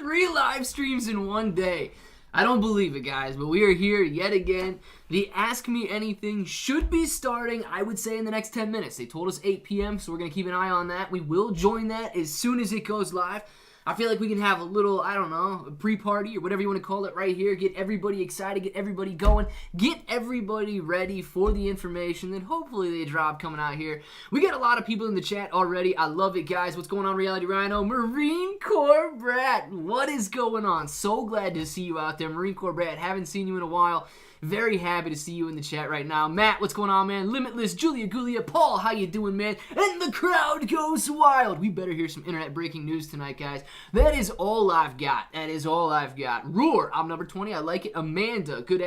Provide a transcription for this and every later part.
3 live streams in one day. I don't believe it, guys, but we are here yet again. The Ask Me Anything should be starting, I would say, in the next 10 minutes. They told us 8 p.m., so we're going to keep an eye on that. We will join that as soon as it goes live. I feel like we can have a little, I don't know, a pre-party or whatever you want to call it right here. Get everybody excited, get everybody going, get everybody ready for the information that hopefully they drop coming out here. We got a lot of people in the chat already. I love it, guys. What's going on, Reality Rhino? Marine Corps Brat, what is going on? So glad to see you out there. Marine Corps Brat, haven't seen you in a while. Very happy to see you in the chat right now. Matt, what's going on, man? Limitless, Julia Gulia, Paul, how you doing, man? And the crowd goes wild. We better hear some internet breaking news tonight, guys. That is all I've got. That is all I've got. Roar, I'm number 20. I like it. Amanda, good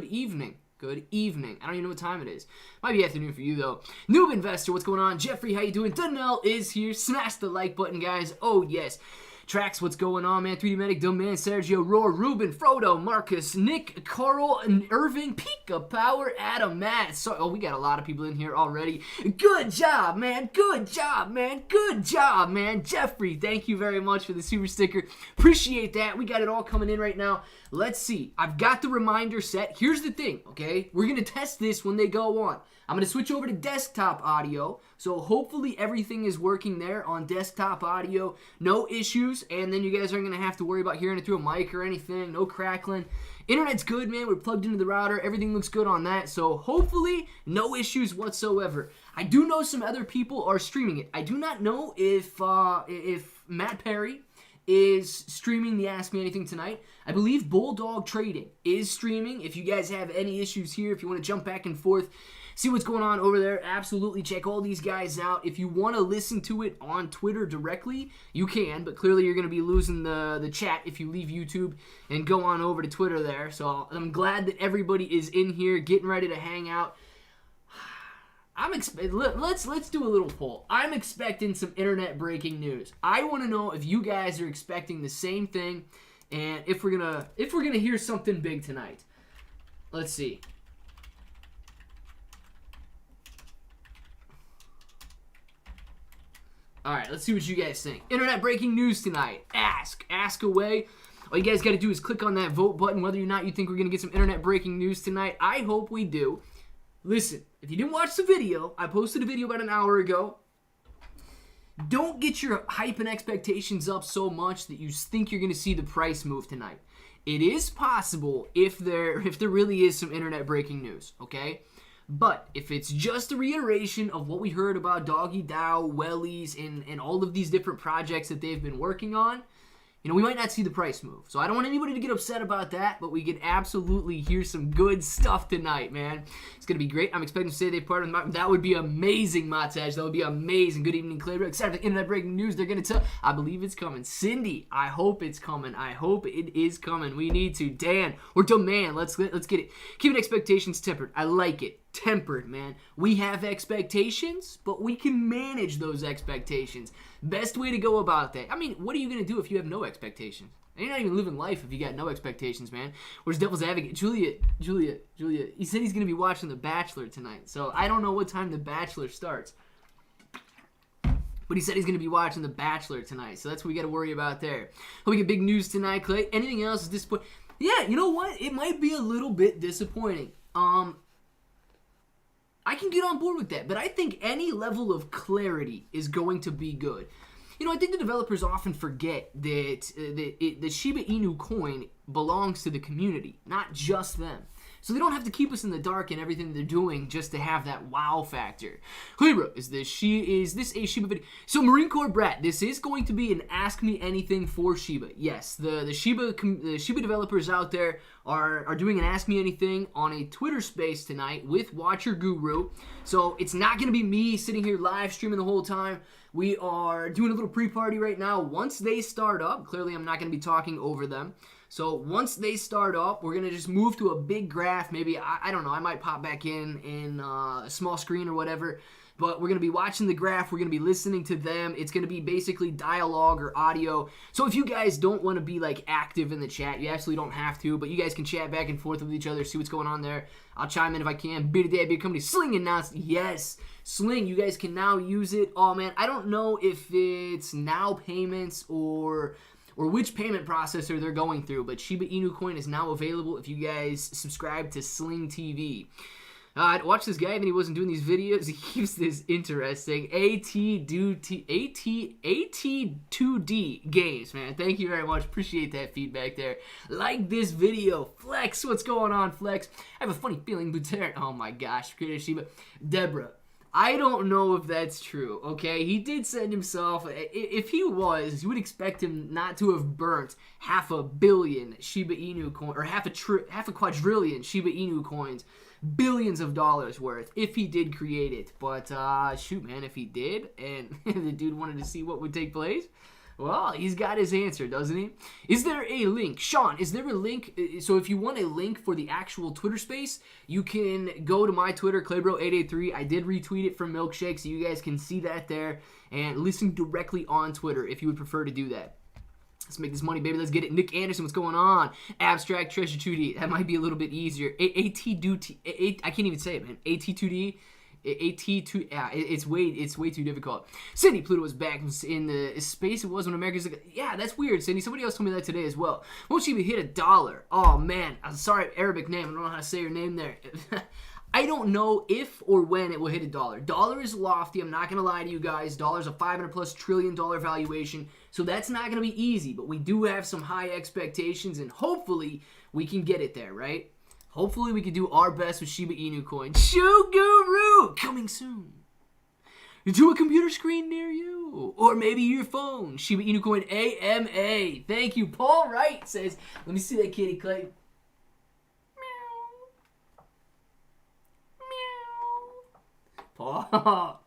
evening. Good evening. I don't even know what time it is. Might be afternoon for you, though. Noob Investor, what's going on? Jeffrey, how you doing? Donnell is here. Smash the like button, guys. Oh, yes. Trax, what's going on, man? 3D Medic, Dumb Man, Sergio, Roar, Ruben, Frodo, Marcus, Nick, Carl, and Irving, Pika Power, Adam, Matt. So, we got a lot of people in here already. Good job, man. Good job, man. Good job, man. Jeffrey, thank you very much for the super sticker. Appreciate that. We got it all coming in right now. Let's see. I've got the reminder set. Here's the thing, okay? We're going to test this when they go on. I'm going to switch over to desktop audio, so hopefully everything is working there on desktop audio. No issues, and then you guys aren't going to have to worry about hearing it through a mic or anything. No crackling. Internet's good, man. We're plugged into the router. Everything looks good on that, so hopefully no issues whatsoever. I do know some other people are streaming it. I do not know if Matt Perry is streaming the Ask Me Anything tonight. I believe Bulldog Trading is streaming. If you guys have any issues here, if you want to jump back and forth, see what's going on over there, absolutely check all these guys out. If you want to listen to it on Twitter directly, you can, but clearly you're going to be losing the chat if you leave YouTube and go on over to Twitter there. So I'm glad that everybody is in here getting ready to hang out. Let's do a little poll. I'm expecting some internet breaking news. I want to know if you guys are expecting the same thing and if we're gonna hear something big tonight. Let's see. Alright, let's see what you guys think. Internet breaking news tonight. Ask away. All you guys got to do is click on that vote button whether or not you think we're going to get some internet breaking news tonight. I hope we do. Listen, if you didn't watch the video, I posted a video about an hour ago. Don't get your hype and expectations up so much that you think you're going to see the price move tonight. It is possible if there really is some internet breaking news, okay? But if it's just a reiteration of what we heard about Doggy Dow, Wellies, and all of these different projects that they've been working on, you know, we might not see the price move. So I don't want anybody to get upset about that, but we can absolutely hear some good stuff tonight, man. It's going to be great. I'm expecting to say they're part of the... That would be amazing, Montage. That would be amazing. Good evening, Clay. Excited for the internet breaking news. They're going to tell... I believe it's coming. Cindy, I hope it's coming. I hope it is coming. We need to. Dan, or Domain, let's get it. Keeping expectations tempered. I like it. Tempered, man. We have expectations, but we can manage those expectations. Best way to go about that. I mean, what are you going to do if you have no expectations? You're not even living life if you got no expectations, man. Where's Devil's Advocate? Julia, he said he's going to be watching The Bachelor tonight, so I don't know what time The Bachelor starts. But he said he's going to be watching The Bachelor tonight, so that's what we got to worry about there. Hope we get big news tonight, Clay. Anything else is disappointing? Yeah, you know what? It might be a little bit disappointing. I can get on board with that, but I think any level of clarity is going to be good. You know, I think the developers often forget that the Shiba Inu coin belongs to the community, not just them. So they don't have to keep us in the dark in everything they're doing just to have that wow factor. Libra, is this a Shiba video? So Marine Corps Brat, this is going to be an Ask Me Anything for Shiba. Yes, the Shiba developers out there are doing an Ask Me Anything on a Twitter space tonight with Watcher Guru. So it's not going to be me sitting here live streaming the whole time. We are doing a little pre-party right now. Once they start up, clearly I'm not going to be talking over them. So once they start up, we're going to just move to a big graph. Maybe, I don't know, I might pop back in a small screen or whatever. But we're going to be watching the graph. We're going to be listening to them. It's going to be basically dialogue or audio. So if you guys don't want to be like active in the chat, you absolutely don't have to. But you guys can chat back and forth with each other, see what's going on there. I'll chime in if I can. Big day, big company. Sling announced. Yes, Sling. You guys can now use it. Oh, man, I don't know if it's now payments or or which payment processor they're going through, but Shiba Inu coin is now available if you guys subscribe to Sling TV. I'd watch this guy and he wasn't doing these videos. He keeps this interesting. AT2D games, man. Thank you very much. Appreciate that feedback there. Like this video. Flex, what's going on, Flex? I have a funny feeling, Lieutenant. Oh my gosh, creator Shiba. Deborah, I don't know if that's true, okay? He did send himself, if he was, you would expect him not to have burnt 500 million Shiba Inu coins, or half a quadrillion Shiba Inu coins, billions of dollars worth, if he did create it. But, shoot, man, if he did, and the dude wanted to see what would take place, well, he's got his answer, doesn't he? Is there a link? Sean, is there a link? So if you want a link for the actual Twitter space, you can go to my Twitter, Claybro883. I did retweet it from Milkshake, so you guys can see that there and listen directly on Twitter if you would prefer to do that. Let's make this money, baby. Let's get it. Nick Anderson, what's going on? Abstract Treasure 2D. That might be a little bit easier. I can't even say it, man. AT2D. AT2, yeah, it's way too difficult. Cindy, Pluto was back in the space it was when America's like, yeah, that's weird, Cindy. Somebody else told me that today as well. Won't she hit $1? Oh man, I'm sorry, Arabic name. I don't know how to say your name there. I don't know if or when it will hit $1. Dollar is lofty. I'm not gonna lie to you guys. Dollar's a $500+ trillion valuation, so that's not gonna be easy. But we do have some high expectations, and hopefully we can get it there, right? Hopefully we can do our best with Shiba Inu coin. Shoe Guru coming soon to a computer screen near you, or maybe your phone. Shiba Inu coin AMA. Thank you. Paul Wright says, let me see that kitty, Clay. Meow. Paul.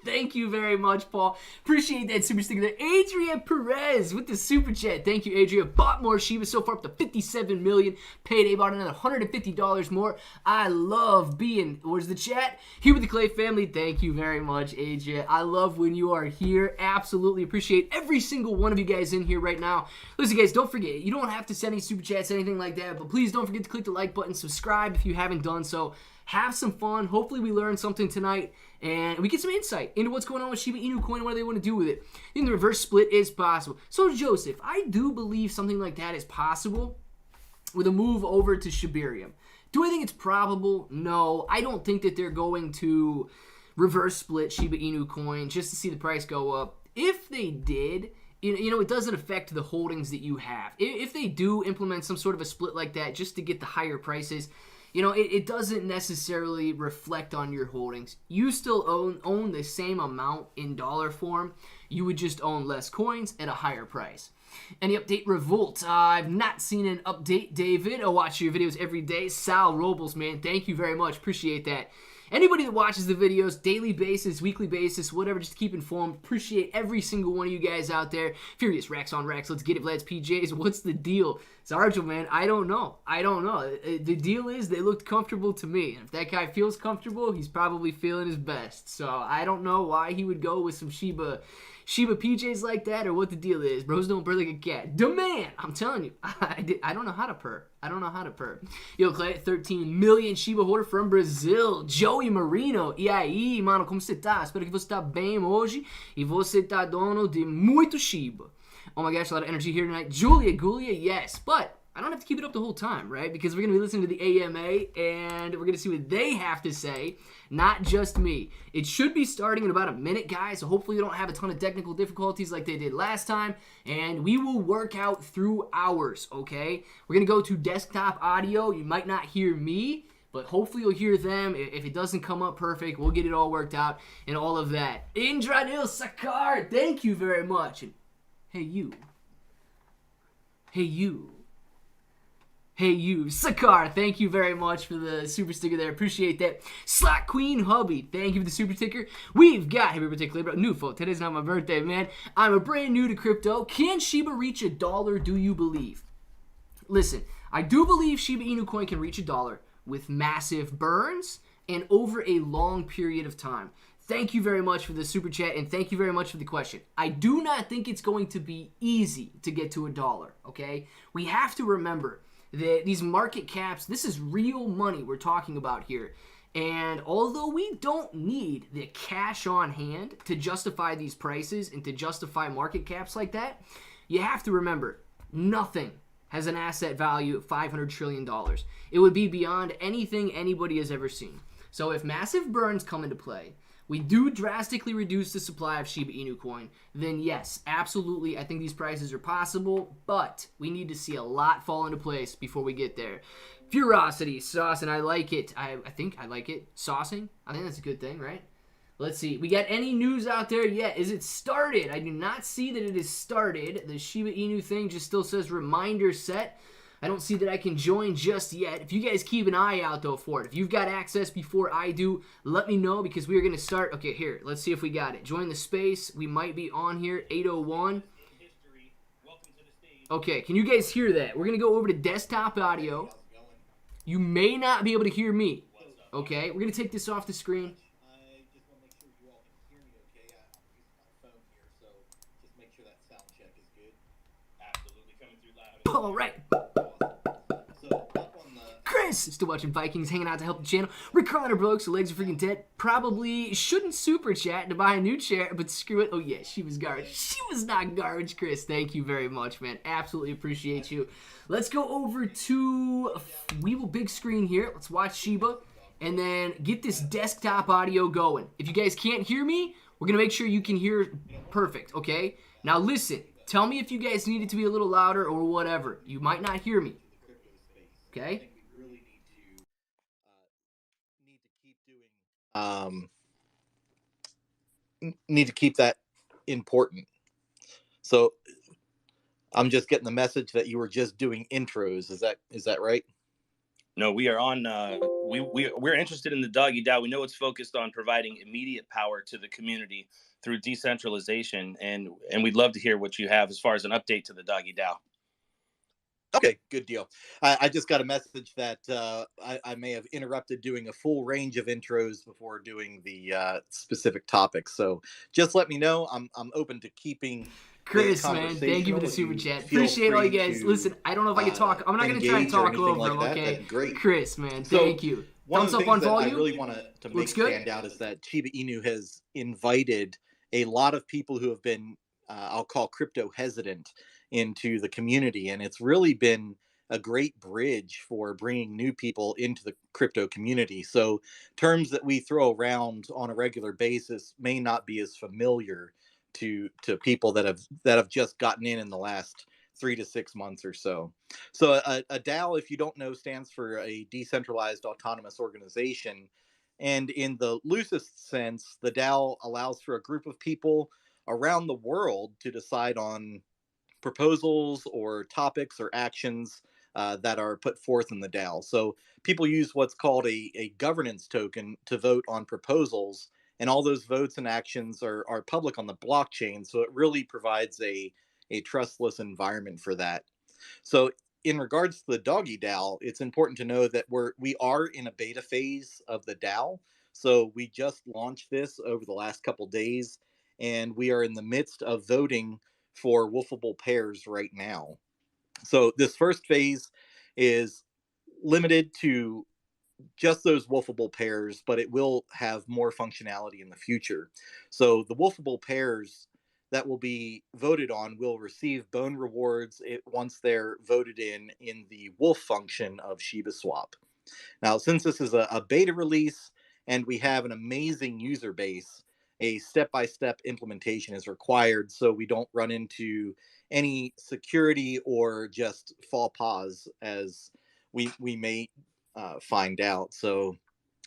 Thank you very much, Paul. Appreciate that super sticker there. Adria Perez with the super chat. Thank you, Adria. Bought more Shiba so far up to 57 million. Payday bought another $150 more. I love being, where's the chat? Here with the Clay family. Thank you very much, Adria. I love when you are here. Absolutely appreciate every single one of you guys in here right now. Listen, guys, don't forget, you don't have to send any super chats, anything like that, but please don't forget to click the like button, subscribe if you haven't done so. Have some fun. Hopefully we learn something tonight and we get some insight into what's going on with Shiba Inu coin, what do they want to do with it. I think the reverse split is possible. So Joseph, I do believe something like that is possible with a move over to Shibarium. Do I think it's probable? No. I don't think that they're going to reverse split Shiba Inu coin just to see the price go up. If they did, you know, it doesn't affect the holdings that you have. If they do implement some sort of a split like that just to get the higher prices, you know, it doesn't necessarily reflect on your holdings. You still own the same amount in dollar form. You would just own less coins at a higher price. Any update, Revolt? I've not seen an update, David. I watch your videos every day. Sal Robles, man, thank you very much. Appreciate that. Anybody that watches the videos, daily basis, weekly basis, whatever, just keep informed. Appreciate every single one of you guys out there. Furious, Racks on Racks, let's get it, Vlad's PJs. What's the deal? Sargent, man, I don't know. The deal is they looked comfortable to me. And if that guy feels comfortable, he's probably feeling his best. So I don't know why he would go with some Shiba PJs like that, or what the deal is. Bros don't purr like a cat. Demand! I'm telling you, I don't know how to purr. Yo, Clay, 13 million Shiba holder from Brazil. Joey Marino. E aí, mano, como você tá? Espero que você tá bem hoje e você tá dono de muito Shiba. Oh my gosh, a lot of energy here tonight. Julia, yes, but I don't have to keep it up the whole time, right? Because we're going to be listening to the AMA, and we're going to see what they have to say, not just me. It should be starting in about a minute, guys, so hopefully you don't have a ton of technical difficulties like they did last time, and we will work out through ours, okay? We're going to go to desktop audio. You might not hear me, but hopefully you'll hear them. If it doesn't come up perfect, we'll get it all worked out and all of that. Indranil Sakar, thank you very much. And hey, you. Hey you, Sakar, thank you very much for the super sticker there. Appreciate that. Slot Queen Hubby, thank you for the super sticker. We've got, happy birthday, Clay, bro. New folk, today's not my birthday, man. I'm a brand new to crypto. Can Shiba reach $1, do you believe? Listen, I do believe Shiba Inu coin can reach $1 with massive burns and over a long period of time. Thank you very much for the super chat, and thank you very much for the question. I do not think it's going to be easy to get to $1, okay? We have to remember that these market caps, this is real money we're talking about here. And although we don't need the cash on hand to justify these prices and to justify market caps like that, You have to remember, nothing has an asset value of $500 trillion. It would be beyond anything anybody has ever seen. So if massive burns come into play, we do drastically reduce the supply of Shiba Inu coin, then yes, absolutely, I think these prices are possible, but we need to see a lot fall into place before we get there. Furosity, sauce, and I like it. I think I like it. Saucing, I think that's a good thing, right? Let's see. We got any news out there yet? Is it started? I do not see that it is started. The Shiba Inu thing just still says reminder set. I don't see that I can join just yet. If you guys keep an eye out, though, for it. If you've got access before I do, let me know because we are going to start. Okay, here. Let's see if we got it. Join the space. We might be on here. 8:01. Okay, can you guys hear that? We're going to go over to desktop audio. You may not be able to hear me. Okay, we're going to take this off the screen. All right. Chris, still watching Vikings, hanging out to help the channel. Rick Carliner broke, so legs are freaking dead. Probably shouldn't super chat to buy a new chair, but screw it. Oh yeah, she was garbage. She was not garbage, Chris. Thank you very much, man. Absolutely appreciate you. Let's go over to Weevil big screen here. Let's watch Shiba, and then get this desktop audio going. If you guys can't hear me, we're gonna make sure you can hear perfect. Okay. Now listen. Tell me if you guys need it to be a little louder or whatever. You might not hear me. Okay? Need to keep that important. So I'm just getting the message that you were just doing intros. Is that right? No, we are on. We're interested in the Doggy DAO. We know it's focused on providing immediate power to the community through decentralization, and we'd love to hear what you have as far as an update to the Doggy DAO. Okay, good deal. I just got a message that I may have interrupted doing a full range of intros before doing the specific topics. So just let me know. I'm open to keeping. Chris, man, thank you for the super chat. Appreciate all you guys. Listen, I don't know if I can talk. I'm not going to try and talk over them, okay? Great. Chris, man, thank you. Thumbs up on volume. I really want to make stand out is that Shiba Inu has invited a lot of people who have been, I'll call crypto hesitant, into the community. And it's really been a great bridge for bringing new people into the crypto community. So terms that we throw around on a regular basis may not be as familiar to people that have just gotten in the last 3 to 6 months or so. So a DAO, if you don't know, stands for a decentralized autonomous organization. And in the loosest sense, the DAO allows for a group of people around the world to decide on proposals or topics or actions that are put forth in the DAO. So people use what's called a governance token to vote on proposals, and all those votes and actions are public on the blockchain. So it really provides a trustless environment for that. So in regards to the Doggy DAO, it's important to know that we are in a beta phase of the DAO. So we just launched this over the last couple days, and we are in the midst of voting for wolfable pairs right now. So this first phase is limited to just those wolfable pairs, but it will have more functionality in the future. So the wolfable pairs that will be voted on will receive bone rewards once they're voted in the wolf function of Shiba Swap. Now, since this is a beta release and we have an amazing user base, a step-by-step implementation is required so we don't run into any security or just faux pas as we may find out. So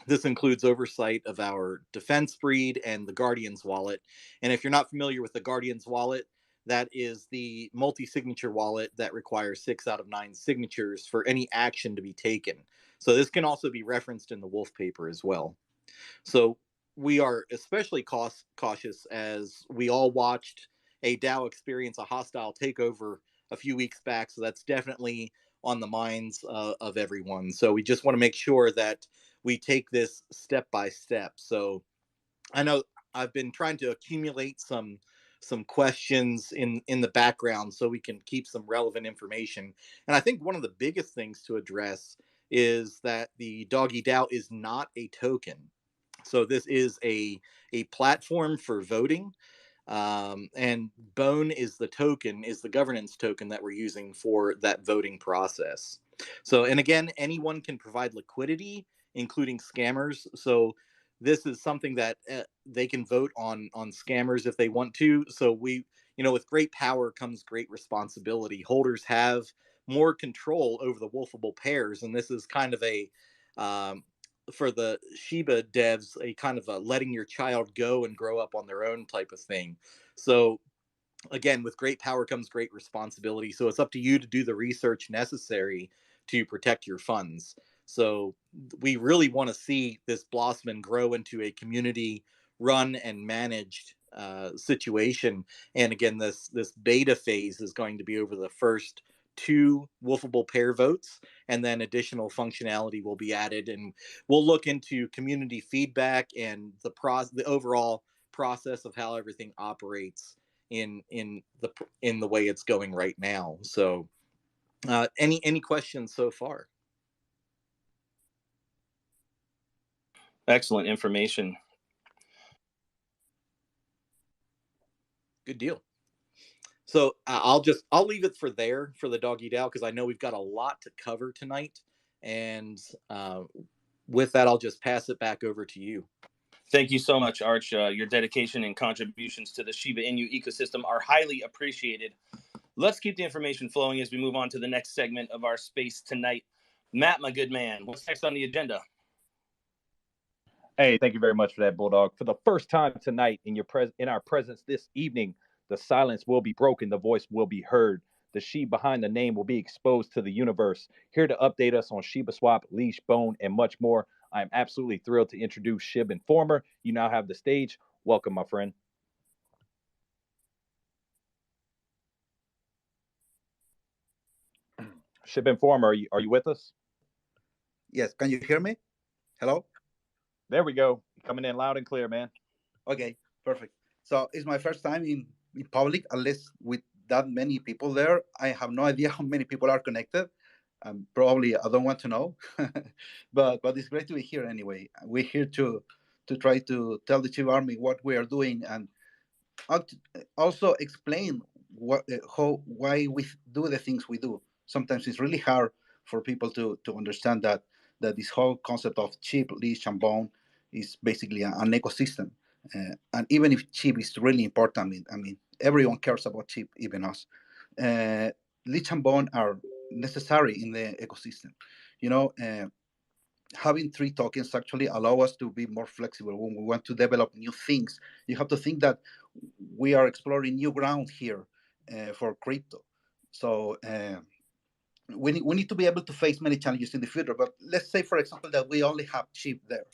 this includes oversight of our defense breed and the Guardian's wallet. And if you're not familiar with the Guardian's wallet, that is the multi-signature wallet that requires 6 out of 9 signatures for any action to be taken. So this can also be referenced in the wolf paper as well. So we are especially cautious as we all watched a DAO experience a hostile takeover a few weeks back. So that's definitely on the minds of everyone. So we just want to make sure that we take this step by step. So I know I've been trying to accumulate some questions in the background so we can keep some relevant information. And I think one of the biggest things to address is that the Doggy DAO is not a token. So this is a platform for voting. And Bone is the token, is the governance token that we're using for that voting process. So, and again, anyone can provide liquidity, including scammers. So this is something that they can vote on scammers if they want to. So we, with great power comes great responsibility. Holders have more control over the wolfable pairs, and this is kind of a for the Shiba devs, a kind of a letting your child go and grow up on their own type of thing. So again, with great power comes great responsibility. So it's up to you to do the research necessary to protect your funds. So we really want to see this blossom and grow into a community run and managed situation. And again, this beta phase is going to be over the first 2 wolfable pair votes, and then additional functionality will be added, and we'll look into community feedback and the overall process of how everything operates in the way it's going right now. So any questions so far? Excellent information. Good deal. So I'll leave it for the dog eat out, because I know we've got a lot to cover tonight, and with that, I'll just pass it back over to you. Thank you so much, Arch. Your dedication and contributions to the Shiba Inu ecosystem are highly appreciated. Let's keep the information flowing as we move on to the next segment of our space tonight. Matt, my good man, what's next on the agenda? Hey, thank you very much for that, Bulldog. For the first time tonight in our presence this evening, the silence will be broken, the voice will be heard. The Shib behind the name will be exposed to the universe. Here to update us on Shiba Swap, Leash, Bone, and much more, I am absolutely thrilled to introduce Shib Informer. You now have the stage. Welcome, my friend. Shib Informer, are you with us? Yes, can you hear me? Hello? There we go. Coming in loud and clear, man. Okay, perfect. So it's my first time in public, unless with that many people there. I have no idea how many people are connected. Probably I don't want to know, but it's great to be here anyway. We're here to try to tell the Chief Army what we are doing, and also explain why we do the things we do. Sometimes it's really hard for people to understand that this whole concept of chip, leash, and bone is basically an ecosystem. And even if chip is really important, I mean, everyone cares about chip, even us. Leash and bone are necessary in the ecosystem. Having 3 tokens actually allow us to be more flexible when we want to develop new things. You have to think that we are exploring new ground here for crypto. So we need to be able to face many challenges in the future. But let's say, for example, that we only have chip there.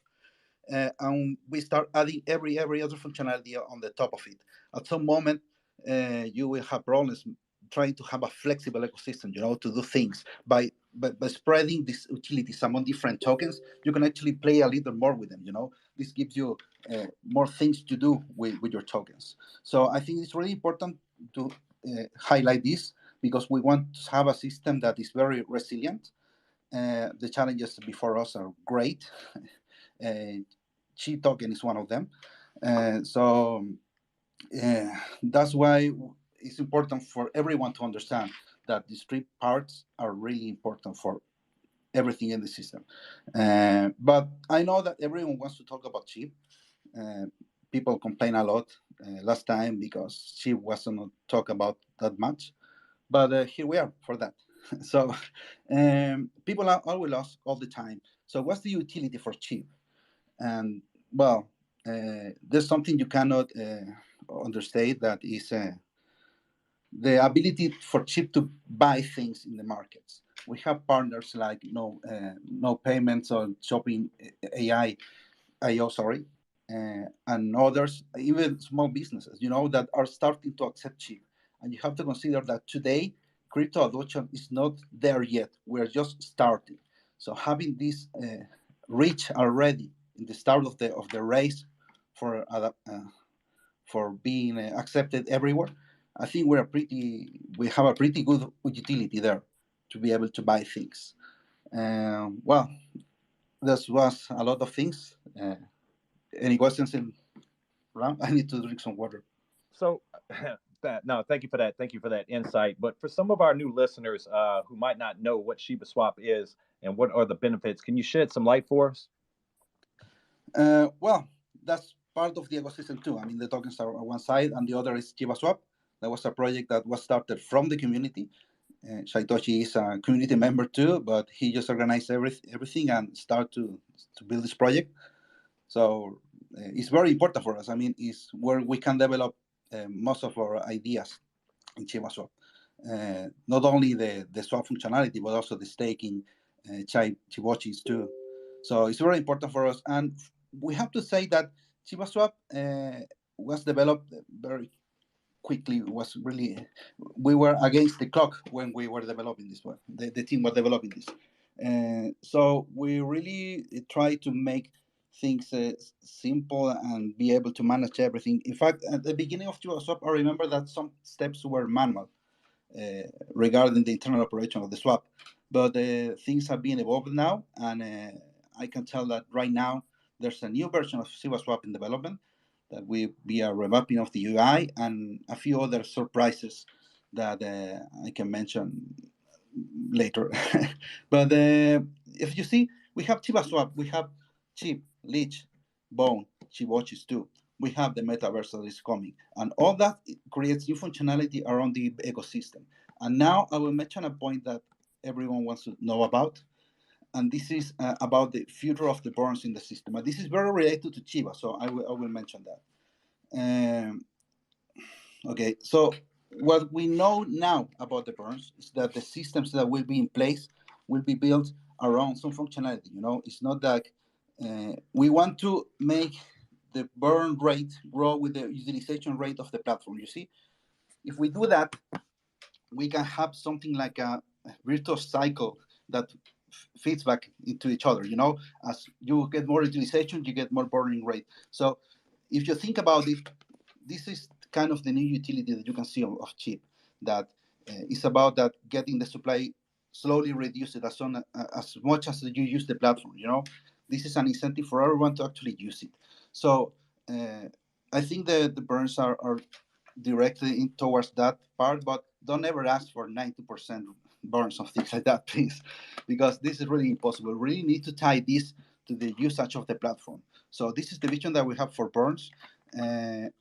And we start adding every other functionality on the top of it. At some moment, you will have problems trying to have a flexible ecosystem, to do things. By spreading these utilities among different tokens, you can actually play a little more with them, This gives you more things to do with your tokens. So I think it's really important to highlight this, because we want to have a system that is very resilient. The challenges before us are great. Chi token is one of them. So that's why it's important for everyone to understand that these 3 parts are really important for everything in the system. But I know that everyone wants to talk about chip. People complain a lot last time because chip wasn't talked about that much. But here we are for that. So people are always lost all the time. So what's the utility for chip? And well, there's something you cannot understate, that is the ability for chip to buy things in the markets. We have partners like no payments or shopping IO, and others, even small businesses, that are starting to accept chip. And you have to consider that today crypto adoption is not there yet. We're just starting. So having this reach already in the start of the race for being accepted everywhere, I think we have a pretty good utility there to be able to buy things. Well, this was a lot of things. Any questions in round? I need to drink some water. So, no, thank you for that. Thank you for that insight. But for some of our new listeners who might not know what Shiba Swap is and what are the benefits, can you shed some light for us? Well, that's part of the ecosystem too. I mean, the tokens are on one side, and the other is Shiba Swap. That was a project that was started from the community. Saitoshi is a community member too, but he just organized everything and started to build this project. So it's very important for us. I mean, it's where we can develop most of our ideas in Shiba Swap. Not only the swap functionality, but also the staking, Chibochis too. So it's very important for us. And we have to say that Shiba Swap was developed very quickly. Was really, we were against the clock when we were developing this one. The team was developing this. So we really try to make things simple and be able to manage everything. In fact, at the beginning of Shiba Swap, I remember that some steps were manual regarding the internal operation of the swap. But things have been evolved now, and I can tell that right now there's a new version of Shiba Swap in development that will be a revamping of the UI and a few other surprises that I can mention later. But if you see, we have Shiba Swap, we have Chip, Leech, Bone, Chibochis too. We have the metaverse that is coming, and all that creates new functionality around the ecosystem. And now I will mention a point that everyone wants to know about, and this is about the future of the burns in the system. And this is very related to Shiba, so I will mention that. Okay, so what we know now about the burns is that the systems that will be in place will be built around some functionality. You know, it's not that we want to make the burn rate grow with the utilization rate of the platform. You see, if we do that, we can have something like a virtuous cycle that feeds back into each other. You know, as you get more utilization, you get more burning rate. So if you think about it, this is kind of the new utility that you can see of Chip, that is about that getting the supply slowly reduced as much as you use the platform. You know, this is an incentive for everyone to actually use it. So I think the burns are directly in towards that part, but don't ever ask for 90% burns of things like that, please, because this is really impossible. We really need to tie this to the usage of the platform. So this is the vision that we have for burns. And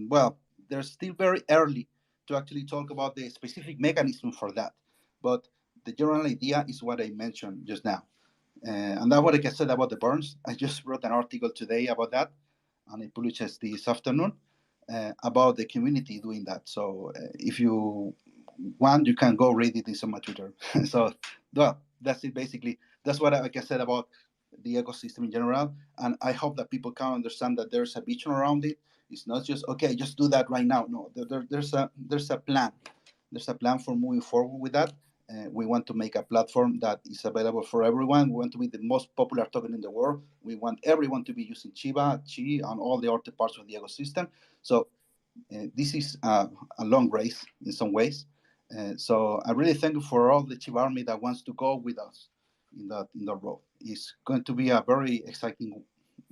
well, they're still very early to actually talk about the specific mechanism for that. But the general idea is what I mentioned just now. And that's what I can say about the burns. I just wrote an article today about that, and I published this afternoon about the community doing that. So if you want, you can go read it in some Twitter. So well, that's it basically. That's what I can say about the ecosystem in general. And I hope that people can understand that there's a vision around it. It's not just, okay, just do that right now. No, there's a plan. There's a plan for moving forward with that. We want to make a platform that is available for everyone. We want to be the most popular token in the world. We want everyone to be using Shiba, Chi, and all the other parts of the ecosystem. So this is a long race in some ways. So I really thank you for all the Shiba army that wants to go with us in that role. It's going to be a very exciting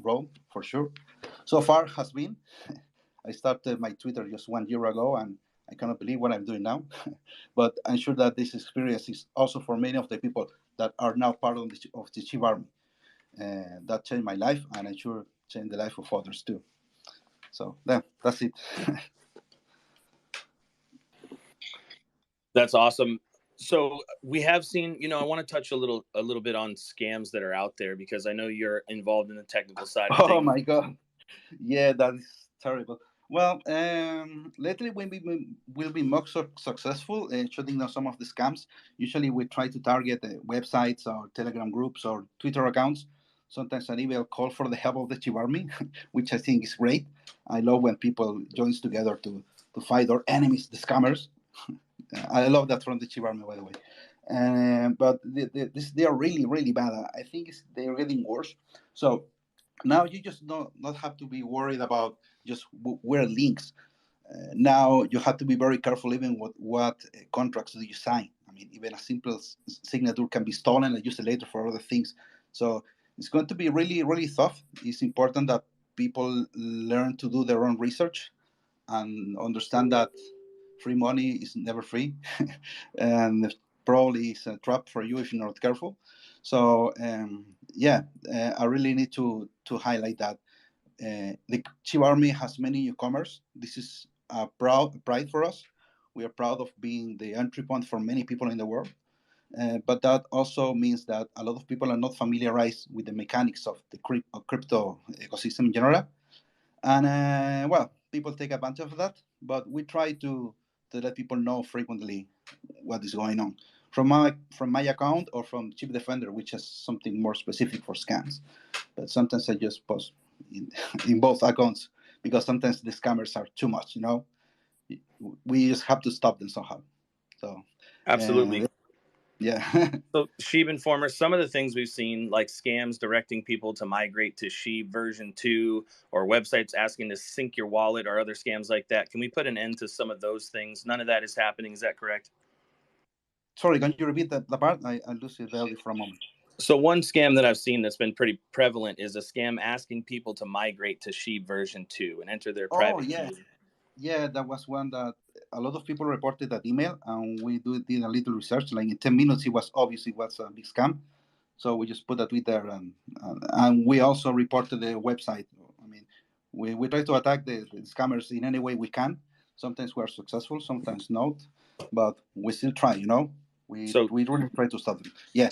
role for sure. So far has been. I started my Twitter just 1 year ago, and I cannot believe what I'm doing now. But I'm sure that this experience is also for many of the people that are now part of the Shiba army. That changed my life, and I'm sure changed the life of others too. So that's it. That's awesome. So we have seen, I want to touch a little bit on scams that are out there, because I know you're involved in the technical side of things. Oh my God. Yeah, that is terrible. Well, lately when we will be more successful in shutting down some of the scams, usually we try to target websites or Telegram groups or Twitter accounts. Sometimes an email call for the help of the Shiba army, which I think is great. I love when people joins together to fight our enemies, the scammers. I love that from the Shiba army, by the way. But they are really, really bad. I think they're getting worse. So now you just not have to be worried about just where links. Now you have to be very careful even what contracts do you sign. I mean, even a simple signature can be stolen and used later for other things. So it's going to be really, really tough. It's important that people learn to do their own research and understand that free money is never free, and probably it's a trap for you if you're not careful. So I really need to highlight that the Shiba Army has many newcomers. This is a pride for us. We are proud of being the entry point for many people in the world. But that also means that a lot of people are not familiarized with the mechanics of the crypto ecosystem in general. And people take advantage of that. But we try to let people know frequently what is going on from my account or from Chip Defender, which is something more specific for scams. But sometimes I just post in both accounts because sometimes the scammers are too much. We just have to stop them somehow. So absolutely. Yeah. So Shib Informer, some of the things we've seen, like scams directing people to migrate to Shib version 2, or websites asking to sync your wallet, or other scams like that. Can we put an end to some of those things? None of that is happening. Is that correct? Sorry, can you repeat the part? I lost it there for a moment. So one scam that I've seen that's been pretty prevalent is a scam asking people to migrate to Shib version 2 and enter their private key. Yeah, that was one that a lot of people reported that email, and we did a little research. Like in 10 minutes, it was a big scam. So we just put a tweet there, and we also reported the website. I mean, we try to attack the scammers in any way we can. Sometimes we are successful, sometimes not, but we still try. We really try to stop them. Yeah,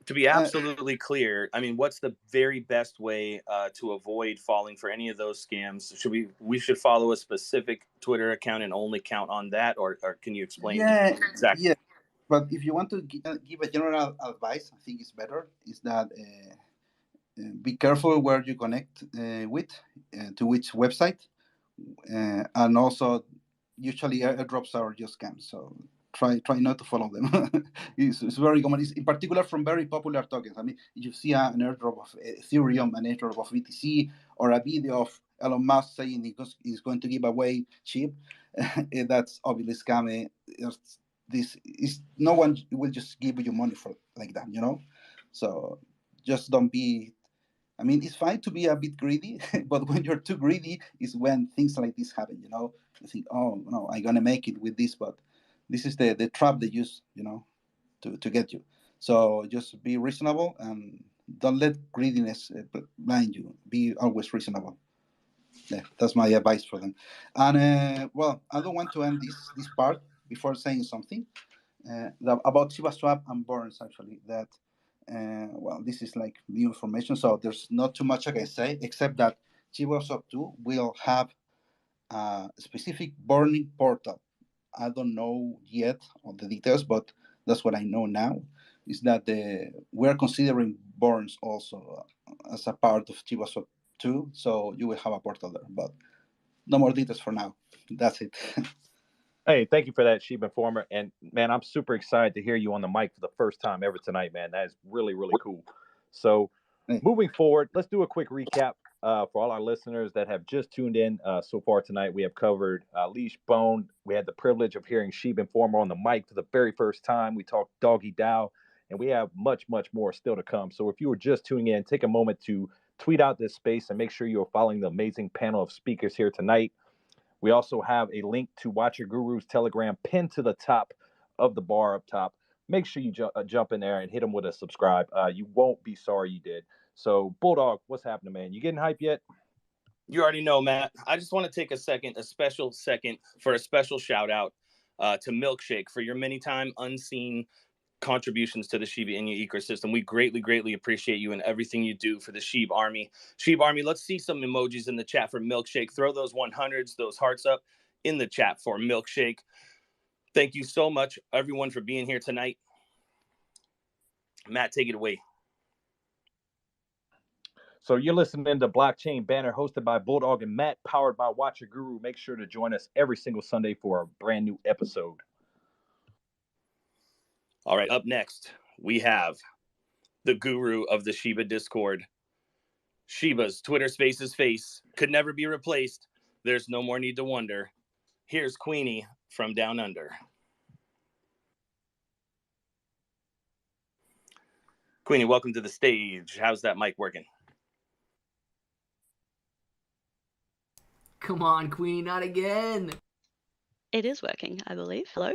to be absolutely clear, I mean, what's the very best way to avoid falling for any of those scams? We should follow a specific Twitter account and only count on that, or can you explain exactly? Yeah, but if you want to give a general advice, I think it's better is that be careful where you connect with, to which website, and also usually airdrops are just scams. So try not to follow them. it's very common. It's in particular from very popular tokens. I mean, if you see an airdrop of Ethereum, an airdrop of BTC, or a video of Elon Musk saying he's going to give away Shib, that's obviously scam. This is no one will just give you money for like that, So just don't be. I mean, it's fine to be a bit greedy, but when you're too greedy is when things like this happen. You think, oh no, I'm gonna make it with this, but this is the trap they use, to get you. So just be reasonable and don't let greediness blind you. Be always reasonable. Yeah, that's my advice for them. And I don't want to end this part before saying something about Shiba Swap and Burns. Actually, that this is like new information, so there's not too much I can say except that Shiba Swap 2 will have a specific burning portal. I don't know yet all the details, but that's what I know now. Is that we're considering Burns also as a part of Shiba Swap 2, so you will have a portal there, but no more details for now. That's it. Hey, thank you for that, Shib Informer. And man, I'm super excited to hear you on the mic for the first time ever tonight, man. That is really, really cool. So moving forward, let's do a quick recap for all our listeners that have just tuned in so far tonight. We have covered Leash Bone. We had the privilege of hearing Shib Informer on the mic for the very first time. We talked Doggy Dow, and we have much, much more still to come. So if you were just tuning in, take a moment to tweet out this space and make sure you're following the amazing panel of speakers here tonight. We also have a link to Watch Your Guru's Telegram pinned to the top of the bar up top. Make sure you jump in there and hit them with a subscribe. You won't be sorry you did. So, Bulldog, what's happening, man? You getting hype yet? You already know, Matt. I just want to take a special second for a special shout out to Milkshake for your many time unseen contributions to the Shiba Inu ecosystem. We greatly, greatly appreciate you and everything you do for the Shib Army. Shib Army, let's see some emojis in the chat for Milkshake. Throw those 100s, those hearts up in the chat for Milkshake. Thank you so much, everyone, for being here tonight. Matt, take it away. So you're listening to Blockchain Banner, hosted by Bulldog and Matt, powered by Watch Your Guru. Make sure to join us every single Sunday for a brand new episode. All right, up next, we have the guru of the Shiba Discord. Shiba's Twitter Spaces face could never be replaced. There's no more need to wonder. Here's Queenie from Down Under. Queenie, welcome to the stage. How's that mic working? Come on, Queenie, not again. It is working, I believe. Hello.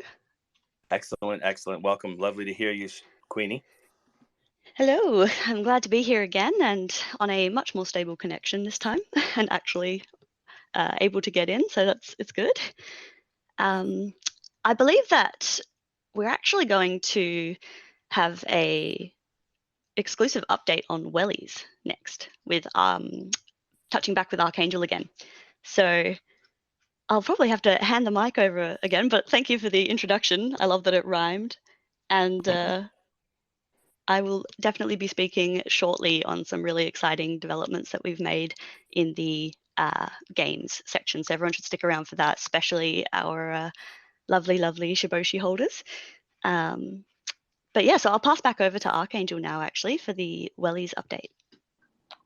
Excellent, excellent. Welcome. Lovely to hear you, Queenie. Hello. I'm glad to be here again and on a much more stable connection this time and actually able to get in. So it's good. I believe that we're actually going to have a exclusive update on wellies next with touching back with Archangel again. So I'll probably have to hand the mic over again, but thank you for the introduction. I love that it rhymed. And I will definitely be speaking shortly on some really exciting developments that we've made in the games section. So everyone should stick around for that, especially our lovely Shiboshi holders. But yeah, so I'll pass back over to Archangel now, actually, for the wellies update.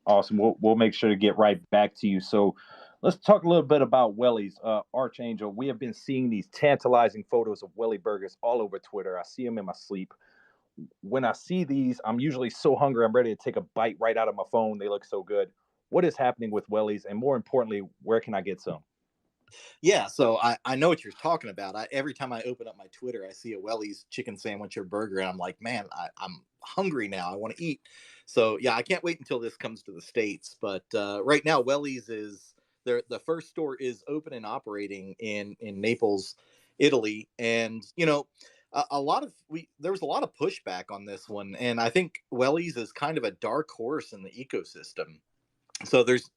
Awesome. We'll make sure to get right back to you. So let's talk a little bit about wellies. Archangel, we have been seeing these tantalizing photos of welly burgers all over Twitter. I see them in my sleep. When I see these, I'm usually so hungry, I'm ready to take a bite right out of my phone. They look so good. What is happening with wellies? And more importantly, where can I get some? Yeah, so I know what you're talking about. Every time I open up my Twitter, I see a Welly's chicken sandwich or burger, and I'm like, man, I'm hungry now. I want to eat. So yeah, I can't wait until this comes to the States. But right now, Welly's is the first store is open and operating in Naples, Italy, and there was a lot of pushback on this one, and I think Welly's is kind of a dark horse in the ecosystem. So there's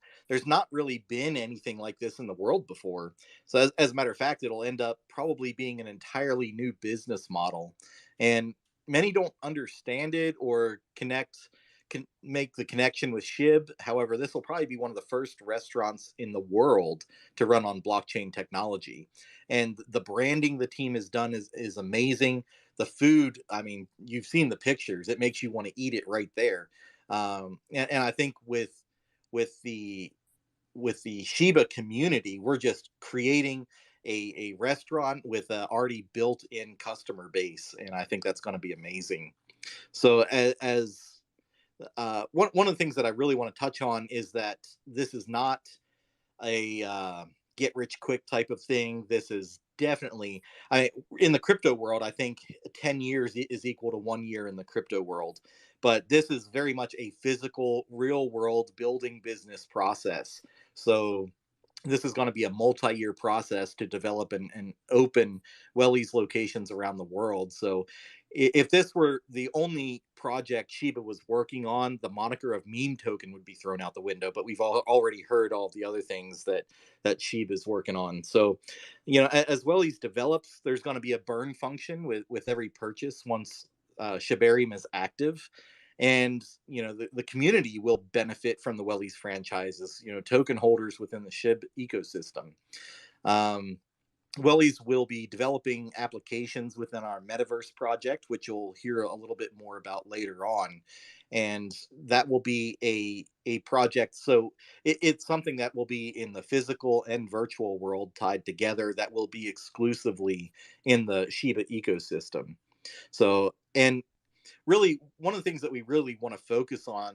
not really been anything like this in the world before. So as a matter of fact, it'll end up probably being an entirely new business model, and many don't understand it or can make the connection with Shib. However, this will probably be one of the first restaurants in the world to run on blockchain technology, and the branding the team has done is amazing. The food, I mean, you've seen the pictures; it makes you want to eat it right there. And I think with the Shiba community, we're just creating a restaurant with a already built-in customer base, and I think that's going to be amazing. So as one of the things that I really want to touch on is that this is not a get rich quick type of thing. This is definitely, in the crypto world, I think 10 years is equal to 1 year in the crypto world. But this is very much a physical, real world building business process. So this is going to be a multi-year process to develop and open Welly's locations around the world. So if this were the only project Shiba was working on, the moniker of meme token would be thrown out the window. But we've already heard all the other things that Shiba is working on. So, as Welly's develops, there's going to be a burn function with every purchase once Shibarium is active. And the community will benefit from the Welly's franchises, token holders within the Shib ecosystem. Welly's will be developing applications within our Metaverse project, which you'll hear a little bit more about later on. And that will be a project. So it's something that will be in the physical and virtual world tied together that will be exclusively in the Shiba ecosystem. So, and really, one of the things that we really want to focus on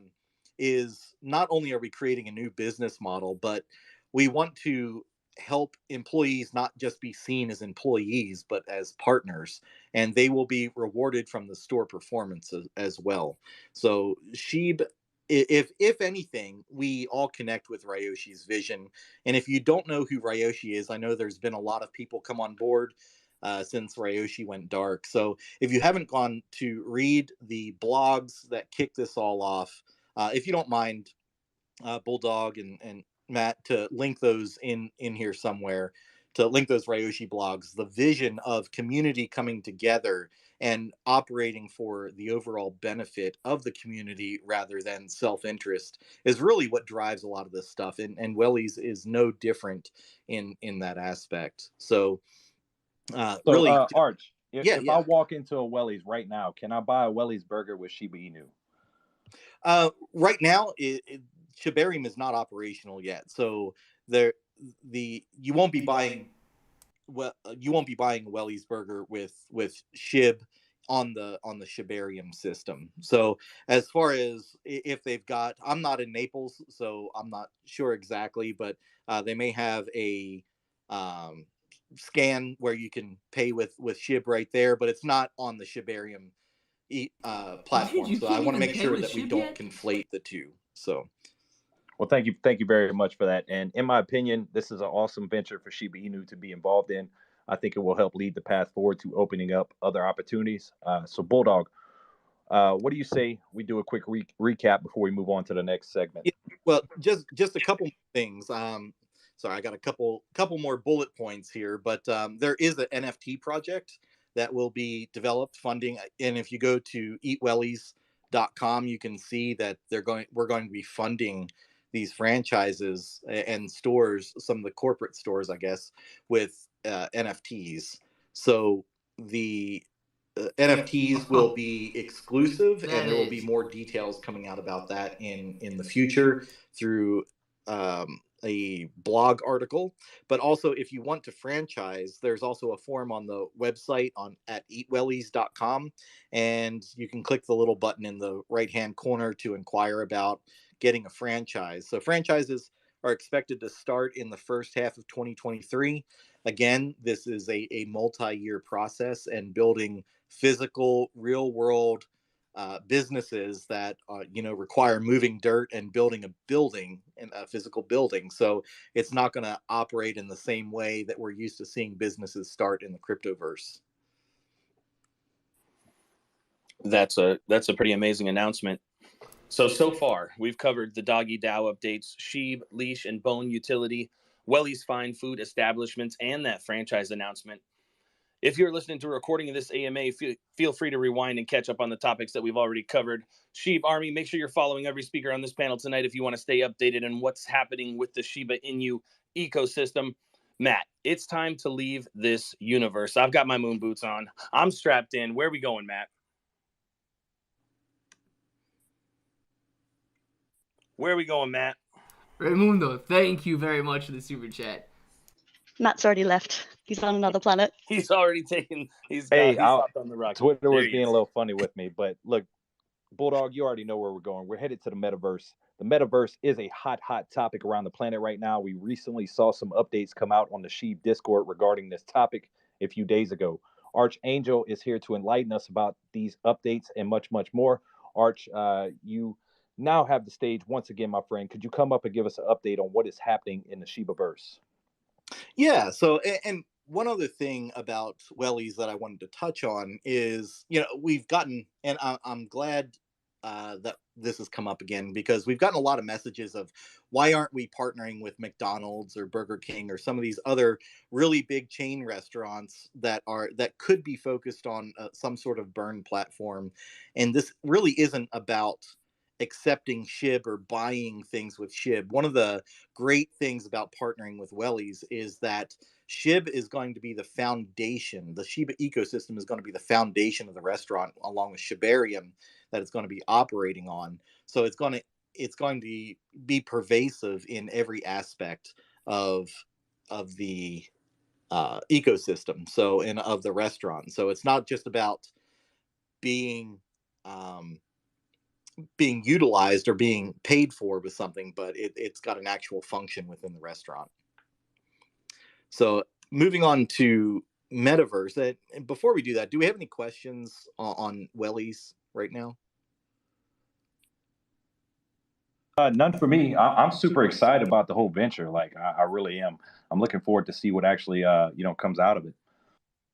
is not only are we creating a new business model, but we want to help employees not just be seen as employees, but as partners, and they will be rewarded from the store performance as well. So Shib, if anything, we all connect with Ryoshi's vision. And if you don't know who Ryoshi is, I know there's been a lot of people come on board since Ryoshi went dark. So if you haven't gone to read the blogs that kick this all off, if you don't mind, Bulldog and Matt, to link those in here somewhere, to link those Ryoshi blogs, the vision of community coming together and operating for the overall benefit of the community rather than self-interest is really what drives a lot of this stuff. And Welly's is no different in that aspect. So really, Arch, if yeah. I walk into a Welly's right now, can I buy a Welly's burger with Shiba Inu? Right now, Shibarium is not operational yet, so you won't be buying Welly's burger with Shib on the Shibarium system. So as far as if they've got, I'm not in Naples, so I'm not sure exactly, but they may have a scan where you can pay with Shib right there, but it's not on the Shibarium platform. Dude, so I want to make sure that we don't yet? conflate the two. So. Well, thank you very much for that. And in my opinion, this is an awesome venture for Shiba Inu to be involved in. I think it will help lead the path forward to opening up other opportunities. So, Bulldog, what do you say we do a quick recap before we move on to the next segment? Yeah, well, just a couple things. Sorry, I got a couple more bullet points here, but there is an NFT project that will be developed, funding, and if you go to eatwellies.com, you can see that we're going to be funding these franchises and stores, some of the corporate stores, I guess, with NFTs. So the NFTs will be exclusive, and there will be more details coming out about that in the future through a blog article. But also, if you want to franchise, there's also a form on the website at eatwellies.com, and you can click the little button in the right hand corner to inquire about getting a franchise. So franchises are expected to start in the first half of 2023. Again, this is a multi-year process, and building physical, real-world businesses that require moving dirt and building a building, and a physical building. So it's not going to operate in the same way that we're used to seeing businesses start in the cryptoverse. That's a pretty amazing announcement. So far, we've covered the Doggy DAO updates, Shib, Leash, and Bone Utility, Welly's Fine Food Establishments, and that franchise announcement. If you're listening to a recording of this AMA, feel free to rewind and catch up on the topics that we've already covered. Shib, Army, make sure you're following every speaker on this panel tonight if you want to stay updated on what's happening with the Shiba Inu ecosystem. Matt, it's time to leave this universe. I've got my moon boots on. I'm strapped in. Where are we going, Matt? Where are we going, Matt? Raimundo, thank you very much for the super chat. Matt's already left. He's on another planet. He's already taken. He's hopped on the rocket. Twitter was being a little funny with me, but look, Bulldog, you already know where we're going. We're headed to the Metaverse. The Metaverse is a hot topic around the planet right now. We recently saw some updates come out on the Shib Discord regarding this topic a few days ago. Archangel is here to enlighten us about these updates and much more. Arch, you now have the stage once again, my friend. Could you come up and give us an update on what is happening in the Shibaverse? Yeah. So, and one other thing about Wellies that I wanted to touch on is, we've gotten, and I'm glad that this has come up again, because we've gotten a lot of messages of why aren't we partnering with McDonald's or Burger King or some of these other really big chain restaurants that could be focused on some sort of burn platform. And this really isn't about accepting Shib or buying things with Shib. One of the great things about partnering with Wellies is that Shib is going to be the foundation. The Shiba ecosystem is going to be the foundation of the restaurant, along with Shibarium that it's going to be operating on. So it's going to be pervasive in every aspect of the ecosystem. So, and of the restaurant. So it's not just about being utilized or being paid for with something, but it's got an actual function within the restaurant. So moving on to Metaverse, and before we do that, do we have any questions on Wellies right now? None for me. I'm super excited about the whole venture. Like I really am. I'm looking forward to see what actually comes out of it.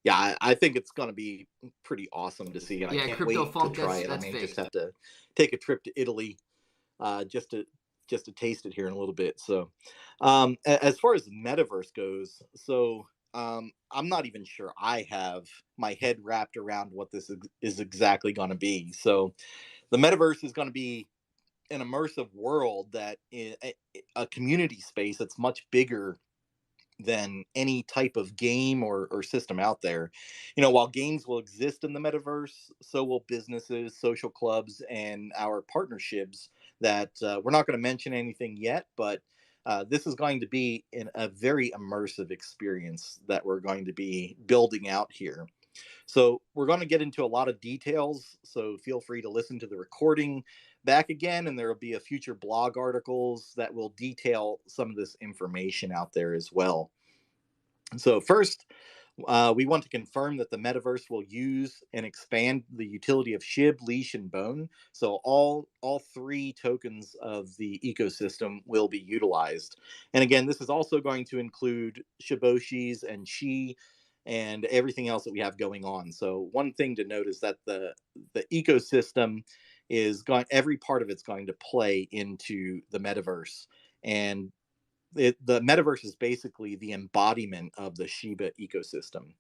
Yeah, I think it's going to be pretty awesome to see, and I can't wait to try it. I may just have to take a trip to Italy just to taste it here in a little bit. So as far as Metaverse goes, so I'm not even sure I have my head wrapped around what this is exactly going to be. So the Metaverse is going to be an immersive world that is a community space that's much bigger than any type of game or system out there. While games will exist in the Metaverse, so will businesses, social clubs, and our partnerships that we're not going to mention anything yet, but this is going to be a very immersive experience that we're going to be building out here. So we're going to get into a lot of details, so feel free to listen to the recording back again, and there will be a future blog articles that will detail some of this information out there as well. So first, we want to confirm that the metaverse will use and expand the utility of Shib, Leash, and Bone. So all three tokens of the ecosystem will be utilized. And again, this is also going to include Shiboshis and Shi and everything else that we have going on. So one thing to note is that the ecosystem is going, every part of it's going to play into the metaverse. And the metaverse is basically the embodiment of the Shiba ecosystem.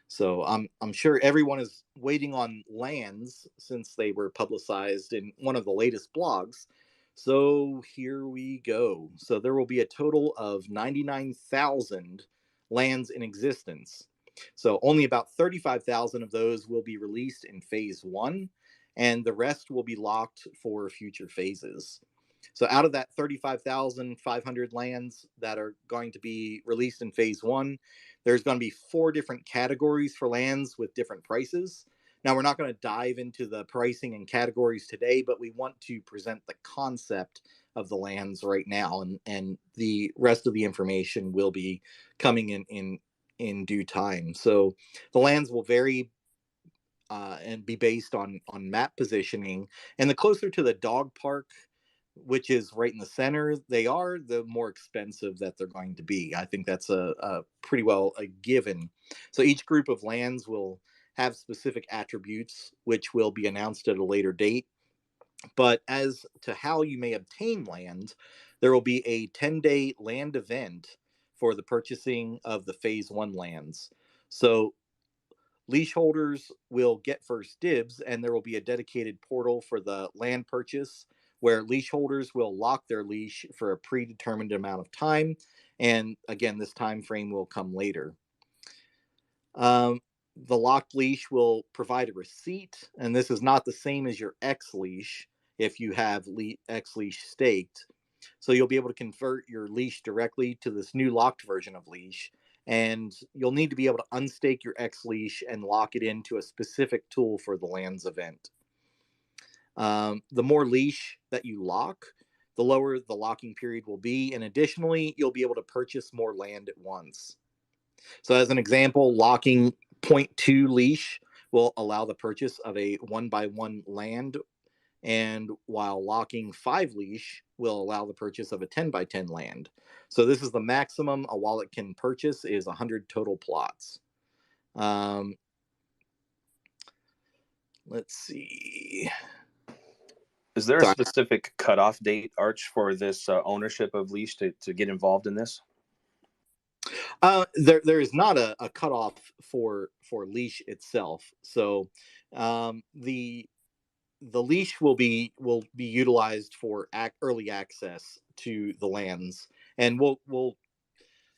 So I'm sure everyone is waiting on lands since they were publicized in one of the latest blogs. So here we go. So there will be a total of 99,000 lands in existence. So only about 35,000 of those will be released in phase 1, and the rest will be locked for future phases. So out of that 35,500 lands that are going to be released in phase 1, there's going to be 4 different categories for lands with different prices. Now, we're not going to dive into the pricing and categories today, but we want to present the concept of the lands right now, and the rest of the information will be coming in due time. So the lands will vary and be based on map positioning, and the closer to the dog park, which is right in the center, they are, the more expensive that they're going to be. I think that's a pretty well a given. So each group of lands will have specific attributes, which will be announced at a later date. But as to how you may obtain land, there will be a 10-day land event for the purchasing of the phase 1 lands. So leash holders will get first dibs, and there will be a dedicated portal for the land purchase where leash holders will lock their leash for a predetermined amount of time. And again, this time frame will come later. The locked leash will provide a receipt, and this is not the same as your X leash if you have X leash staked. So you'll be able to convert your leash directly to this new locked version of leash, and you'll need to be able to unstake your X leash and lock it into a specific tool for the lands event. The more leash that you lock, the lower the locking period will be, and additionally, you'll be able to purchase more land at once. So as an example, locking 0.2 leash will allow the purchase of a 1x1 land, and while locking 5 leash will allow the purchase of a 10x10 land. So this is the maximum a wallet can purchase, is 100 total plots. Let's see. Is there a specific cutoff date, Arch, for this ownership of leash to get involved in this? There is not a cutoff for leash itself. So the leash will be utilized for early access to the lands, and we'll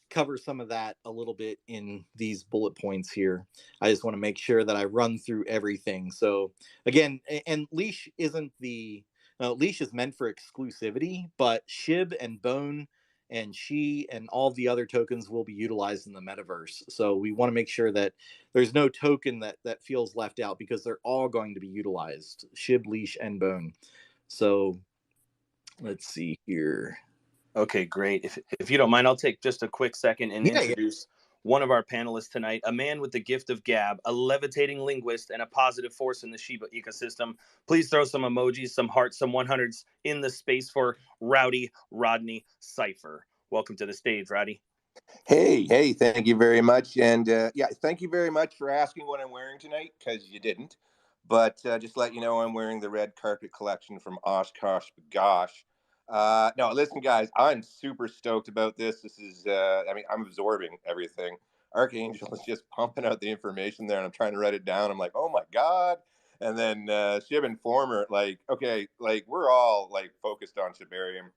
cover some of that a little bit in these bullet points here. I just want to make sure that I run through everything. So again, and leash isn't leash is meant for exclusivity, but Shib and Bone and Shi and all the other tokens will be utilized in the metaverse. So we want to make sure that there's no token that feels left out, because they're all going to be utilized, Shib, Leash, and Bone. So let's see here. Okay, great. If you don't mind, I'll take just a quick second and introduce one of our panelists tonight, a man with the gift of gab, a levitating linguist, and a positive force in the Shiba ecosystem. Please throw some emojis, some hearts, some 100s in the space for Rowdy Rodney Cipher. Welcome to the stage, Rowdy. Hey, thank you very much. And yeah, thank you very much for asking what I'm wearing tonight, because you didn't. But just to let you know, I'm wearing the red carpet collection from Oshkosh Bagosh. No, listen, guys, I'm super stoked about this. This is, I'm absorbing everything. Archangel is just pumping out the information there, and I'm trying to write it down. I'm like, oh my God. And then Shib Informer, we're all focused on Shibarium.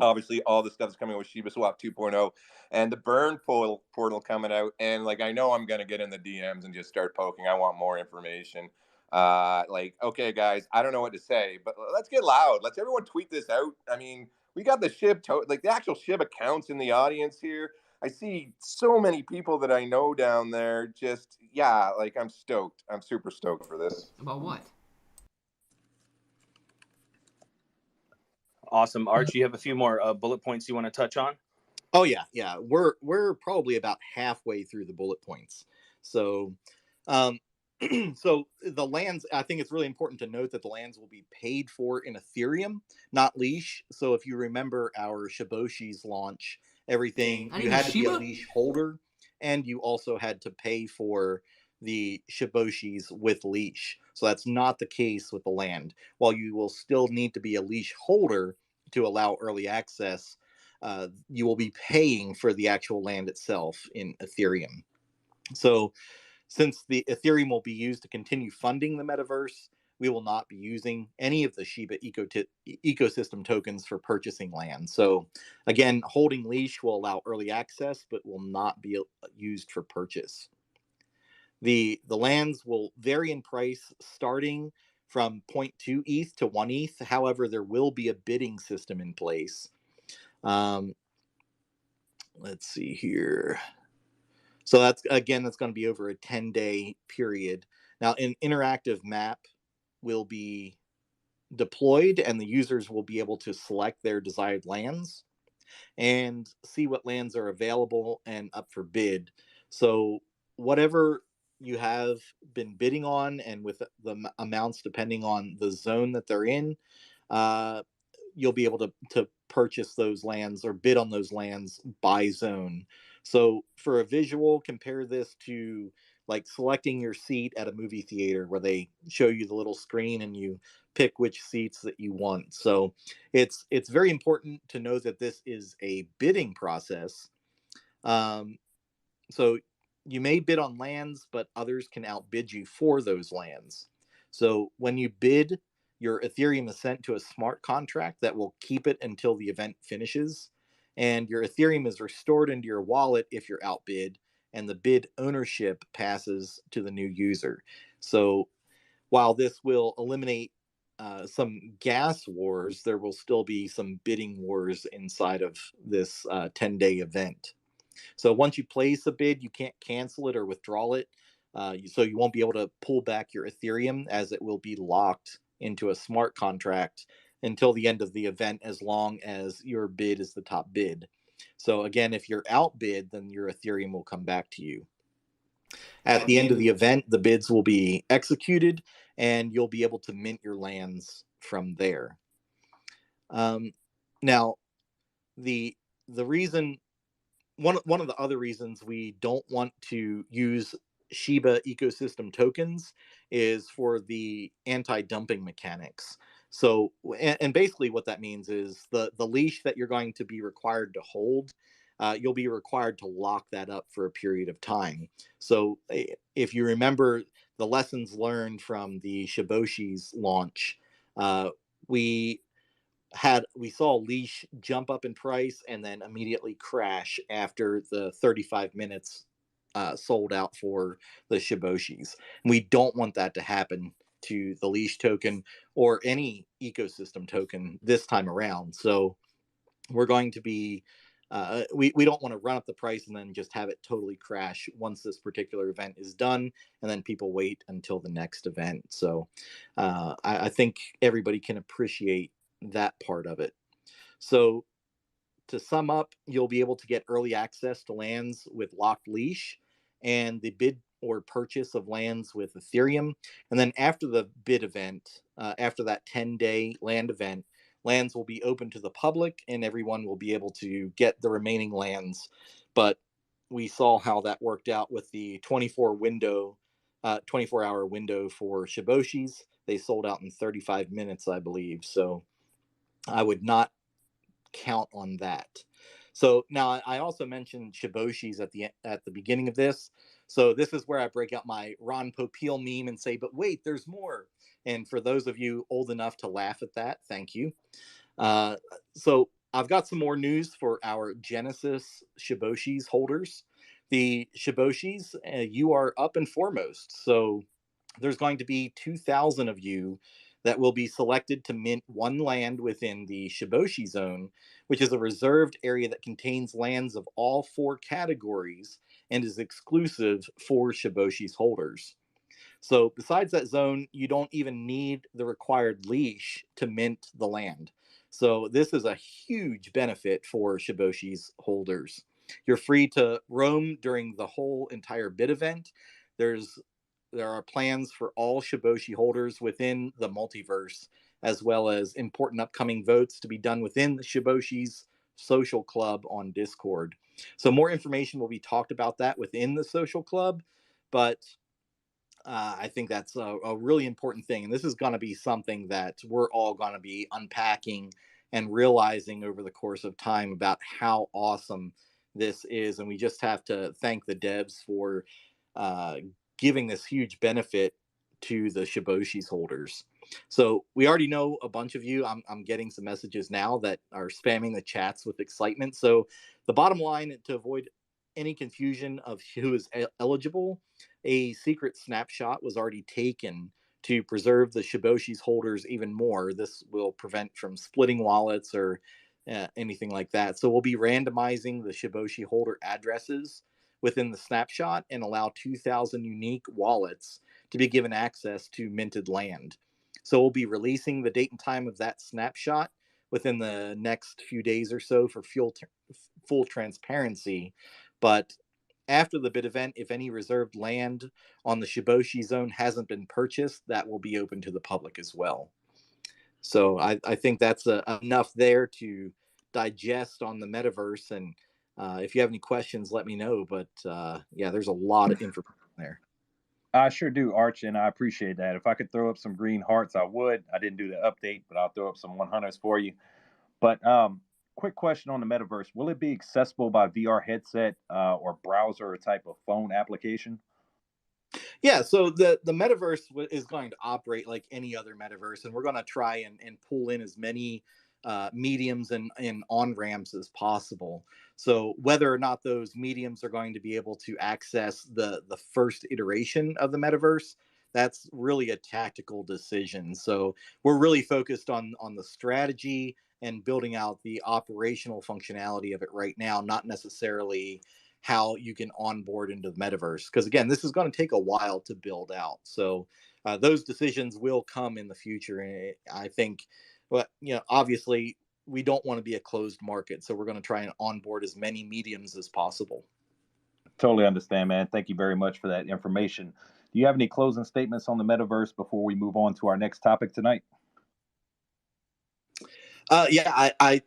Obviously, all the stuff is coming with Shiba Swap 2.0 and the burn portal coming out. And I know I'm going to get in the DMs and just start poking. I want more information. Okay, guys, I don't know what to say, but let's get loud. Let's everyone tweet this out. I mean, we got the Shib, the actual Shib accounts in the audience here. I see so many people that I know down there. Just yeah, like I'm stoked. I'm super stoked for this. About what? Awesome, Arch. You have a few more bullet points you want to touch on? Oh yeah. We're probably about halfway through the bullet points. So, so the lands. I think it's really important to note that the lands will be paid for in Ethereum, not leash. So if you remember our Shiboshi's launch, everything you had to be a leash holder, and you also had to pay for the Shiboshi's with leash. So that's not the case with the land. While you will still need to be a leash holder to allow early access, you will be paying for the actual land itself in Ethereum. So since the Ethereum will be used to continue funding the metaverse, we will not be using any of the Shiba ecosystem tokens for purchasing land. So again, holding leash will allow early access, but will not be used for purchase. The lands will vary in price starting from 0.2 ETH to 1 ETH. However, there will be a bidding system in place. Let's see here. So that's going to be over a 10-day period. Now, an interactive map will be deployed, and the users will be able to select their desired lands and see what lands are available and up for bid. So whatever you have been bidding on, and with the amounts depending on the zone that they're in, you'll be able to purchase those lands or bid on those lands by zone. So for a visual, compare this to like selecting your seat at a movie theater where they show you the little screen and you pick which seats that you want. So it's very important to know that this is a bidding process. So you may bid on lands, but others can outbid you for those lands. So when you bid, your Ethereum is sent to a smart contract that will keep it until the event finishes. And your Ethereum is restored into your wallet if you're outbid, and the bid ownership passes to the new user. So while this will eliminate some gas wars, there will still be some bidding wars inside of this 10-day event. So once you place a bid, you can't cancel it or withdraw it. So you won't be able to pull back your Ethereum, as it will be locked into a smart contract until the end of the event, as long as your bid is the top bid. So again, if you're outbid, then your Ethereum will come back to you. At the end of the event, the bids will be executed, and you'll be able to mint your lands from there. Now, the reason, one of the other reasons we don't want to use Shiba ecosystem tokens is for the anti-dumping mechanics. So, and basically what that means is the leash that you're going to be required to hold, you'll be required to lock that up for a period of time. So if you remember the lessons learned from the Shiboshi's launch, we saw leash jump up in price and then immediately crash after the 35 minutes sold out for the Shiboshi's. We don't want that to happen to the leash token or any ecosystem token this time around. So we're going to be we don't want to run up the price and then just have it totally crash once this particular event is done, and then people wait until the next event. So I think everybody can appreciate that part of it. So to sum up, you'll be able to get early access to lands with locked leash and the bid or purchase of lands with Ethereum. And then after the bid event, after that 10-day land event, lands will be open to the public and everyone will be able to get the remaining lands. But we saw how that worked out with the 24-hour window for Shiboshi's. They sold out in 35 minutes, I believe. So I would not count on that. So now I also mentioned Shiboshi's at the beginning of this. So this is where I break out my Ron Popeil meme and say, but wait, there's more. And for those of you old enough to laugh at that, thank you. So I've got some more news for our Genesis Shiboshi's holders. The Shiboshi's, you are up and foremost. So there's going to be 2,000 of you that will be selected to mint one land within the Shiboshi zone, which is a reserved area that contains lands of all 4 categories and is exclusive for Shiboshi's holders. So besides that zone, you don't even need the required leash to mint the land. So this is a huge benefit for Shiboshi's holders. You're free to roam during the whole entire bid event. There are plans for all Shiboshi holders within the multiverse, as well as important upcoming votes to be done within the Shiboshi's social club on Discord. So more information will be talked about that within the social club, but I think that's a really important thing. And this is going to be something that we're all going to be unpacking and realizing over the course of time about how awesome this is. And we just have to thank the devs for giving this huge benefit to the Shiboshi's holders. So we already know a bunch of you. I'm getting some messages now that are spamming the chats with excitement. So the bottom line, to avoid any confusion of who is eligible, a secret snapshot was already taken to preserve the Shiboshi's holders even more. This will prevent from splitting wallets or anything like that. So we'll be randomizing the Shiboshi holder addresses within the snapshot and allow 2,000 unique wallets to be given access to minted land. So we'll be releasing the date and time of that snapshot within the next few days or so for full transparency. But after the bid event, if any reserved land on the Shiboshi zone hasn't been purchased, that will be open to the public as well. So I think that's enough there to digest on the metaverse. And if you have any questions, let me know. But yeah, there's a lot of information there. I sure do, Arch, and I appreciate that. If I could throw up some green hearts, I would. I didn't do the update, but I'll throw up some 100s for you. But quick question on the metaverse. Will it be accessible by VR headset or browser or type of phone application? Yeah, so the metaverse is going to operate like any other metaverse, and we're going to try and pull in as many mediums and on-ramps as possible. So whether or not those mediums are going to be able to access the first iteration of the metaverse, that's really a tactical decision. So we're really focused on the strategy and building out the operational functionality of it right now, not necessarily how you can onboard into the metaverse. Because again, this is going to take a while to build out. So those decisions will come in the future. And I think, well, obviously we don't want to be a closed market. So we're going to try and onboard as many mediums as possible. Totally understand, man. Thank you very much for that information. Do you have any closing statements on the metaverse before we move on to our next topic tonight? Yeah, I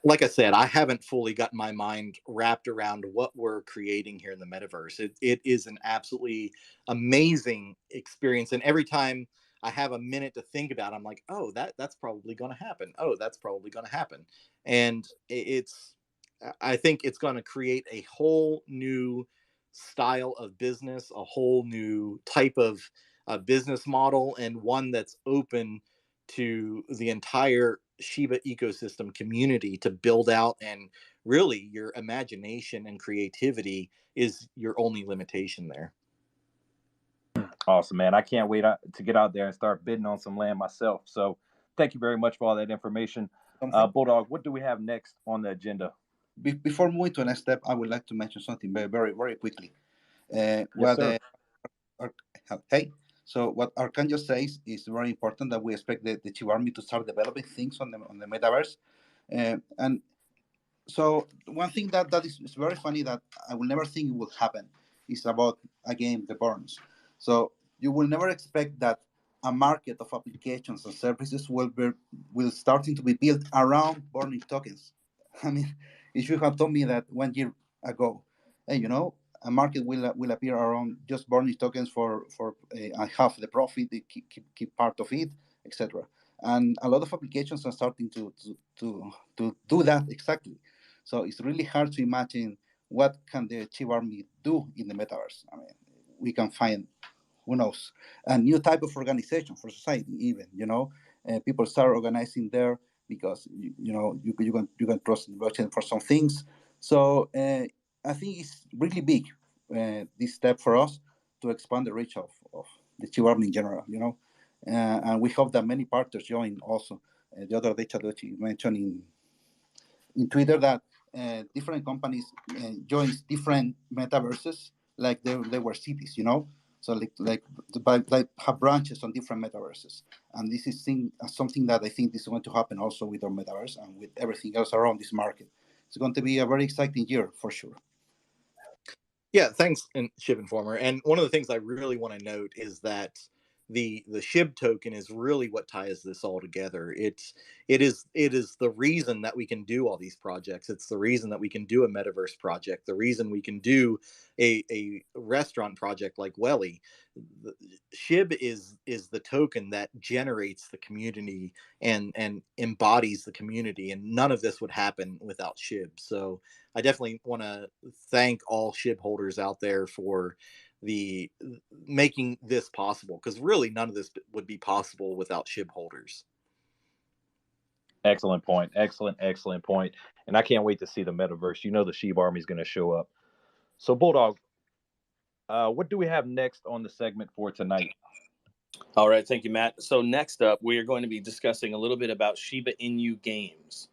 like I said, I haven't fully gotten my mind wrapped around what we're creating here in the metaverse. It is an absolutely amazing experience, and every time I have a minute to think about it, I'm like, oh, that's probably going to happen. Oh, that's probably going to happen, and I think it's going to create a whole new style of business, a whole new type of business model, and one that's open to the entire Shiba ecosystem community to build out. And really, your imagination and creativity is your only limitation there. Awesome, man. I can't wait to get out there and start bidding on some land myself. So thank you very much for all that information. Bulldog, what do we have next on the agenda? Before moving to the next step, I would like to mention something very, very, very quickly. Yes, sir. Hey, so what Arcangel says is very important, that we expect the Chiba Army to start developing things on the metaverse. And so one thing that is very funny that I will never think it will happen is about, again, the burns. So you will never expect that a market of applications and services will starting to be built around burning tokens. I mean, if you had told me that 1 year ago, hey, a market will appear around just burning tokens for half the profit, they keep part of it, etc. And a lot of applications are starting to do that exactly. So it's really hard to imagine what can the Chiba Army do in the metaverse. I mean, we can find, who knows, a new type of organization for society. Even people start organizing there because you can cross the blockchain for some things. So I think it's really big, this step for us to expand the reach of the Chiba Army in general. and we hope that many partners join also. The other day, Charlotte mentioned in Twitter that different companies join different metaverses, like they were cities, So like have branches on different metaverses, and this is something that I think is going to happen also with our metaverse and with everything else around this market. It's going to be a very exciting year for sure. Yeah, thanks, Shib Informer. And one of the things I really want to note is that the Shib token is really what ties this all together. It is the reason that we can do all these projects. It's the reason that we can do a metaverse project. The reason we can do a restaurant project like Welly. Shib is the token that generates the community and embodies the community, and none of this would happen without Shib. So I definitely want to thank all Shib holders out there for making this possible, because really none of this would be possible without Shib holders. Excellent point. Excellent point. And I can't wait to see the metaverse. The Shib Army is going to show up. So Bulldog, what do we have next on the segment for tonight? All right, thank you, Matt. So next up, we are going to be discussing a little bit about Shiba Inu games.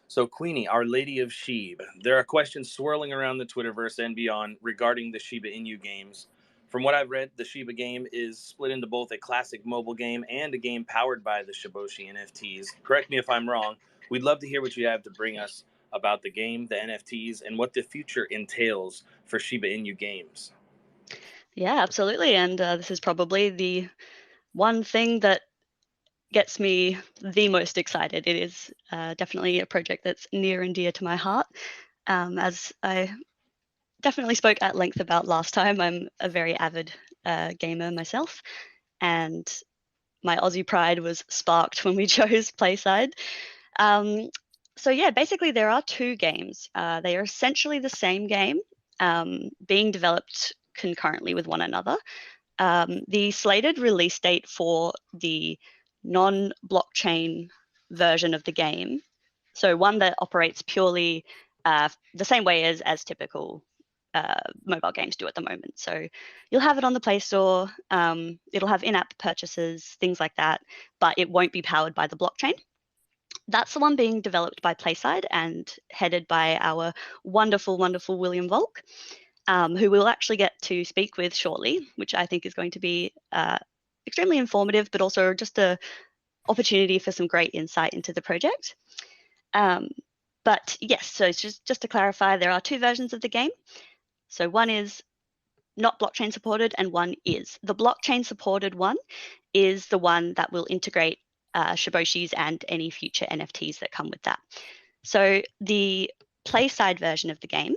So Queenie, Our Lady of Shib, there are questions swirling around the Twitterverse and beyond regarding the Shiba Inu games. From what I've read, the Shiba game is split into both a classic mobile game and a game powered by the Shiboshi NFTs. Correct me if I'm wrong. We'd love to hear what you have to bring us about the game, the NFTs, and what the future entails for Shiba Inu games. Yeah, absolutely. And this is probably the one thing that gets me the most excited. It is definitely a project that's near and dear to my heart. As I definitely spoke at length about last time, I'm a very avid gamer myself, and my Aussie pride was sparked when we chose Playside. So yeah, basically there are two games. They are essentially the same game, being developed concurrently with one another. The slated release date for the non-blockchain version of the game, so one that operates purely the same way as typical mobile games do at the moment. So you'll have it on the Play Store, it'll have in-app purchases, things like that, but it won't be powered by the blockchain. That's the one being developed by Playside and headed by our wonderful, wonderful William Volk, who we'll actually get to speak with shortly, which I think is going to be extremely informative, but also just an opportunity for some great insight into the project. But yes, so just to clarify, there are two versions of the game. So one is not blockchain supported and one is. The blockchain supported one is the one that will integrate Shiboshis and any future NFTs that come with that. So the Playside version of the game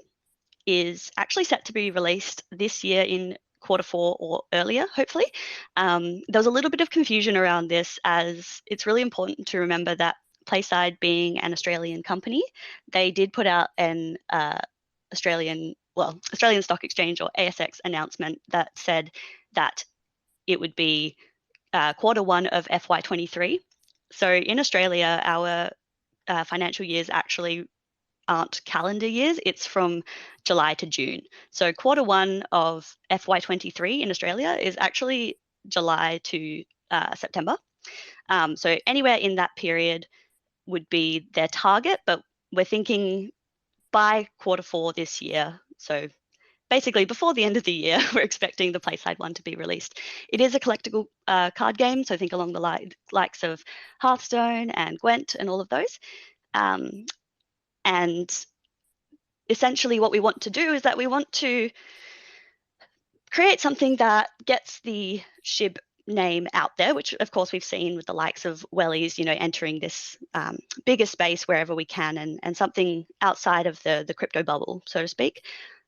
is actually set to be released this year in Q4 or earlier, hopefully. There was a little bit of confusion around this, as it's really important to remember that Playside, being an Australian company, they did put out an Australian Stock Exchange or ASX announcement that said that it would be Q1 of FY23. So in Australia, our financial years actually aren't calendar years, it's from July to June. So Q1 of FY23 in Australia is actually July to September. So anywhere in that period would be their target, but we're thinking by Q4 this year. So basically before the end of the year, we're expecting the Playside one to be released. It is a collectible card game, so think along the likes of Hearthstone and Gwent and all of those. And essentially what we want to do is that we want to create something that gets the Shib name out there, which of course we've seen with the likes of Wellies, entering this bigger space wherever we can, and something outside of the crypto bubble, so to speak.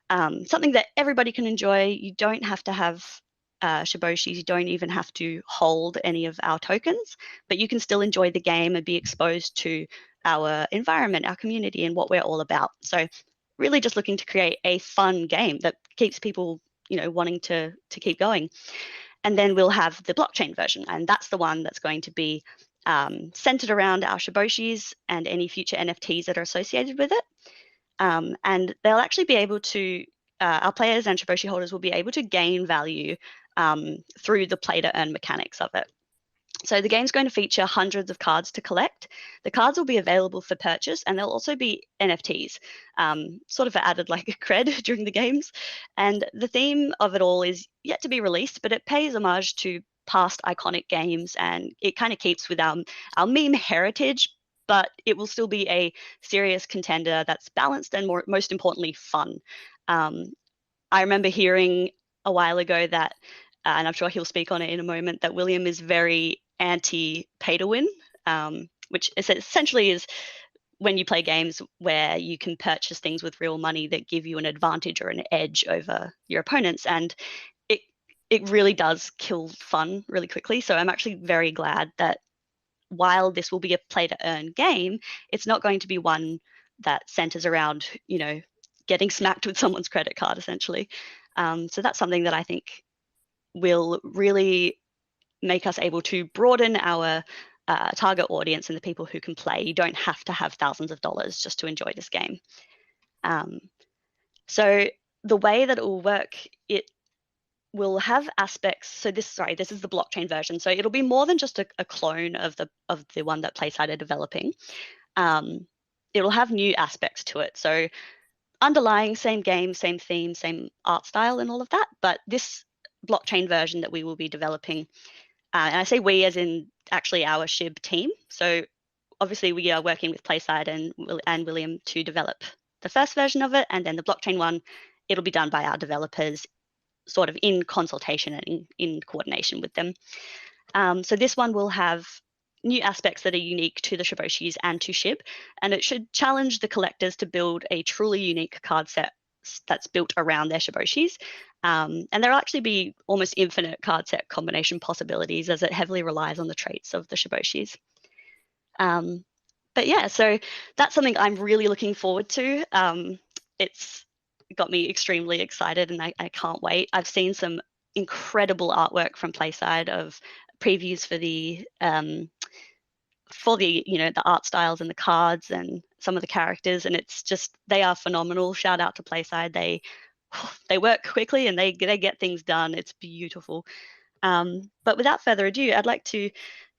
Something that everybody can enjoy. You don't have to have Shiboshis, you don't even have to hold any of our tokens, but you can still enjoy the game and be exposed to our environment, our community, and what we're all about. So really just looking to create a fun game that keeps people, wanting to keep going. And then we'll have the blockchain version, and that's the one that's going to be centered around our Shiboshis and any future NFTs that are associated with it. And they'll actually be able to, our players and Shiboshi holders will be able to gain value through the play to earn mechanics of it. So the game's going to feature hundreds of cards to collect. The cards will be available for purchase, and there'll also be NFTs, sort of added like cred during the games. And the theme of it all is yet to be released, but it pays homage to past iconic games, and it kind of keeps with our meme heritage, but it will still be a serious contender that's balanced and most importantly, fun. I remember hearing a while ago that, and I'm sure he'll speak on it in a moment, that William is very anti-pay to win, which essentially is when you play games where you can purchase things with real money that give you an advantage or an edge over your opponents. And it really does kill fun really quickly. So I'm actually very glad that while this will be a play to earn game, it's not going to be one that centers around, getting smacked with someone's credit card, essentially. So that's something that I think will really make us able to broaden our target audience and the people who can play. You don't have to have thousands of dollars just to enjoy this game. So the way that it will work, it will have aspects. So this is the blockchain version. So it'll be more than just a clone of the one that PlaySide are developing. It'll have new aspects to it. So underlying same game, same theme, same art style and all of that. But this blockchain version that we will be developing, and I say we as in actually our Shib team. So obviously we are working with PlaySide and William to develop the first version of it, and then the blockchain one, it'll be done by our developers, sort of in consultation and in coordination with them. So this one will have new aspects that are unique to the Shiboshis and to Shib, and it should challenge the collectors to build a truly unique card set that's built around their Shiboshis. And there'll actually be almost infinite card set combination possibilities, as it heavily relies on the traits of the Shiboshis. But yeah, so that's something I'm really looking forward to. It's got me extremely excited, and I can't wait. I've seen some incredible artwork from PlaySide of previews for the the art styles and the cards and some of the characters, and it's just, they are phenomenal. Shout out to PlaySide. They work quickly and they get things done. It's beautiful. But without further ado, I'd like to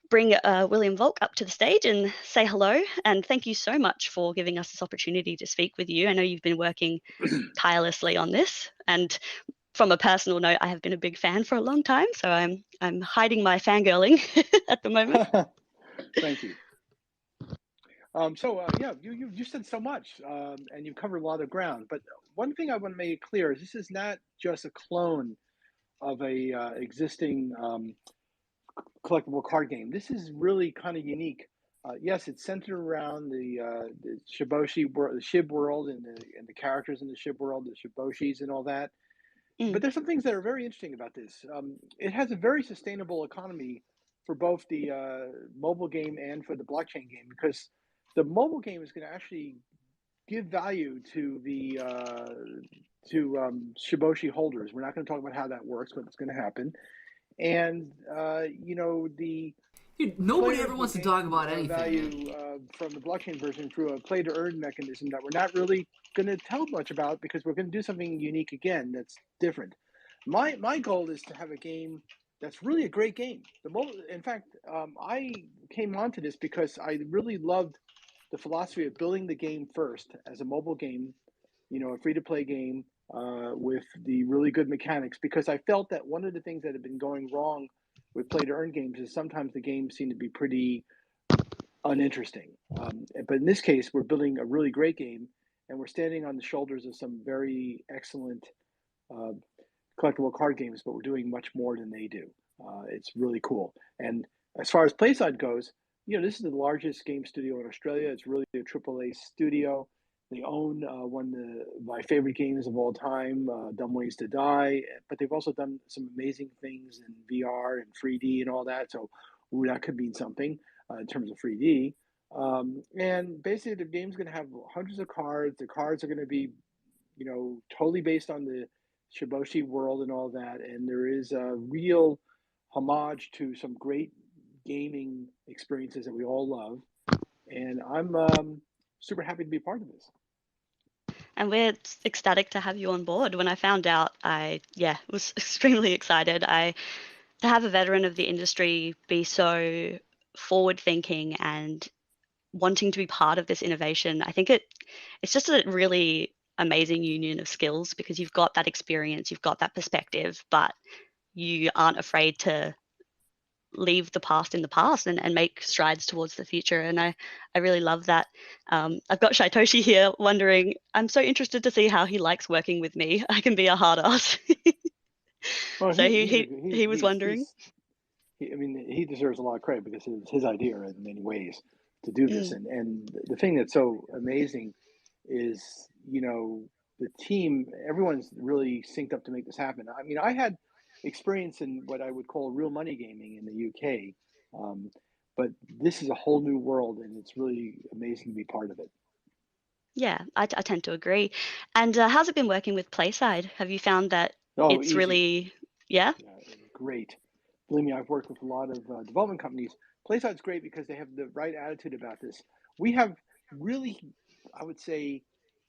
bring William Volk up to the stage and say hello. And thank you so much for giving us this opportunity to speak with you. I know you've been working tirelessly on this, and from a personal note, I have been a big fan for a long time, so I'm hiding my fangirling at the moment. Thank you. You said so much, and you've covered a lot of ground. But one thing I want to make clear is this is not just a clone of a existing collectible card game. This is really kind of unique. Yes, it's centered around the Shiboshi world, the Shib world, and the characters in the Shib world, the Shiboshis, and all that. But there's some things that are very interesting about this. It has a very sustainable economy for both the mobile game and for the blockchain game, because the mobile game is going to actually give value to the Shiboshi holders. We're not going to talk about how that works, but it's going to happen. And nobody ever wants to talk about anything. Value from the blockchain version through a play-to-earn mechanism that we're not really going to tell much about, because we're going to do something unique again that's different. My goal is to have a game that's really a great game. In fact, I came onto this because I really loved the philosophy of building the game first as a mobile game, a free-to-play game with the really good mechanics, because I felt that one of the things that had been going wrong with play-to-earn games is sometimes the games seem to be pretty uninteresting. But in this case, we're building a really great game, and we're standing on the shoulders of some very excellent collectible card games, but we're doing much more than they do. It's really cool. And as far as PlaySide goes, this is the largest game studio in Australia. It's really a AAA studio. They own one of my favorite games of all time, Dumb Ways to Die, but they've also done some amazing things in VR and 3D and all that. So that could mean something in terms of 3D. And basically, the game's going to have hundreds of cards. The cards are going to be, totally based on the Shiboshi world and all that. And there is a real homage to some great gaming experiences that we all love. And I'm super happy to be a part of this. And we're ecstatic to have you on board. When I found out, I was extremely excited. I to have a veteran of the industry be so forward thinking and wanting to be part of this innovation, I think it's just a really amazing union of skills, because you've got that experience, you've got that perspective, but you aren't afraid to leave the past in the past and make strides towards the future. And I really love that. I've got Shaitoshi here wondering, I'm so interested to see how he likes working with me. I can be a hard ass. Well, So he was wondering. He deserves a lot of credit because it's his idea in many ways to do this. And the thing that's so amazing is, the team, everyone's really synced up to make this happen. I mean, I had experience in what I would call real money gaming in the UK, but this is a whole new world, and it's really amazing to be part of it. Yeah, I tend to agree. And how's it been working with Playside? Have you found that it's easy. Really, yeah, great. Believe me, I've worked with a lot of development companies. Playside's great because they have the right attitude about this. We have really, I would say,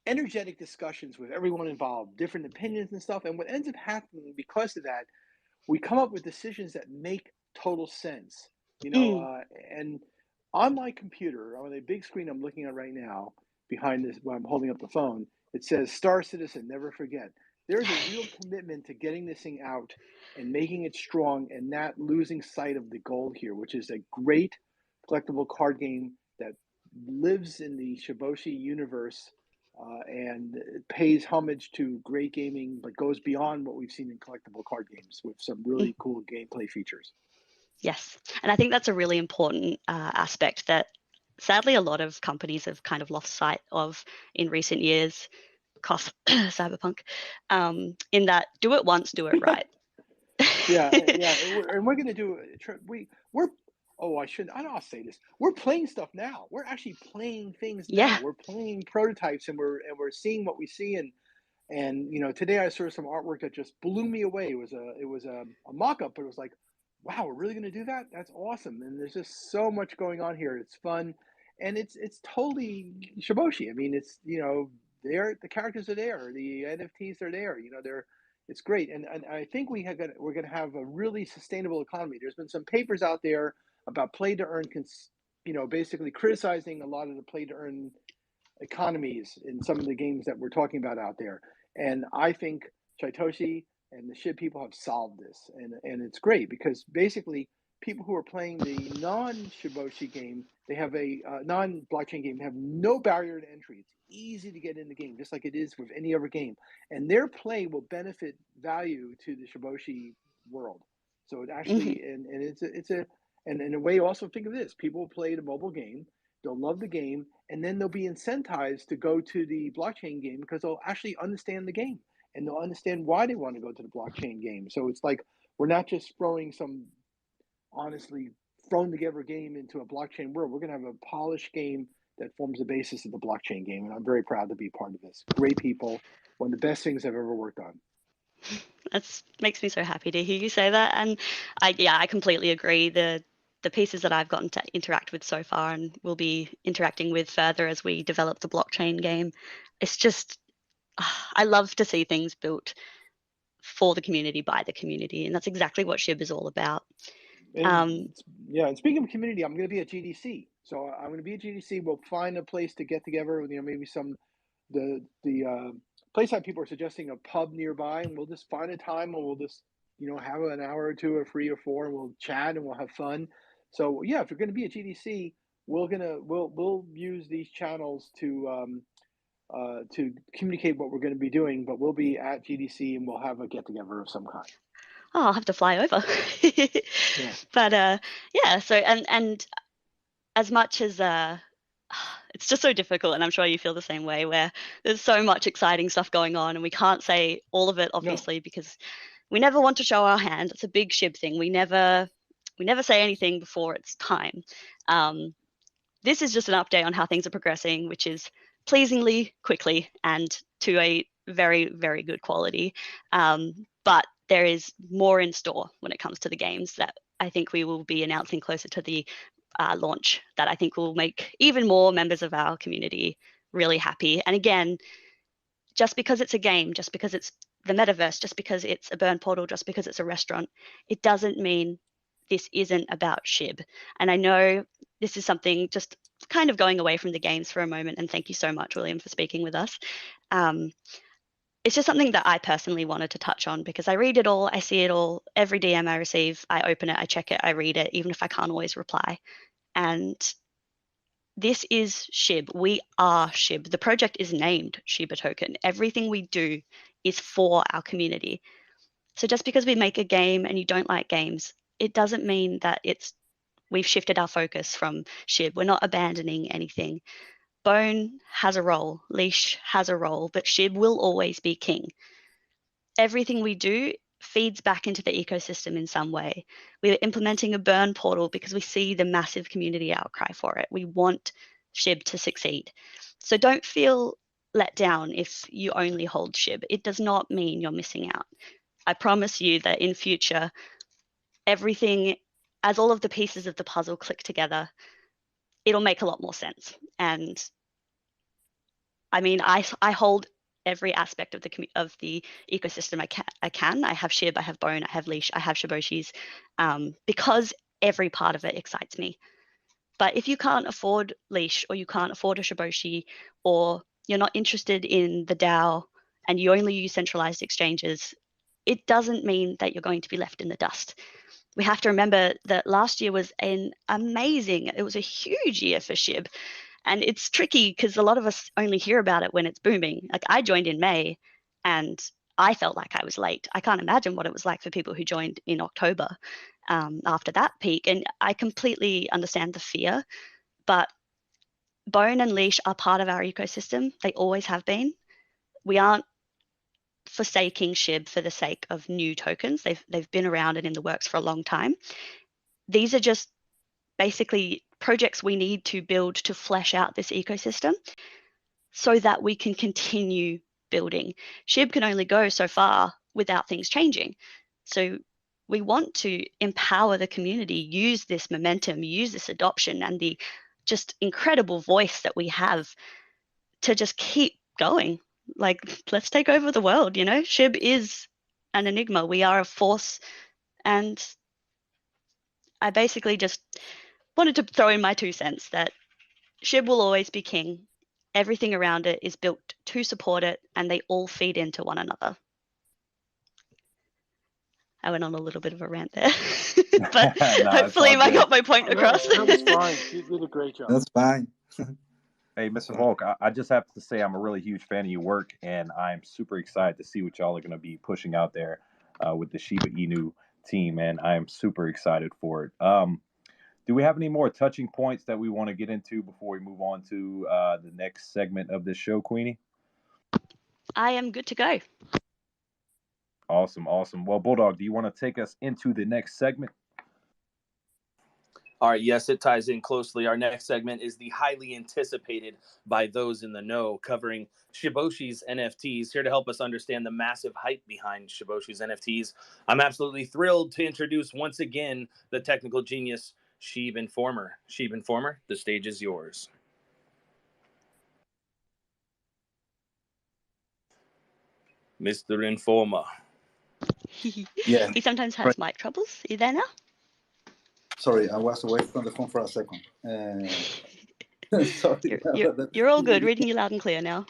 energetic discussions with everyone involved, different opinions and stuff. And what ends up happening because of that, we come up with decisions that make total sense. And on my computer, on a big screen I'm looking at right now, behind this, while I'm holding up the phone, it says Star Citizen, never forget. There's a real commitment to getting this thing out and making it strong and not losing sight of the goal here, which is a great collectible card game that lives in the Shiboshi universe and it pays homage to great gaming, but goes beyond what we've seen in collectible card games with some really cool gameplay features. Yes, and I think that's a really important aspect that sadly a lot of companies have kind of lost sight of in recent years. Cyberpunk, in that do it once, do it right. And we're going to do we're I'll say this. We're playing stuff now. We're actually playing things now. Yeah. We're playing prototypes, and we're seeing what we see. And today I saw some artwork that just blew me away. It was a mock-up, but it was like, wow, we're really going to do that? That's awesome. And there's just so much going on here. It's fun, and it's totally Shiboshi. I mean, it's the characters are there, the NFTs are there. It's great, and I think we're going to have a really sustainable economy. There's been some papers out there about play to earn, basically criticizing a lot of the play to earn economies in some of the games that we're talking about out there. And I think Shaitoshi and the Shib people have solved this, and it's great because basically people who are playing the non-Shiboshi game, they have a non-blockchain game, have no barrier to entry. It's easy to get in the game, just like it is with any other game. And their play will benefit value to the Shiboshi world. So it actually, and in a way, also think of this: people will play the mobile game, they'll love the game, and then they'll be incentivized to go to the blockchain game because they'll actually understand the game and they'll understand why they want to go to the blockchain game. So it's like we're not just throwing some honestly thrown together game into a blockchain world. We're going to have a polished game that forms the basis of the blockchain game, and I'm very proud to be part of this. Great people, one of the best things I've ever worked on. That makes me so happy to hear you say that, and I completely agree. The pieces that I've gotten to interact with so far and will be interacting with further as we develop the blockchain game, it's just I love to see things built for the community by the community, and that's exactly what Shib is all about. And speaking of community, I'm going to be at GDC. So I'm going to be at GDC. We'll find a place to get together. Maybe the Playside people are suggesting a pub nearby, and we'll just find a time, and we'll just have an hour or two or 3 or 4, and we'll chat and we'll have fun. So yeah, if you're going to be at GDC, we'll use these channels to communicate what we're going to be doing. But we'll be at GDC and we'll have a get together of some kind. Oh, I'll have to fly over. Yeah. But so and as much as it's just so difficult, and I'm sure you feel the same way, where there's so much exciting stuff going on and we can't say all of it, obviously, because we never want to show our hand. It's a big Shib thing. We never say anything before it's time. This is just an update on how things are progressing, which is pleasingly quickly and to a very, very good quality. But there is more in store when it comes to the games that I think we will be announcing closer to the launch, that I think will make even more members of our community really happy. And again, just because it's a game, just because it's the metaverse, just because it's a burn portal, just because it's a restaurant, it doesn't mean this isn't about Shib. And I know this is something just kind of going away from the games for a moment, and thank you so much, William, for speaking with us. It's just something that I personally wanted to touch on because I read it all, I see it all, every DM I receive, I open it, I check it, I read it, even if I can't always reply. And this is Shib. We are Shib. The project is named Shiba Token. Everything we do is for our community. So just because we make a game and you don't like games, it doesn't mean that we've shifted our focus from Shib. We're not abandoning anything. Bone has a role, Leash has a role, but Shib will always be king. Everything we do feeds back into the ecosystem in some way. We're implementing a burn portal because we see the massive community outcry for it. We want Shib to succeed. So don't feel let down if you only hold Shib. It does not mean you're missing out. I promise you that in future, everything, as all of the pieces of the puzzle click together, it'll make a lot more sense. And I mean, I hold every aspect of the ecosystem I can. I have Shib, I have Bone, I have Leash, I have Shiboshis, because every part of it excites me. But if you can't afford Leash, or you can't afford a Shiboshi, or you're not interested in the DAO and you only use centralized exchanges, it doesn't mean that you're going to be left in the dust. We have to remember that last year was it was a huge year for Shib. And it's tricky because a lot of us only hear about it when it's booming. Like, I joined in May and I felt like I was late. I can't imagine what it was like for people who joined in October after that peak. And I completely understand the fear, but Bone and Leash are part of our ecosystem. They always have been. We aren't forsaking Shib for the sake of new tokens. They've been around and in the works for a long time. These are just basically projects we need to build to flesh out this ecosystem so that we can continue building. Shib can only go so far without things changing. So we want to empower the community, use this momentum, use this adoption and the just incredible voice that we have to just keep going. Like, let's take over the world, you know? Shib is an enigma. We are a force. And I basically just wanted to throw in my 2 cents that Shib will always be king. Everything around it is built to support it, and they all feed into one another. I went on a little bit of a rant there, but No, hopefully I got my point across. That was fine. You did a great job. That's fine. Hey, Mr. Volk, I just have to say I'm a really huge fan of your work, and I'm super excited to see what y'all are going to be pushing out there with the Shiba Inu team, and I am super excited for it. Do we have any more touching points that we want to get into before we move on to the next segment of this show, Queenie? I am good to go. Awesome. Well, Bulldog, do you want to take us into the next segment? All right, yes, it ties in closely. Our next segment is the highly anticipated by those in the know, covering Shiboshi's NFTs. Here to help us understand the massive hype behind Shiboshi's NFTs, I'm absolutely thrilled to introduce once again the technical genius, Shib Informer. Shib Informer, the stage is yours. Mr. Informer. Yeah. He sometimes has mic troubles. Are you there now? Sorry, I was away from the phone for a second. Sorry. You're all good. Reading you loud and clear now.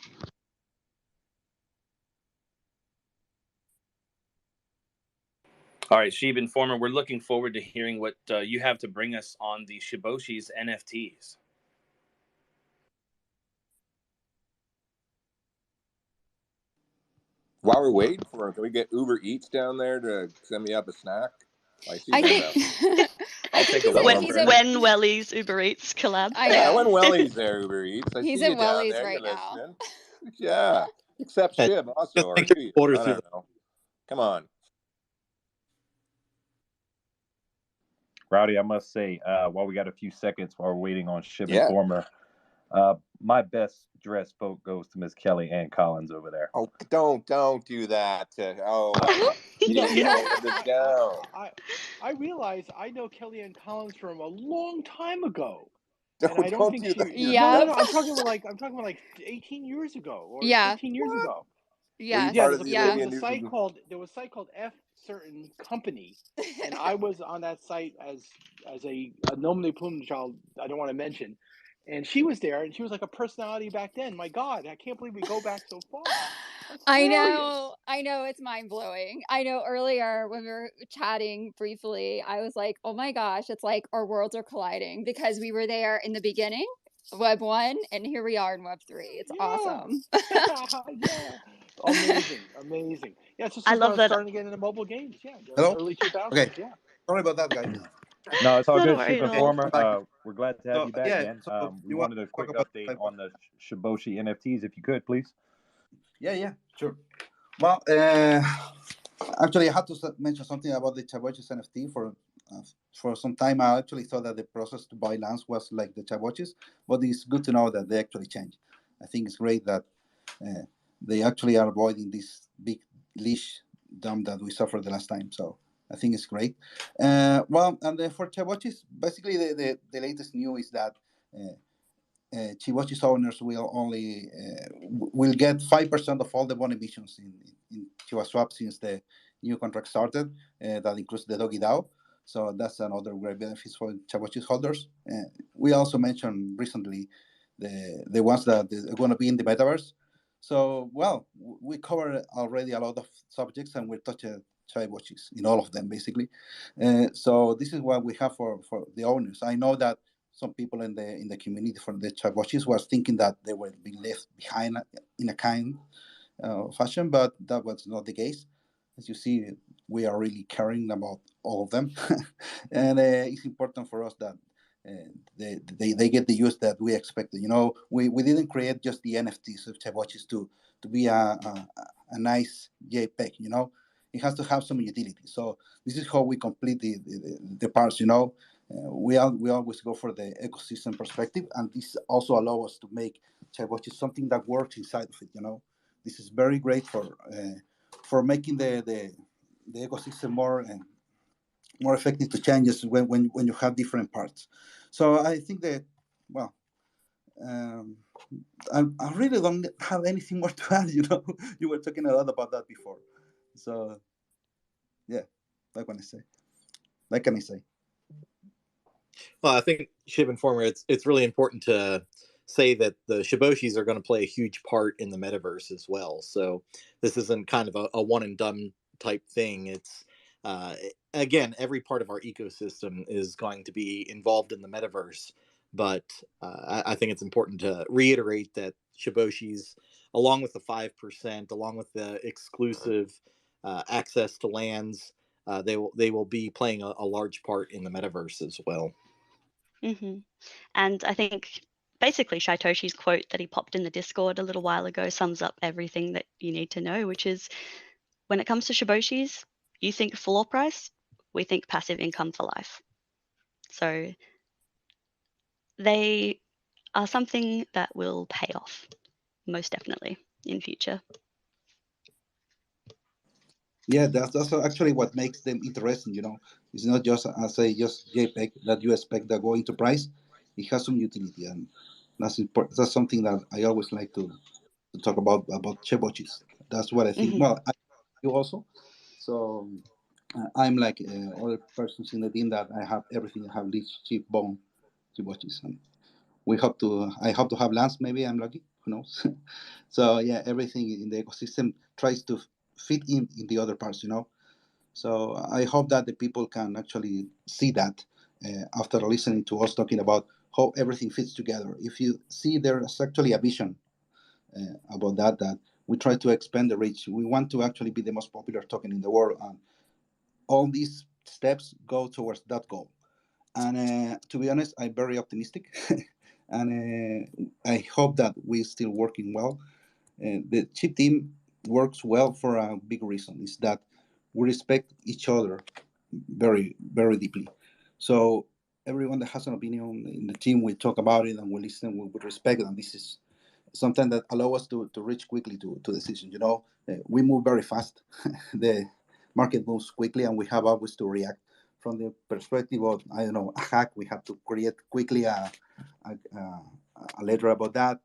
All right, Shib Informer, we're looking forward to hearing what you have to bring us on the Shiboshi's NFTs. While we're waiting for him, can we get Uber Eats down there to send me up a snack? I think I'll take a when Welly's Uber Eats collab. Yeah, when Welly's there, Uber Eats. He's see at you Welly's down there. right You're now. listening. Yeah, except Shib also. Or do you? I don't know. Come on. Rowdy, I must say, while we got a few seconds while we're waiting on Shib Informer, my best dressed vote goes to Miss Kellyanne Collins over there. Oh, don't do that. I realize I know Kellyanne Collins from a long time ago. Don't do that. No, I'm talking about like 18 years ago or 15 years ago. Yeah, part of the yeah. Olivia There was a site called F Certain Company, and I was on that site as a nom de plume child I don't want to mention, and she was there, and she was like a personality back then. My God, I can't believe we go back so far. That's hilarious. I know, it's mind blowing. I know earlier when we were chatting briefly, I was like, oh my gosh, it's like our worlds are colliding because we were there in the beginning, Web 1, and here we are in Web 3. It's awesome. Yeah. Amazing. Yeah, it's just I love that. starting to get into mobile games. Yeah, Hello? early 2000s. Okay. Yeah. Sorry about that, guys. No, it's all Not a good, worry Ship at all. Informer. We're glad to have you back, Yeah, man. so We you want wanted a to talk quick about update on the Shiboshi NFTs, if you could, please. Yeah, sure. Well, actually, I had to mention something about the Chabochis NFT. For some time, I actually thought that the process to buy lands was like the Chabochis, but it's good to know that they actually changed. I think it's great that they actually are avoiding this big leash dump that we suffered the last time. So I think it's great. Well, and for Chabochis, basically the latest news is that Chibochi's owners will only will get 5% of all the bond emissions in Chiba Swap since the new contract started. That includes the Doggy DAO. So that's another great benefit for Chibochi's holders. We also mentioned recently the ones that are going to be in the Metaverse. So, well, we covered already a lot of subjects and we touched Chibochis in all of them, basically. So this is what we have for the owners. I know that some people in the community for the Chabochis was thinking that they were being left behind in a kind fashion, but that was not the case. As you see, we are really caring about all of them, and it's important for us that they get the use that we expected. You know, we didn't create just the NFTs of Chabochis to be a nice JPEG. You know, it has to have some utility. So this is how we complete the parts. You know. We always go for the ecosystem perspective, and this also allows us to make Chabochi something that works inside of it. You know, this is very great for making the ecosystem more effective to changes when you have different parts. So I think that, well, I really don't have anything more to add. You know, you were talking a lot about that before, so yeah, what can I say? What can I say? Well, I think Shib Informer, it's really important to say that the Shiboshis are going to play a huge part in the metaverse as well. So this isn't kind of a one and done type thing. It's again, every part of our ecosystem is going to be involved in the metaverse. But I think it's important to reiterate that Shiboshis, along with the 5%, along with the exclusive access to lands, they will be playing a large part in the metaverse as well. Mm-hmm. And I think basically Shaitoshi's quote that he popped in the Discord a little while ago sums up everything that you need to know, which is when it comes to Shiboshis, you think floor price, we think passive income for life. So they are something that will pay off most definitely in future. Yeah, that's actually what makes them interesting. You know, it's not just just JPEG that you expect that go into price. It has some utility, and that's important. That's something that I always like to talk about Chebochis. That's what I think. Mm-hmm. Well, you also. So I'm like other persons in the team that I have everything. I have least cheap bone Chebochis, and I hope to have lands. Maybe I'm lucky. Who knows? So yeah, everything in the ecosystem tries to fit in the other parts. You know. So I hope that the people can actually see that after listening to us talking about how everything fits together. If you see there's actually a vision about that we try to expand the reach. We want to actually be the most popular token in the world, and all these steps go towards that goal. And to be honest, I'm very optimistic, and I hope that we're still working well. The chip team works well for a big reason: is that we respect each other very, very deeply. So everyone that has an opinion in the team, we talk about it and we listen with respect. And this is something that allow us to reach quickly to decisions. You know, we move very fast. The market moves quickly, and we have always to react. From the perspective of, I don't know, a hack, we have to create quickly a letter about that.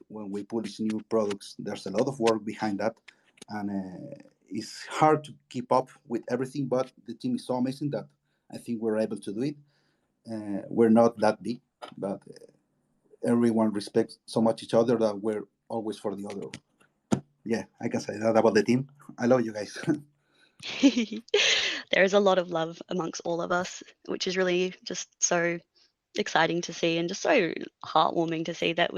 when we publish new products. There's a lot of work behind that, and it's hard to keep up with everything. But the team is so amazing that I think we're able to do it. We're not that big, but everyone respects so much each other that we're always for the other. Yeah, I can say that about the team. I love you guys. There is a lot of love amongst all of us, which is really just so exciting to see and just so heartwarming to see that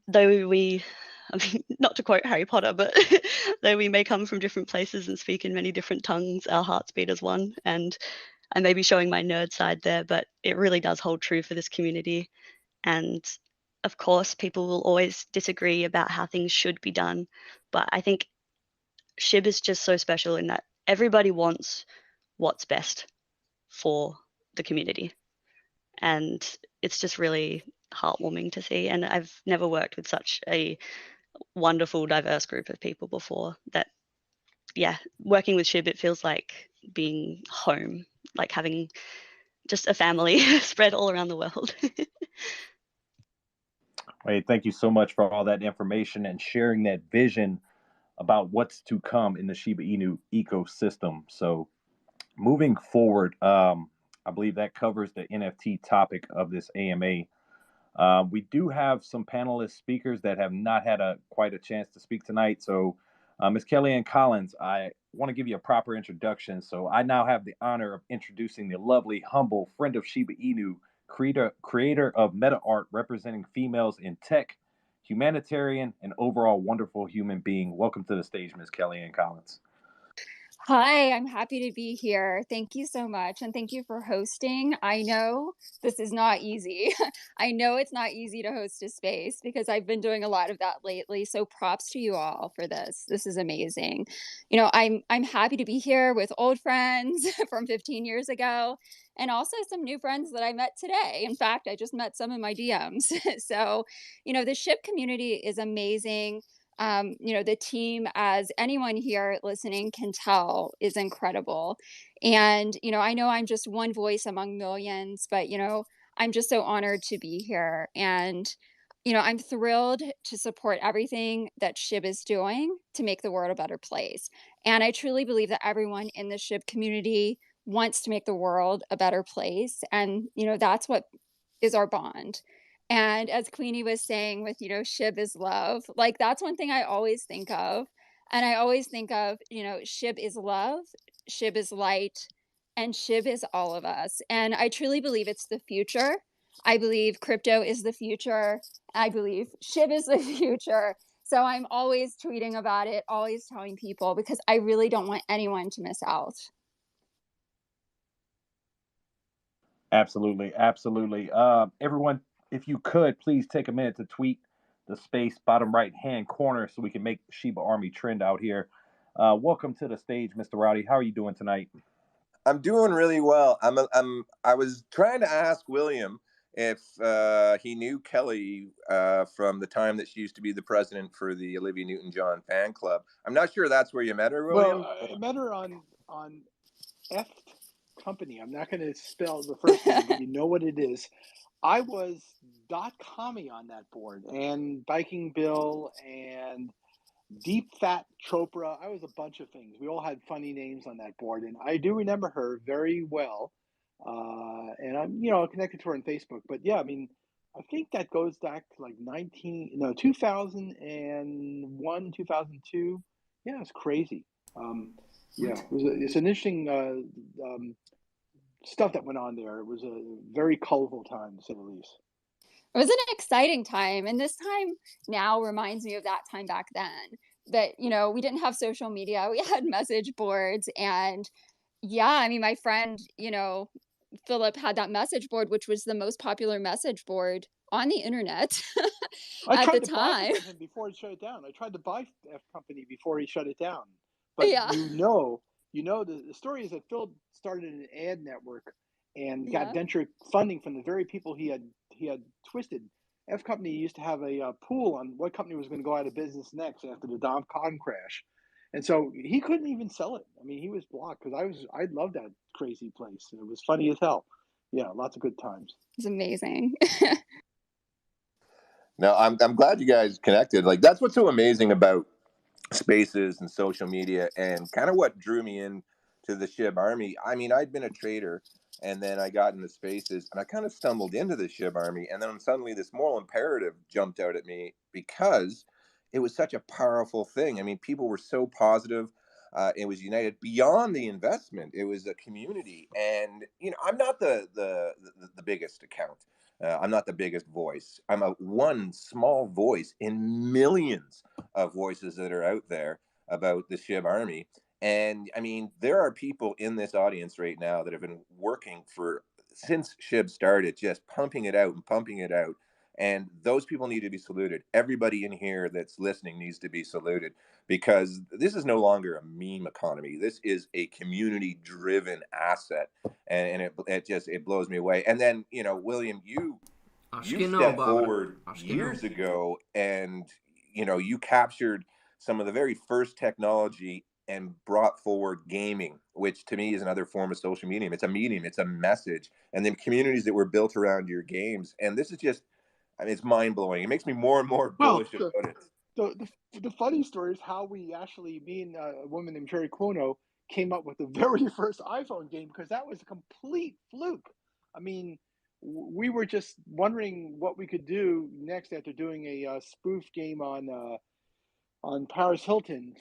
though we, I mean, not to quote Harry Potter, but though we may come from different places and speak in many different tongues, our hearts beat as one. And I may be showing my nerd side there, but it really does hold true for this community. And of course, people will always disagree about how things should be done. But I think Shib is just so special in that everybody wants what's best for the community. And it's just really heartwarming to see. And I've never worked with such a wonderful, diverse group of people before that, yeah, working with Shib, it feels like being home, like having just a family spread all around the world. Hey, thank you so much for all that information and sharing that vision about what's to come in the Shiba Inu ecosystem. So moving forward, I believe that covers the NFT topic of this AMA. We do have some panelist speakers that have not had quite a chance to speak tonight. So Ms. Kellyanne Collins, I want to give you a proper introduction. So I now have the honor of introducing the lovely, humble friend of Shiba Inu, creator of meta art representing females in tech, humanitarian, and overall wonderful human being. Welcome to the stage, Ms. Kellyanne Collins. Hi, I'm happy to be here. Thank you so much. And thank you for hosting. I know this is not easy. I know it's not easy to host a space because I've been doing a lot of that lately. So props to you all for this. This is amazing. You know, I'm happy to be here with old friends from 15 years ago and also some new friends that I met today. In fact, I just met some in my DMs. So, you know, the Shib community is amazing. You know, the team, as anyone here listening can tell, is incredible. And, you know I'm just one voice among millions, but, I'm just so honored to be here. And, I'm thrilled to support everything that Shib is doing to make the world a better place. And I truly believe that everyone in the Shib community wants to make the world a better place. And, that's what is our bond. And as Queenie was saying with, Shib is love, like that's one thing I always think of. And I always think of, Shib is love, Shib is light, and Shib is all of us. And I truly believe it's the future. I believe crypto is the future. I believe Shib is the future. So I'm always tweeting about it, always telling people because I really don't want anyone to miss out. Absolutely. Absolutely. Everyone, if you could, please take a minute to tweet the space bottom right-hand corner so we can make Shiba Army trend out here. Welcome to the stage, Mr. Rowdy. How are you doing tonight? I'm doing really well. I was trying to ask William if he knew Kelly from the time that she used to be the president for the Olivia Newton-John fan club. I'm not sure that's where you met her, William. Well, I met her on Nft Company. I'm not going to spell the first name, but you know what it is. I was .commie on that board, and Biking Bill and Deep Fat Chopra. I was a bunch of things. We all had funny names on that board, and I do remember her very well. And I'm, connected to her on Facebook. But yeah, I mean, I think that goes back to like 2001, 2002. Yeah, it's crazy. Yeah, it's an interesting stuff that went on there. It was a very colorful time, to say the least. It was an exciting time. And this time now reminds me of that time back then. That, we didn't have social media. We had message boards. And yeah, I mean, my friend, Philip had that message board, which was the most popular message board on the internet at the time. I tried to buy it from him before he shut it down. I tried to buy F Company before he shut it down. But yeah. The story is that Phil started an ad network and got venture funding from the very people he had twisted. F Company used to have a pool on what company was going to go out of business next after the dot-com crash. And so he couldn't even sell it. I mean, he was blocked because I loved that crazy place. It was funny as hell. Yeah, lots of good times. It's amazing. No, I'm glad you guys connected. Like, that's what's so amazing about spaces and social media, and kind of what drew me in to the Shib Army. I mean, I'd been a trader, and then I got into spaces, and I kind of stumbled into the Shib Army, and then suddenly this moral imperative jumped out at me because it was such a powerful thing. I mean, people were so positive. It was united beyond the investment. It was a community, and I'm not the biggest account. I'm not the biggest voice. I'm a one small voice in millions of voices that are out there about the Shib Army. And I mean, there are people in this audience right now that have been working since Shib started, just pumping it out and pumping it out. And those people need to be saluted. Everybody in here that's listening needs to be saluted, because this is no longer a meme economy. This is a community-driven asset, and it blows me away. And then William, you stepped forward years ago, and you captured some of the very first technology and brought forward gaming, which to me is another form of social medium. It's a medium, it's a message, and then communities that were built around your games. And this is just, I mean, it's mind-blowing. It makes me more and more bullish about it. The funny story is how me and a woman named Jerry Cuono came up with the very first iPhone game, because that was a complete fluke. I mean, we were just wondering what we could do next after doing a spoof game on Paris Hilton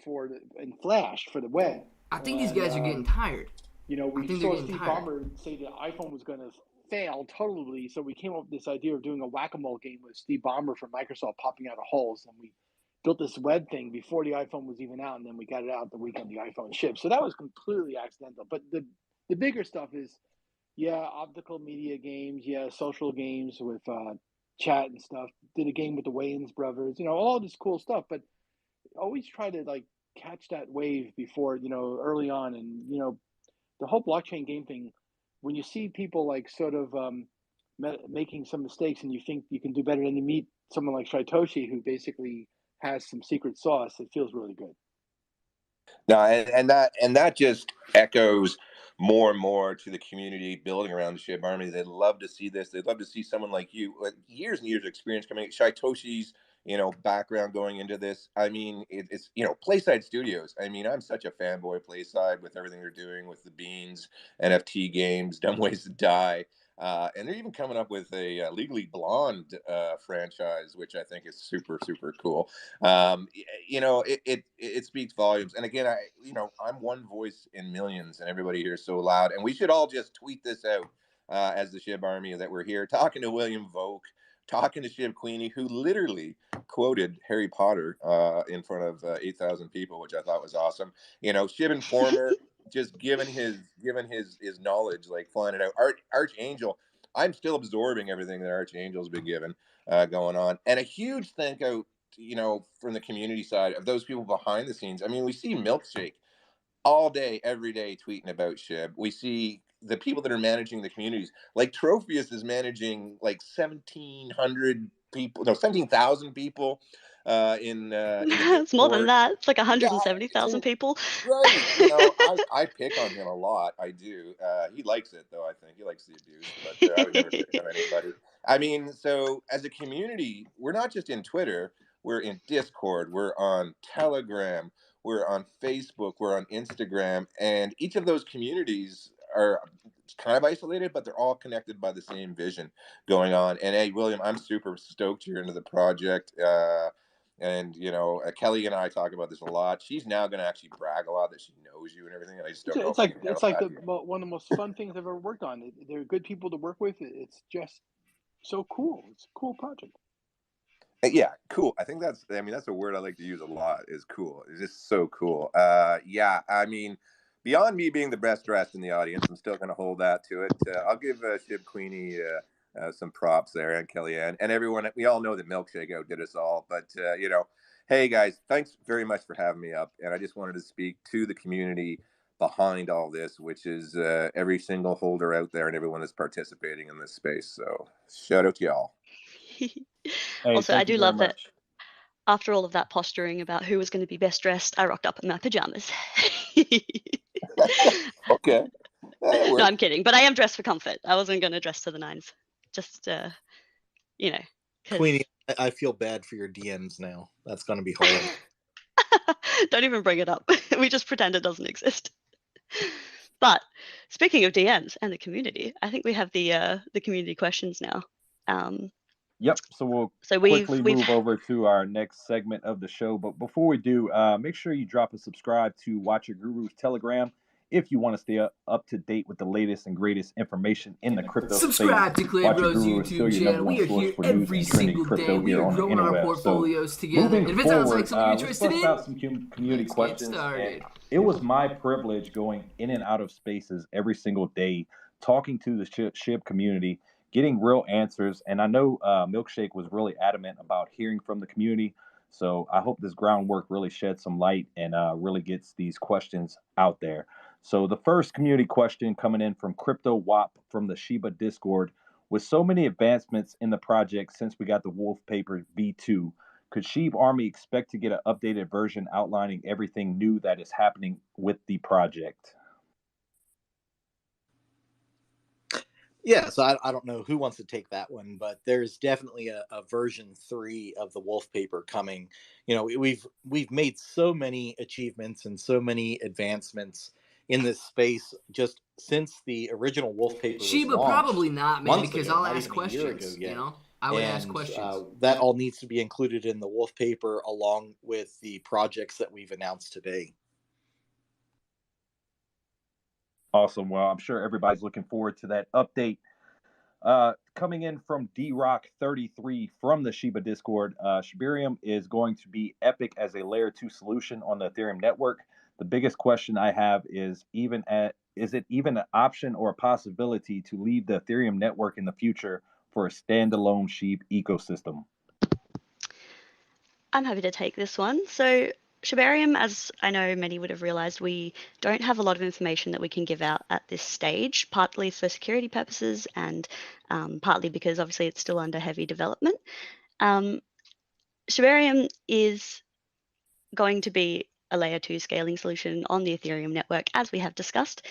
in Flash for the web. I think these guys are getting tired. We saw Steve Ballmer say the iPhone was going to fail totally, so we came up with this idea of doing a whack-a-mole game with Steve Ballmer from Microsoft popping out of holes, and we built this web thing before the iPhone was even out, and then we got it out the weekend the iPhone shipped. So that was completely accidental. But the bigger stuff is, optical media games, social games with chat and stuff. Did a game with the Wayans brothers, all this cool stuff. But always try to catch that wave before, early on. And the whole blockchain game thing, when you see people sort of making some mistakes, and you think you can do better, and you meet someone like Shytoshi who basically has some secret sauce, it feels really good. No, and that just echoes more and more to the community building around the Shib Army. They'd love to see this. They'd love to see someone like you, with years and years of experience coming. Shytoshi's background going into this. I mean, it's Playside Studios. I mean, I'm such a fanboy of Playside with everything they're doing with the Beans, NFT games, Dumb Ways to Die. And they're even coming up with a Legally Blonde franchise, which I think is super, super cool. It speaks volumes. And again, I'm one voice in millions, and everybody here is so loud. And we should all just tweet this out as the Shib Army, that we're here talking to William Volk, talking to Shib Queenie, who literally quoted Harry Potter in front of 8,000 people, which I thought was awesome. Shib Informer. Just given his knowledge, flying it out. Archangel, I'm still absorbing everything that Archangel's been given going on, and a huge thank out, from the community side of those people behind the scenes. I mean, we see Milkshake all day, every day, tweeting about Shib. We see the people that are managing the communities, like Trophius is managing 1,700 people, no, 17,000 people. It's more than that. It's 170,000 people. Right. I pick on him a lot. I do. He likes it, though. I think he likes the abuse, but I would never pick on anybody. I mean, so as a community, we're not just in Twitter. We're in Discord. We're on Telegram. We're on Facebook. We're on Instagram. And each of those communities are kind of isolated, but they're all connected by the same vision going on. And hey, William, I'm super stoked you're into the project. And Kelly and I talk about this a lot. She's now going to actually brag a lot that she knows you and everything. I just don't know. It's one of the most fun things I've ever worked on. They're good people to work with. It's just so cool. It's a cool project. Yeah, cool. I think that's a word I like to use a lot. Is cool. It's just so cool. Yeah. I mean, beyond me being the best dressed in the audience, I'm still going to hold that to it. I'll give Shib Queenie some props there, and Kellyanne and everyone. We all know that Milkshake outdid us all, but hey guys, thanks very much for having me up. And I just wanted to speak to the community behind all this, which is every single holder out there and everyone that's participating in this space. So shout out to y'all. Also, I do love that after all of that posturing about who was going to be best dressed, I rocked up in my pajamas. Okay. No, I'm kidding, but I am dressed for comfort. I wasn't going to dress to the nines. Just, Queenie, I feel bad for your DMs now. That's going to be hard. Don't even bring it up. We just pretend it doesn't exist. But speaking of DMs and the community, I think we have the community questions now. Yep. So we'll quickly move over to our next segment of the show. But before we do, make sure you drop a subscribe to Watch Your Guru's Telegram if you want to stay up to date with the latest and greatest information in the crypto Subscribe space. to Clay Bros YouTube channel. We are here every single day. We are growing our portfolios together. And if it sounds like something you're interested in, about some community questions. It was my privilege going in and out of spaces every single day, talking to the Shib community, getting real answers. And I know Milkshake was really adamant about hearing from the community. So I hope this groundwork really sheds some light and really gets these questions out there. So the first community question coming in from Crypto WAP from the Shiba Discord: with so many advancements in the project since we got the Wolf Paper V2, could Shib Army expect to get an updated version outlining everything new that is happening with the project? Yeah, so I don't know who wants to take that one, but there's definitely a version 3 of the Wolf Paper coming. You know, we've made so many achievements and so many advancements in this space just since the original Wolf Paper was Shiba launched. Probably not, man, because Ago, I'll ask questions. You know, I would ask questions. That all needs to be included in the Wolf Paper along with the projects that we've announced today. Awesome. Well, I'm sure everybody's looking forward to that update. Coming in from DRock33 from the Shiba Discord, Shibarium is going to be epic as a layer 2 solution on the Ethereum network. The biggest question I have is is it even an option or a possibility to leave the Ethereum network in the future for a standalone Shib ecosystem? I'm happy to take this one. So Shibarium, as I know many would have realized, we don't have a lot of information that we can give out at this stage, partly for security purposes and partly because obviously it's still under heavy development. Shibarium is going to be a layer 2 scaling solution on the Ethereum network, as we have discussed.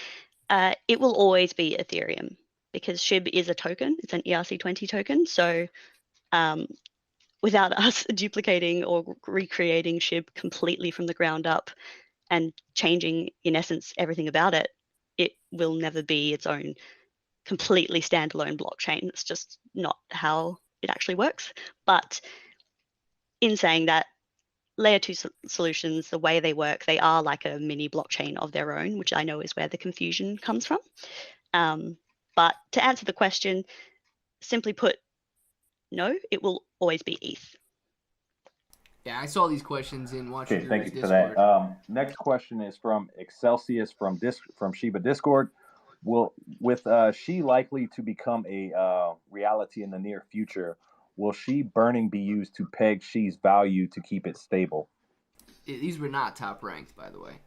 It will always be Ethereum because Shib is a token. It's an ERC20 token. So without us duplicating or recreating Shib completely from the ground up and changing, in essence, everything about it, it will never be its own completely standalone blockchain. It's just not how it actually works. But in saying that, layer 2 solutions, the way they work, they are like a mini blockchain of their own, which I know is where the confusion comes from. But to answer the question, simply put, no, it will always be ETH. Yeah, I saw these questions in watching. Okay, thank you for that. Next question is from Excelsius from Shiba Discord. With She likely to become a reality in the near future, will Shib burning be used to peg She's value to keep it stable? These were not top ranked, by the way.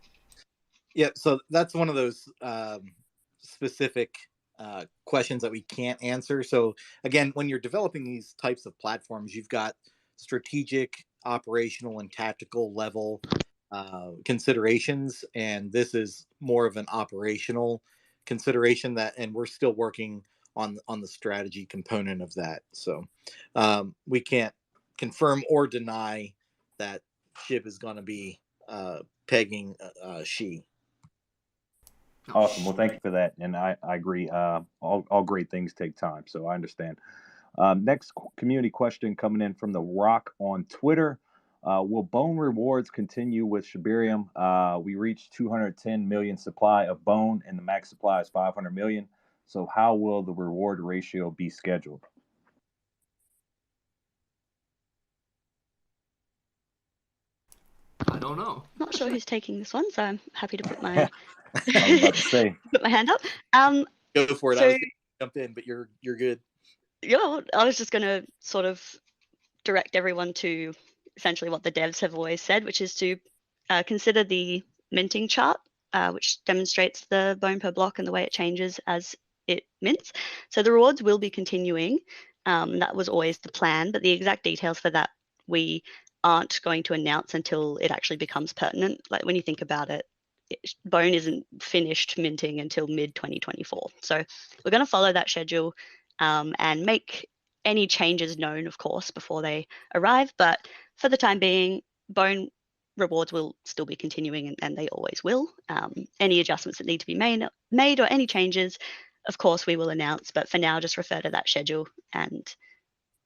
Yeah, so that's one of those specific questions that we can't answer. So again, when you're developing these types of platforms, you've got strategic, operational, and tactical level considerations, and this is more of an operational consideration and we're still working on the strategy component of that. So we can't confirm or deny that Shib is going to be pegging She. Awesome. Well, thank you for that. And I agree. All great things take time. So I understand. Next community question coming in from The Rock on Twitter. Will Bone rewards continue with Shibarium? We reached 210 million supply of Bone and the max supply is 500 million. So how will the reward ratio be scheduled? I don't know. Not sure who's taking this one, so I'm happy to put my I was about to say. Put my hand up. Go for it. So, I was going to jump in, but you're good. Yeah, I was just going to sort of direct everyone to essentially what the devs have always said, which is to consider the minting chart, which demonstrates the bone per block and the way it changes as it mints. So the rewards will be continuing. That was always the plan, but the exact details for that we aren't going to announce until it actually becomes pertinent. Like when you think about it, Bone isn't finished minting until mid-2024. So we're going to follow that schedule and make any changes known, of course, before they arrive. But for the time being, Bone rewards will still be continuing, and they always will. Any adjustments that need to be made or any changes, of course, we will announce. But for now, just refer to that schedule and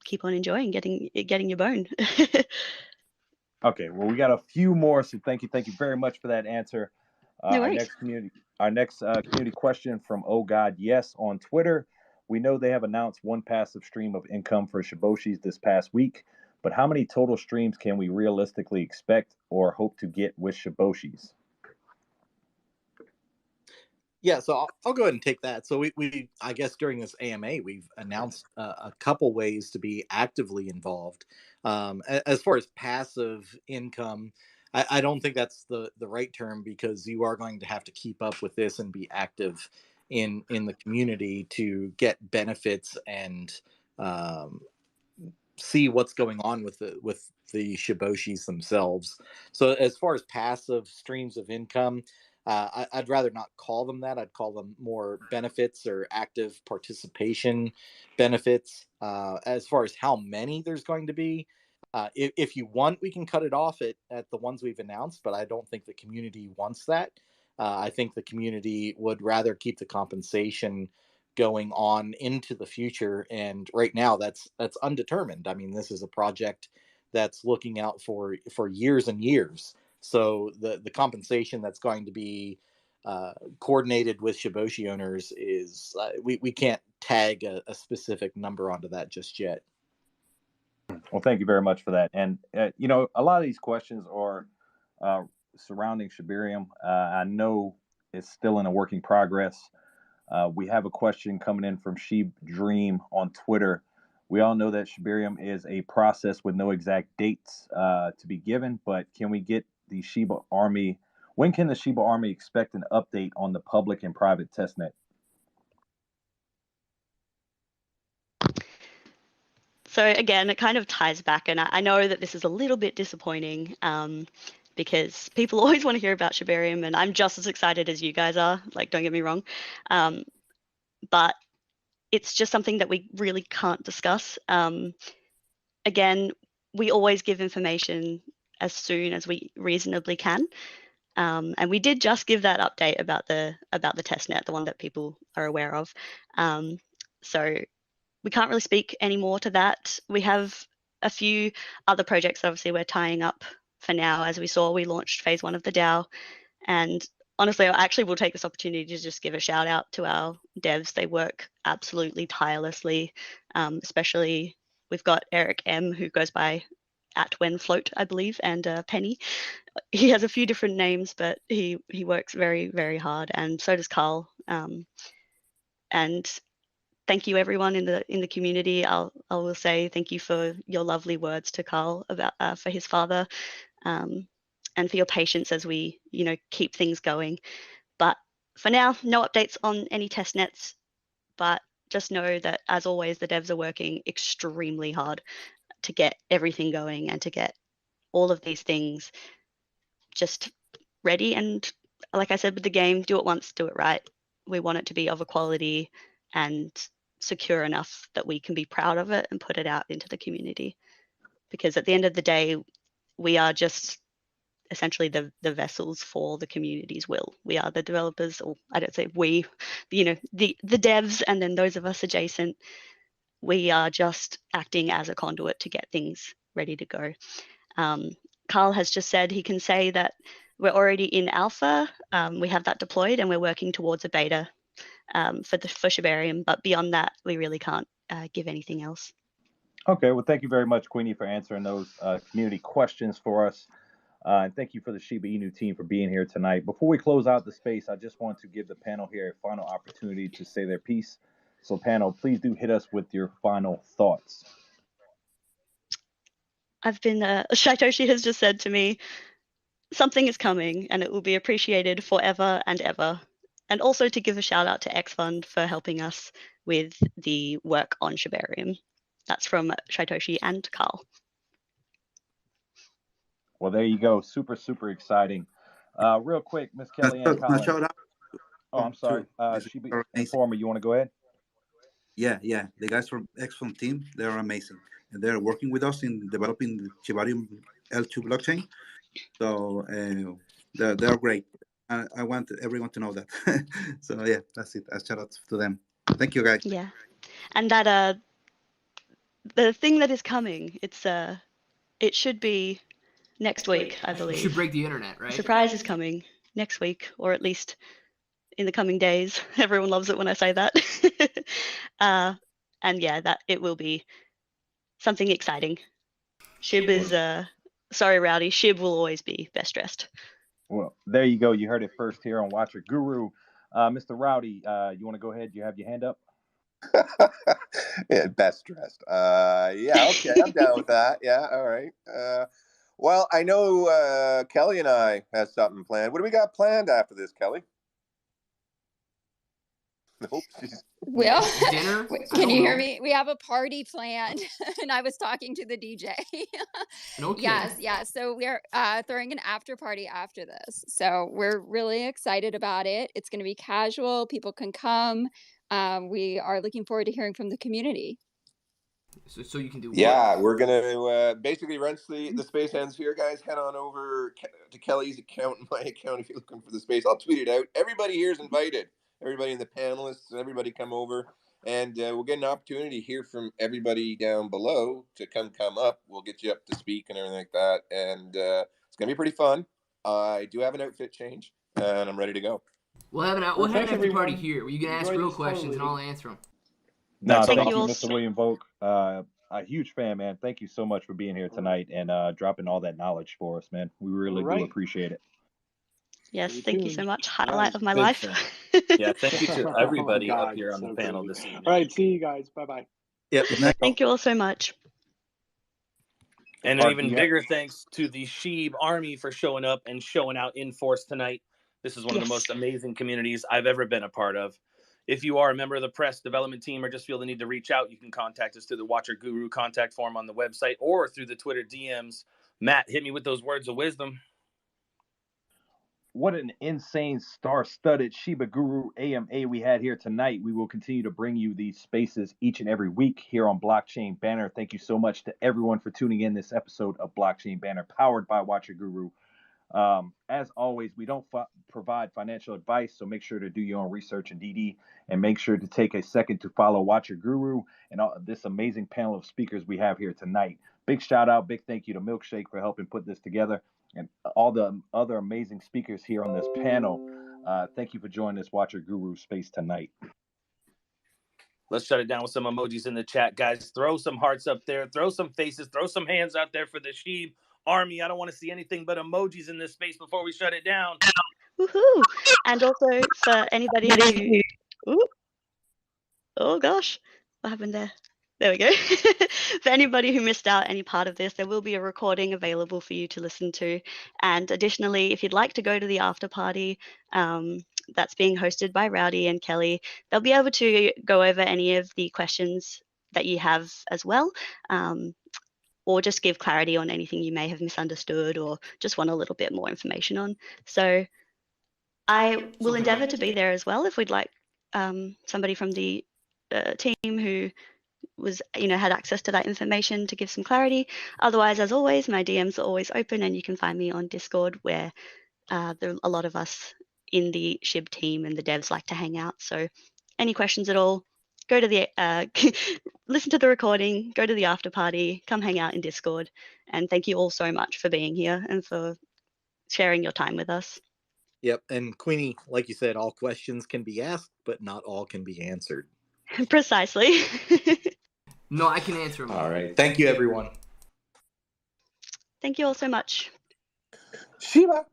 keep on enjoying getting your bone. Okay, well, we got a few more, so thank you very much for that answer. No worries. Our next community question from Oh God Yes on Twitter. We know they have announced one passive stream of income for Shiboshis this past week, but how many total streams can we realistically expect or hope to get with Shiboshis? Yeah, so I'll go ahead and take that. So we I guess during this AMA, we've announced a couple ways to be actively involved. As far as passive income, I don't think that's the right term, because you are going to have to keep up with this and be active in the community to get benefits and see what's going on with the Shiboshis themselves. So as far as passive streams of income, I'd rather not call them that. I'd call them more benefits or active participation benefits. As far as how many there's going to be, if you want, we can cut it off at the ones we've announced, but I don't think the community wants that. I think the community would rather keep the compensation going on into the future, and right now that's undetermined. I mean, this is a project that's looking out for years and years. So the compensation that's going to be coordinated with Shiboshi owners is we can't tag a specific number onto that just yet. Well, thank you very much for that. And a lot of these questions are surrounding Shibarium. I know it's still in a working progress. We have a question coming in from Shib Dream on Twitter. We all know that Shibarium is a process with no exact dates to be given, but can we get the Shiba Army? When can the Shiba Army expect an update on the public and private testnet? So again, it kind of ties back, and I know that this is a little bit disappointing because people always want to hear about Shibarium, and I'm just as excited as you guys are. Like, don't get me wrong, but it's just something that we really can't discuss. Again, we always give information as soon as we reasonably can, and we did just give that update about the testnet, the one that people are aware of. So we can't really speak any more to that. We have a few other projects that obviously we're tying up for now. As we saw, we launched phase 1 of the DAO, and honestly, I actually will take this opportunity to just give a shout out to our devs. They work absolutely tirelessly, especially we've got Eric M, who goes by @WhenFloat, I believe, and Penny. He has a few different names, but he works very, very hard, and so does Carl. And thank you, everyone in the community. I will say thank you for your lovely words to Carl about for his father, and for your patience as we keep things going. But for now, no updates on any test nets. But just know that, as always, the devs are working extremely hard to get everything going and to get all of these things just ready. And like I said with the game, do it once, do it right. We want it to be of a quality and secure enough that we can be proud of it and put it out into the community. Because at the end of the day, we are just essentially the vessels for the community's will. We are the developers, or I don't say we, the devs, and then those of us adjacent. We are just acting as a conduit to get things ready to go. Carl has just said he can say that we're already in alpha. We have that deployed, and we're working towards a beta for Shibarium. But beyond that, we really can't give anything else. Okay, well, thank you very much, Queenie, for answering those community questions for us. And thank you for the Shiba Inu team for being here tonight. Before we close out the space, I just want to give the panel here a final opportunity to say their piece. So panel, please do hit us with your final thoughts. Shaitoshi has just said to me, something is coming and it will be appreciated forever and ever. And also to give a shout out to X Fund for helping us with the work on Shibarium. That's from Shaitoshi and Carl. Well, there you go. Super, super exciting. Real quick, Miss Kellyanne Collins. Oh, I'm sorry. Shiba Informer, you want to go ahead? Yeah, yeah. The guys from Excellent team, they are amazing, and they're working with us in developing the Shiba Inu L2 blockchain. So they are great. I want everyone to know that. So yeah, that's it. A shout out to them. Thank you, guys. Yeah, and that the thing that is coming, it should be next week, I You believe. should break the internet, right? A surprise is coming next week, or at least in the coming days. Everyone loves it when I say that. And yeah, that it will be something exciting. Shib is sorry, Rowdy. Shib will always be best dressed. Well, there you go. You heard it first here on Watcher Guru. Mr. Rowdy, you want to go ahead? You have your hand up? Yeah, best dressed. Yeah, okay, I'm down with that. Yeah, all right. Well, I know Kelly and I have something planned. What do we got planned after this, Kelly? Nope. Well, Dinner? can you hear me? We have a party planned, and I was talking to the DJ. No kidding. Yes, yes. So we're throwing an after party after this. So we're really excited about it. It's going to be casual. People can come. We are looking forward to hearing from the community. So you can do what? Yeah, we're gonna basically once the space ends here, guys, head on over to Kelly's account and my account if you're looking for the space. I'll tweet it out. Everybody here is invited. Everybody in the panelists and everybody come over, and we'll get an opportunity to hear from everybody down below to come up. We'll get you up to speak and everything like that, and it's gonna be pretty fun. I do have an outfit change, and I'm ready to go. We'll have an after party here where you can ask real questions and I'll answer them. No, thank you, all. Mr. William Volk. A huge fan, man. Thank you so much for being here tonight and dropping all that knowledge for us, man. We really do appreciate it. Yes, thank you so much. Highlight of my life. Yeah, thank you to everybody up here on the panel this evening. All right, see you guys. Bye-bye. Yep. Thank you all so much. And an even bigger thanks to the Shib Army for showing up and showing out in force tonight. This is one of the most amazing communities I've ever been a part of. If you are a member of the press development team or just feel the need to reach out, you can contact us through the Watcher Guru contact form on the website or through the Twitter DMs. Matt, hit me with those words of wisdom. What an insane star-studded Shiba Guru AMA we had here tonight. We will continue to bring you these spaces each and every week here on Blockchain Banner. Thank you so much to everyone for tuning in this episode of Blockchain Banner, powered by Watcher Guru. As always, we don't provide financial advice, so make sure to do your own research and DD, and make sure to take a second to follow Watcher Guru and this amazing panel of speakers we have here tonight. Big shout out, big thank you to Milkshake for helping put this together, and all the other amazing speakers here on this panel. Thank you for joining this Watcher Guru space tonight. Let's shut it down with some emojis in the chat, guys. Throw some hearts up there, throw some faces, throw some hands out there for the Shib Army. I don't want to see anything but emojis in this space before we shut it down. Woohoo! And also for anybody who... Oh gosh, what happened there? There we go. For anybody who missed out any part of this, there will be a recording available for you to listen to. And additionally, if you'd like to go to the after party that's being hosted by Rowdy and Kelly, they'll be able to go over any of the questions that you have as well. Or just give clarity on anything you may have misunderstood or just want a little bit more information on. So I will endeavor to be there as well if we'd like somebody from the team who was, had access to that information to give some clarity. Otherwise, as always, my DMs are always open and you can find me on Discord where there are a lot of us in the Shib team and the devs like to hang out. So any questions at all, go to the listen to the recording, go to the after party, come hang out in Discord. And thank you all so much for being here and for sharing your time with us. Yep. And Queenie, like you said, all questions can be asked, but not all can be answered. Precisely. No, I can answer them. All right. Thank you, everyone. Thank you all so much. Shiba.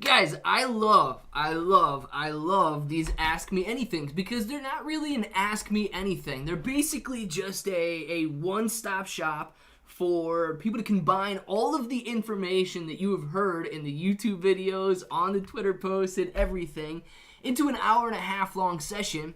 Guys, I love these Ask Me Anythings because they're not really an Ask Me Anything. They're basically just a one-stop shop for people to combine all of the information that you have heard in the YouTube videos, on the Twitter posts, and everything into an hour-and-a-half long session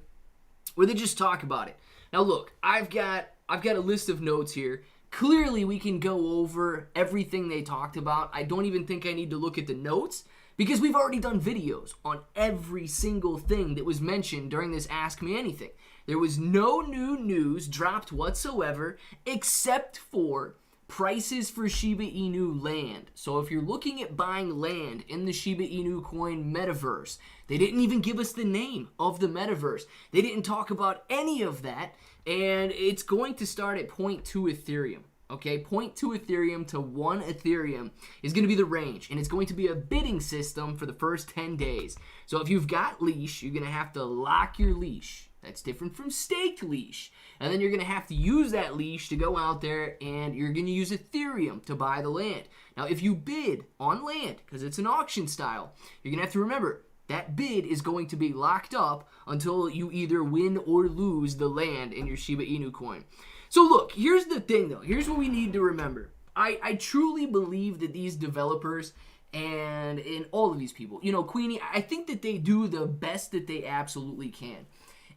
where they just talk about it. Now look, I've got a list of notes here Clearly, we can go over everything they talked about. I don't even think I need to look at the notes because we've already done videos on every single thing that was mentioned during this Ask Me Anything. There was no new news dropped whatsoever except for prices for Shiba Inu land. So if you're looking at buying land in the Shiba Inu coin Metaverse, they didn't even give us the name of the Metaverse. They didn't talk about any of that, and it's going to start at 0.2 Ethereum. Okay, 0.2 Ethereum to 1 Ethereum is going to be the range, and it's going to be a bidding system for the first 10 days. So if you've got leash, you're going to have to lock your leash. That's different from staked leash. And then you're going to have to use that leash to go out there, and you're going to use Ethereum to buy the land. Now, if you bid on land, because it's an auction style, you're going to have to remember, that bid is going to be locked up until you either win or lose the land in your Shiba Inu coin. So look, here's the thing though. Here's what we need to remember. I truly believe that these developers and all of these people, you know, Queenie, I think that they do the best that they absolutely can.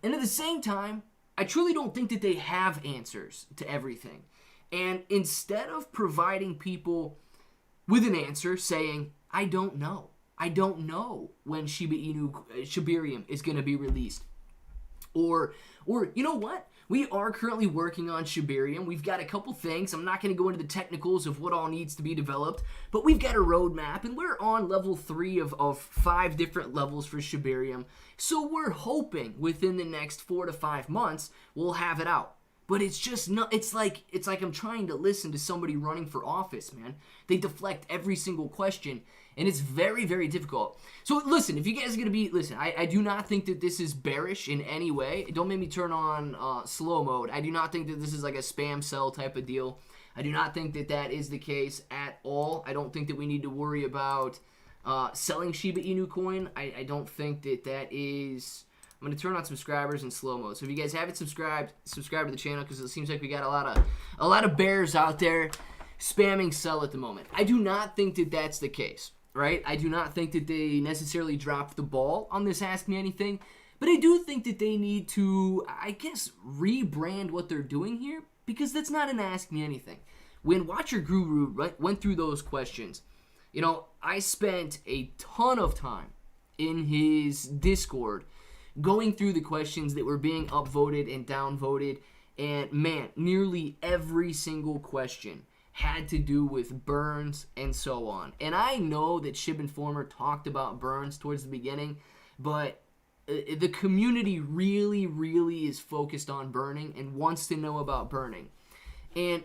And at the same time, I truly don't think that they have answers to everything. And instead of providing people with an answer saying, I don't know when Shiba Inu, Shibarium is going to be released. Or you know what? We are currently working on Shibarium. We've got a couple things. I'm not going to go into the technicals of what all needs to be developed, but we've got a roadmap, and we're on level 3 of 5 different levels for Shibarium. So we're hoping within the next 4 to 5 months, we'll have it out. But it's just not, it's like I'm trying to listen to somebody running for office, man. They deflect every single question, and it's very, very difficult. So listen, if you guys are going to be, listen, I do not think that this is bearish in any way. Don't make me turn on slow mode. I do not think that this is like a spam sell type of deal. I do not think that that is the case at all. I don't think that we need to worry about selling Shiba Inu coin. I don't think that that is... I'm going to turn on subscribers in slow mode. So if you guys haven't subscribe to the channel, because it seems like we got a lot of bears out there spamming sell at the moment. I do not think that that's the case, right? I do not think that they necessarily dropped the ball on this Ask Me Anything, but I do think that they need to, I guess, rebrand what they're doing here, because that's not an Ask Me Anything. When Watcher Guru went through those questions, you know, I spent a ton of time in his Discord going through the questions that were being upvoted and downvoted, and man, nearly every single question had to do with burns and so on. And I know that Shib Informer talked about burns towards the beginning, but the community really, really is focused on burning and wants to know about burning. And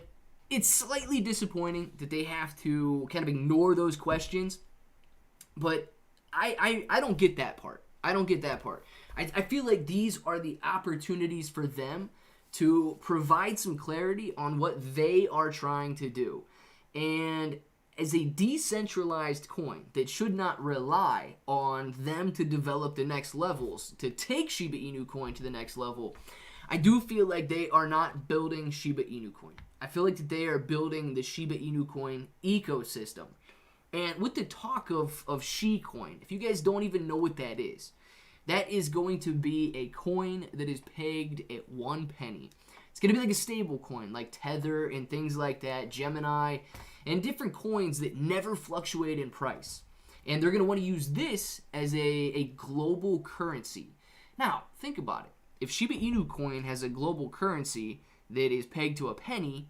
it's slightly disappointing that they have to kind of ignore those questions, but I don't get that part. I don't get that part. I feel like these are the opportunities for them to provide some clarity on what they are trying to do. And as a decentralized coin that should not rely on them to develop the next levels, to take Shiba Inu coin to the next level, I do feel like they are not building Shiba Inu coin. I feel like that they are building the Shiba Inu coin ecosystem. And with the talk of Shi coin, if you guys don't even know what that is going to be a coin that is pegged at 1 penny. It's going to be like a stable coin, like Tether and things like that, Gemini, and different coins that never fluctuate in price. And they're going to want to use this as a global currency. Now, think about it. If Shiba Inu coin has a global currency that is pegged to a penny,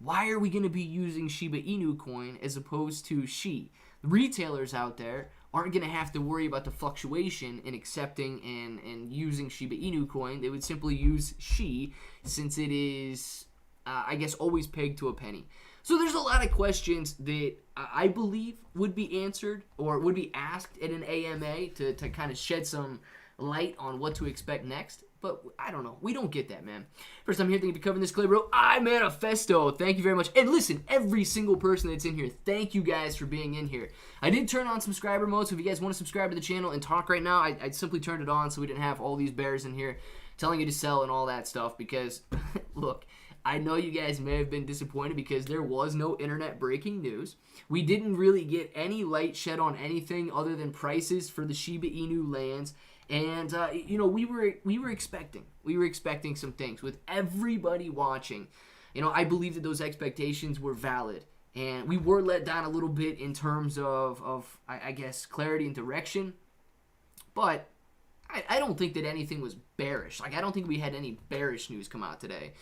why are we going to be using Shiba Inu coin as opposed to Shi? The retailers out there aren't going to have to worry about the fluctuation in accepting and using Shiba Inu coin. They would simply use Shi, since it is, I guess, always pegged to a penny. So there's a lot of questions that I believe would be answered or would be asked at an AMA to kind of shed some light on what to expect next. But I don't know. We don't get that, man. First time here, thank you for covering this clip, bro. Manifesto. Thank you very much. And listen, every single person that's in here, thank you guys for being in here. I did turn on subscriber mode, so if you guys want to subscribe to the channel and talk right now, I simply turned it on so we didn't have all these bears in here telling you to sell and all that stuff. Because, look, I know you guys may have been disappointed because there was no internet breaking news. We didn't really get any light shed on anything other than prices for the Shiba Inu lands. And, you know, we were expecting some things with everybody watching. I believe that those expectations were valid. And we were let down a little bit in terms of I guess, clarity and direction. But I don't think that anything was bearish. Like, I don't think we had any bearish news come out today.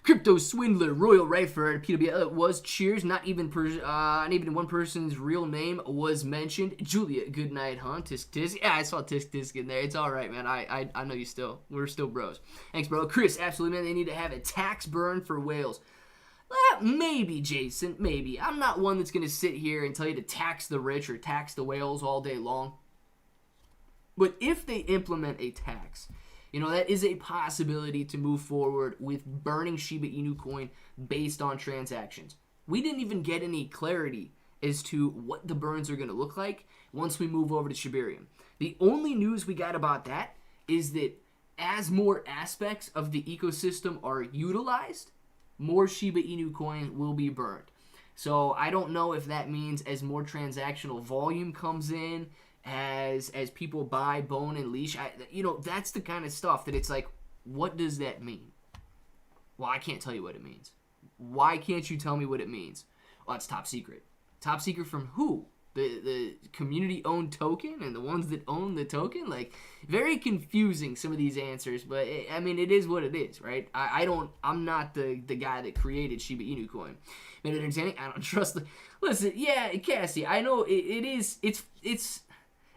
Crypto swindler Royal Rifer PWL was cheers. Not even one person's real name was mentioned. Julia, good night, huh? Tisk tisk. Yeah, I saw tisk tisk in there. It's all right, man. I know you still. We're still bros. Thanks, bro. Chris, absolutely, man. They need to have a tax burn for whales. Maybe, Jason. Maybe. I'm not one that's gonna sit here and tell you to tax the rich or tax the whales all day long. But if they implement a tax, that is a possibility to move forward with burning Shiba Inu coin based on transactions. We didn't even get any clarity as to what the burns are going to look like once we move over to Shibarium. The only news we got about that is that as more aspects of the ecosystem are utilized, more Shiba Inu coin will be burned. So I don't know if that means as more transactional volume comes in, as people buy bone and leash, that's the kind of stuff that it's like, what does that mean? Well, I can't tell you what it means. Why can't you tell me what it means? Well, it's top secret. Top secret from who? The community-owned token and the ones that own the token? Like, very confusing, some of these answers, but it is what it is, right? I'm not the guy that created Shiba Inu coin. Made it entertaining? I don't trust listen, yeah, Cassie, I know it's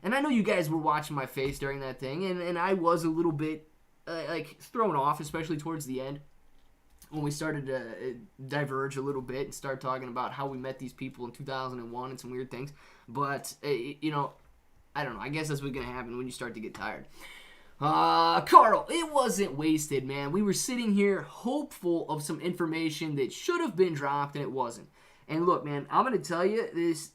and I know you guys were watching my face during that thing, and I was a little bit, thrown off, especially towards the end, when we started to diverge a little bit and start talking about how we met these people in 2001 and some weird things. But, I don't know. I guess that's what's going to happen when you start to get tired. Carl, it wasn't wasted, man. We were sitting here hopeful of some information that should have been dropped, and it wasn't. And look, man, I'm going to tell you this.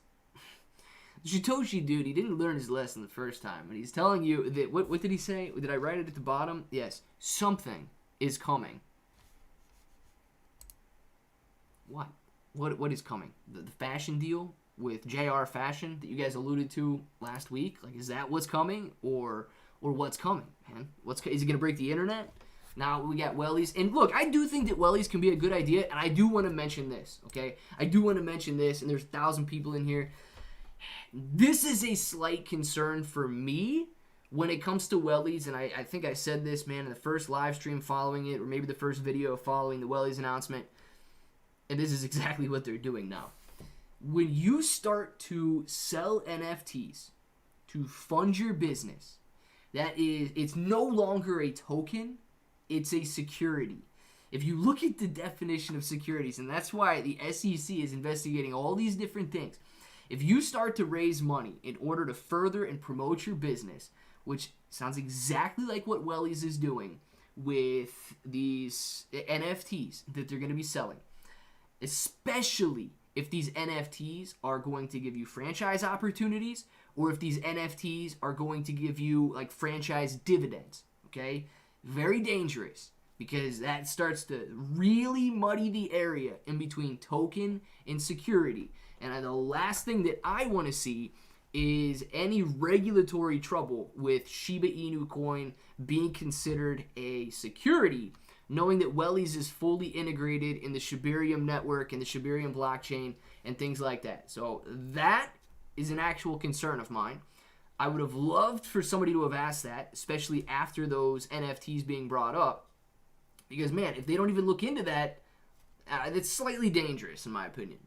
Satoshi dude, he didn't learn his lesson the first time, and he's telling you that, what did he say? Did I write it at the bottom? Yes, something is coming. What is coming? The fashion deal with JR Fashion that you guys alluded to last week? Like, is that what's coming, or what's coming, man? Is it gonna break the internet? Now we got wellies, and look, I do think that wellies can be a good idea, and I do want to mention this, okay? I do want to mention this, and there's 1,000 people in here. This is a slight concern for me when it comes to wellies, and I think I said this, man, in the first live stream following it, or maybe the first video following the wellies announcement, and this is exactly what they're doing now. When you start to sell NFTs to fund your business, it's no longer a token, it's a security. If you look at the definition of securities, and that's why the SEC is investigating all these different things, if you start to raise money in order to further and promote your business, which sounds exactly like what Wellies is doing with these NFTs that they're going to be selling, especially if these NFTs are going to give you franchise opportunities, or if these NFTs are going to give you like franchise dividends, okay? Very dangerous, because that starts to really muddy the area in between token and security. And the last thing that I want to see is any regulatory trouble with Shiba Inu coin being considered a security, knowing that Wellies is fully integrated in the Shibarium network and the Shibarium blockchain and things like that. So that is an actual concern of mine. I would have loved for somebody to have asked that, especially after those NFTs being brought up. Because, man, if they don't even look into that, that's slightly dangerous, in my opinion.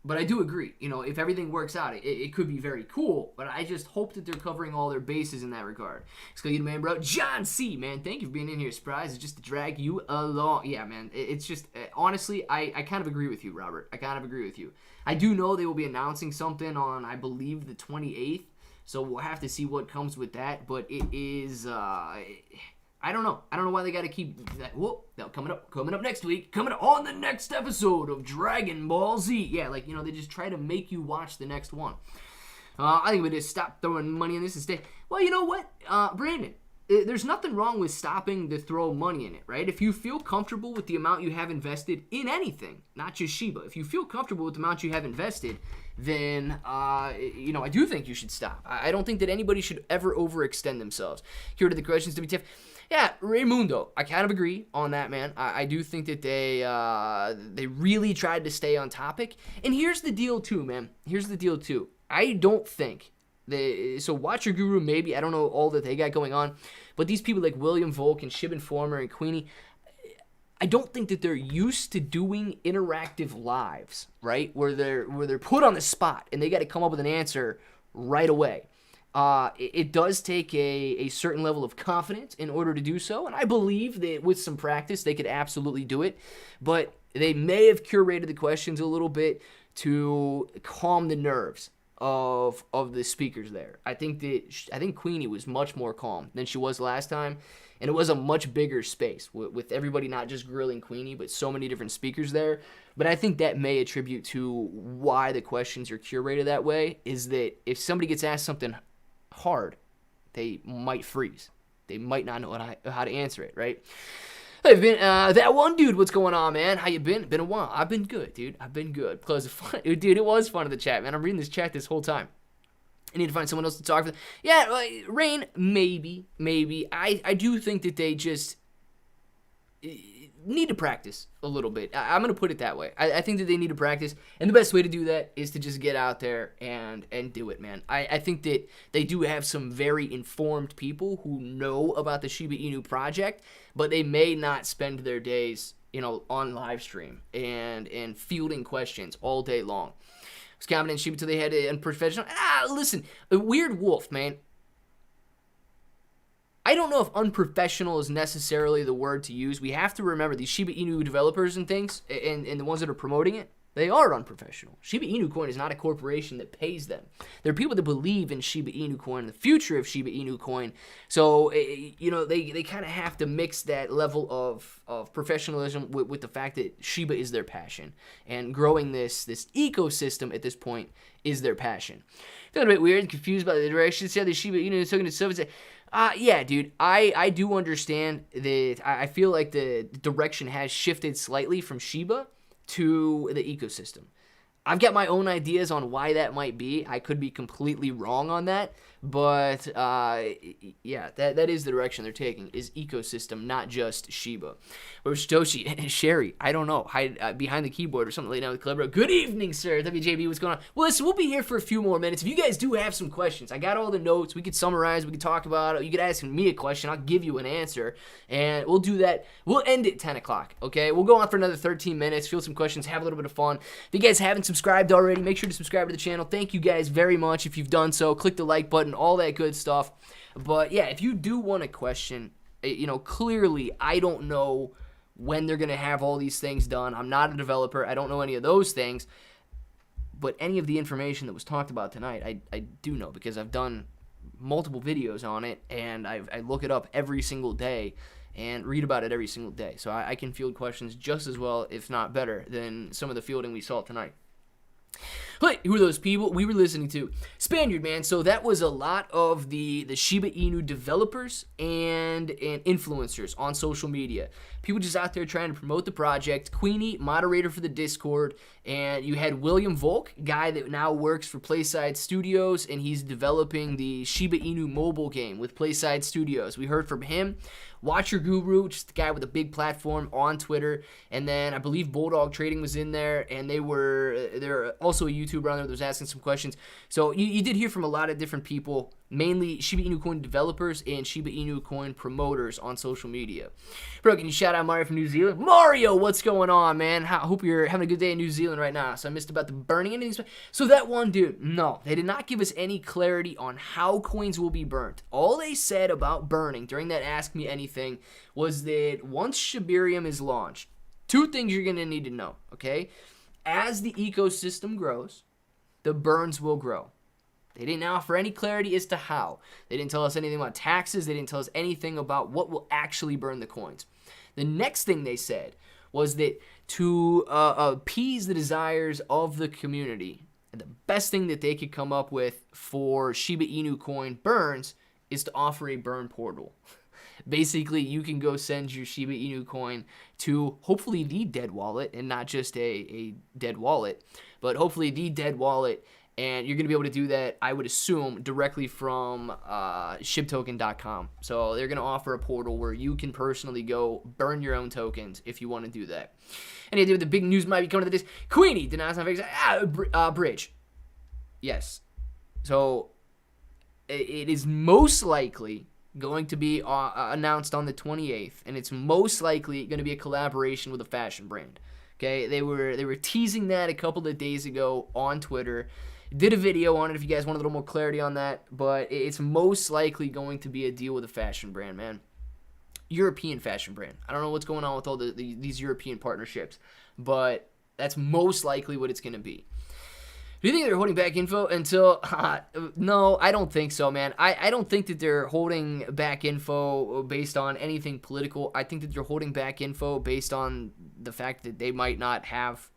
But I do agree, if everything works out, it could be very cool, but I just hope that they're covering all their bases in that regard. Let's go, man, bro. John C., man, thank you for being in here. Surprise, it's just to drag you along. Yeah, man, it's just, honestly, I kind of agree with you, Robert. I kind of agree with you. I do know they will be announcing something on, I believe, the 28th, so we'll have to see what comes with that, but it is, I don't know. I don't know why they got to keep that. Whoa, coming up next week. Coming up on the next episode of Dragon Ball Z. Yeah, they just try to make you watch the next one. I think we just stop throwing money in this and stay. Well, you know what, Brandon? there's nothing wrong with stopping to throw money in it, right? If you feel comfortable with the amount you have invested in anything, not just Shiba, if you feel comfortable with the amount you have invested, then, I do think you should stop. I don't think that anybody should ever overextend themselves. Here to the questions to be tough. Yeah, Raymundo, I kind of agree on that, man. I do think that they really tried to stay on topic. And here's the deal, too, man. I don't think so Watch Your Guru, maybe. I don't know all that they got going on. But these people like William Volk and Shib Informer and Queenie, I don't think that they're used to doing interactive lives, right? Where they're put on the spot and they got to come up with an answer right away. It does take a certain level of confidence in order to do so, and I believe that with some practice they could absolutely do it. But they may have curated the questions a little bit to calm the nerves of the speakers there. I think Queenie was much more calm than she was last time, and it was a much bigger space with everybody not just grilling Queenie, but so many different speakers there. But I think that may attribute to why the questions are curated that way, is that if somebody gets asked something hard, they might freeze. They might not know how to answer it, right? Hey, that one dude, what's going on, man? How you been? Been a while. I've been good, dude. I've been good. Close the fun. Dude, it was fun in the chat, man. I'm reading this chat this whole time. I need to find someone else to talk to. Yeah, Rain, maybe. I do think that they just need to practice a little bit. I'm going to put it that way. I think that they need to practice, and the best way to do that is to just get out there and do it, man. I think that they do have some very informed people who know about the Shiba Inu project, but they may not spend their days, on live stream and fielding questions all day long. I was confident in Shiba until they had an unprofessional. Listen, a weird wolf, man. I don't know if unprofessional is necessarily the word to use. We have to remember these Shiba Inu developers and things, and the ones that are promoting it, they are unprofessional. Shiba Inu coin is not a corporation that pays them. There are people that believe in Shiba Inu coin, the future of Shiba Inu coin. So, they kind of have to mix that level of professionalism with the fact that Shiba is their passion. And growing this ecosystem at this point is their passion. Feeling a bit weird and confused by the direction. See how the Shiba Inu is taking itself. Yeah, dude, I do understand that. I feel like the direction has shifted slightly from Shiba to the ecosystem. I've got my own ideas on why that might be. I could be completely wrong on that, but yeah, that is the direction they're taking, is ecosystem, not just Shiba. Or Satoshi and Sherry, I don't know, hide behind the keyboard or something late down with Clever. Good evening, sir. WJB, what's going on? Well, listen, we'll be here for a few more minutes. If you guys do have some questions, I got all the notes. We could summarize. We could talk about it. You could ask me a question. I'll give you an answer, and we'll do that. We'll end at 10 o'clock, okay? We'll go on for another 13 minutes, field some questions, have a little bit of fun. If you guys haven't subscribed already, make sure to subscribe to the channel. Thank you guys very much if you've done so. Click the like button, all that good stuff. But yeah, if you do want a question, clearly I don't know when they're going to have all these things done. I'm not a developer. I don't know any of those things. But any of the information that was talked about tonight, I do know, because I've done multiple videos on it, and I look it up every single day and read about it every single day. So I can field questions just as well, if not better, than some of the fielding we saw tonight. Hey, who are those people we were listening to? Spaniard, man. So that was a lot of the Shiba Inu developers and influencers on social media. People just out there trying to promote the project. Queenie, moderator for the Discord. And you had William Volk, guy that now works for Playside Studios, and he's developing the Shiba Inu mobile game with Playside Studios. We heard from him. Watch Your Guru, just the guy with a big platform on Twitter. And then I believe Bulldog Trading was in there, and they're also a YouTuber on there that was asking some questions. So you did hear from a lot of different people, mainly Shiba Inu coin developers and Shiba Inu coin promoters on social media. Bro, can you shout out Mario from New Zealand? Mario, what's going on, man? I hope you're having a good day in New Zealand right now. So I missed about the burning anything. So that one dude, no, they did not give us any clarity on how coins will be burnt. All they said about burning during that Ask Me Anything was that once Shibarium is launched, two things you're going to need to know, okay? As the ecosystem grows, the burns will grow. They didn't offer any clarity as to how. They didn't tell us anything about taxes. They didn't tell us anything about what will actually burn the coins. The next thing they said was that to appease the desires of the community, the best thing that they could come up with for Shiba Inu coin burns is to offer a burn portal. Basically, you can go send your Shiba Inu coin to hopefully the dead wallet, and not just a dead wallet, but hopefully the dead wallet. And you're going to be able to do that, I would assume, directly from shibtoken.com. So they're going to offer a portal where you can personally go burn your own tokens if you want to do that. Any idea what the big news might be coming to this? Queenie denies not bridge. Yes. So it is most likely going to be announced on the 28th, and it's most likely going to be a collaboration with a fashion brand. Okay, they were teasing that a couple of days ago on Twitter. Did a video on it if you guys want a little more clarity on that, but it's most likely going to be a deal with a fashion brand, man. European fashion brand. I don't know what's going on with all these European partnerships, but that's most likely what it's going to be. Do you think they're holding back info until... no, I don't think so, man. I don't think that they're holding back info based on anything political. I think that they're holding back info based on the fact that they might not have,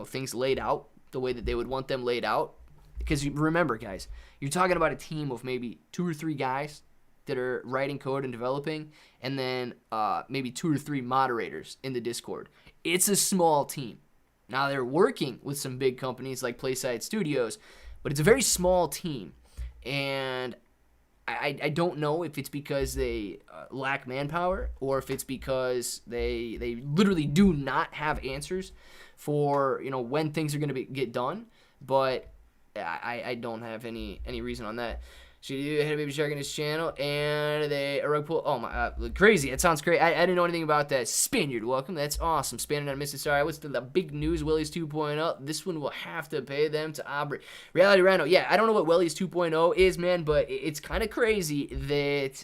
things laid out the way that they would want them laid out. Because remember, guys, you're talking about a team of maybe 2 or 3 guys that are writing code and developing, and then maybe 2 or 3 moderators in the Discord. It's a small team. Now, they're working with some big companies like Playside Studios, but it's a very small team. And I don't know if it's because they lack manpower or if it's because they literally do not have answers for, when things are going to get done. But I don't have any reason on that. She had a baby shark in his channel, and they a rug pull. Oh my, crazy! It sounds great. I didn't know anything about that. Spaniard, welcome. That's awesome. Spaniard on Mr. Sorry, what's the big news? Wellies 2.0. This one will have to pay them to Aubrey. Reality Rhino. Yeah, I don't know what Wellies 2.0 is, man, but it's kind of crazy that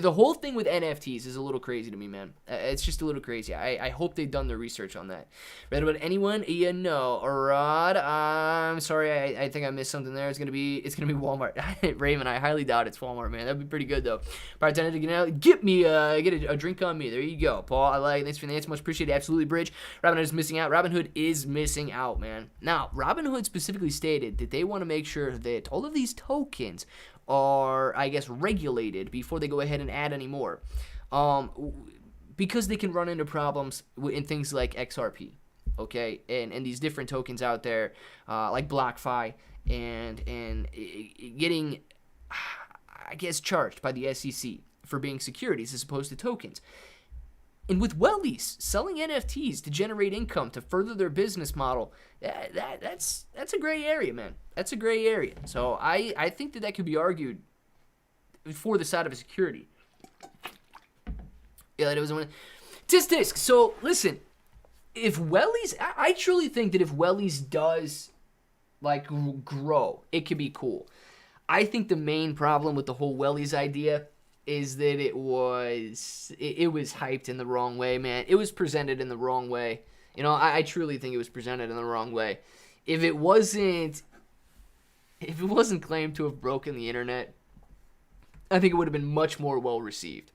the whole thing with NFTs is a little crazy to me, man. It's just a little crazy. I hope they've done their research on that. Read about anyone? Yeah, no. Rod, I'm sorry. I think I missed something there. It's gonna be Walmart. Raymond, I highly doubt it's Walmart, man. That'd be pretty good though. Bartender to get out. Get a drink on me. There you go, Paul. I like. Thanks for the answer. Much appreciated. Absolutely, Bridge. Robinhood is missing out. Robinhood is missing out, man. Now, Robinhood specifically stated that they want to make sure that all of these tokens are, I guess, regulated before they go ahead and add any more, because they can run into problems in things like XRP, okay, and these different tokens out there, like BlockFi, and getting, I guess, charged by the SEC for being securities as opposed to tokens. And with Wellies selling NFTs to generate income to further their business model, that's a gray area, man. That's a gray area. So I think that could be argued for the side of a security. Yeah, that was one. Tisk. So listen, if Wellies, I truly think that if Wellies does grow, it could be cool. I think the main problem with the whole Wellies idea is that it was hyped in the wrong way, man. It was presented in the wrong way. I truly think it was presented in the wrong way. If it wasn't claimed to have broken the internet, I think it would have been much more well received.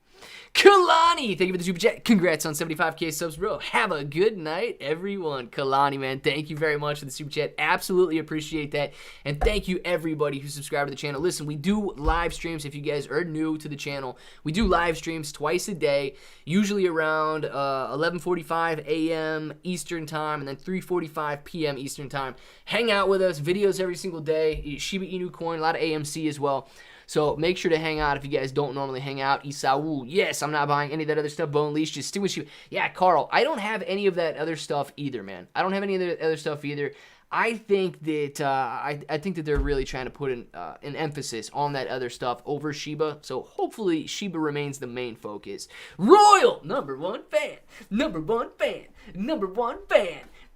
Kalani, thank you for the super chat. Congrats on 75K subs, bro. Have a good night, everyone. Kalani, man, thank you very much for the super chat. Absolutely appreciate that. And thank you, everybody who subscribed to the channel. Listen, we do live streams if you guys are new to the channel. We do live streams twice a day, usually around 11:45 a.m. Eastern time and then 3:45 p.m. Eastern time. Hang out with us. Videos every single day. Shiba Inu coin, a lot of AMC as well. So make sure to hang out if you guys don't normally hang out. Isau, yes, I'm not buying any of that other stuff. Bone Leash, just stick with you. Yeah, Carl, I don't have any of that other stuff either, man. I don't have any of the other stuff either. I think that I think that they're really trying to put an emphasis on that other stuff over Shiba. So hopefully Shiba remains the main focus. Royal, number one fan.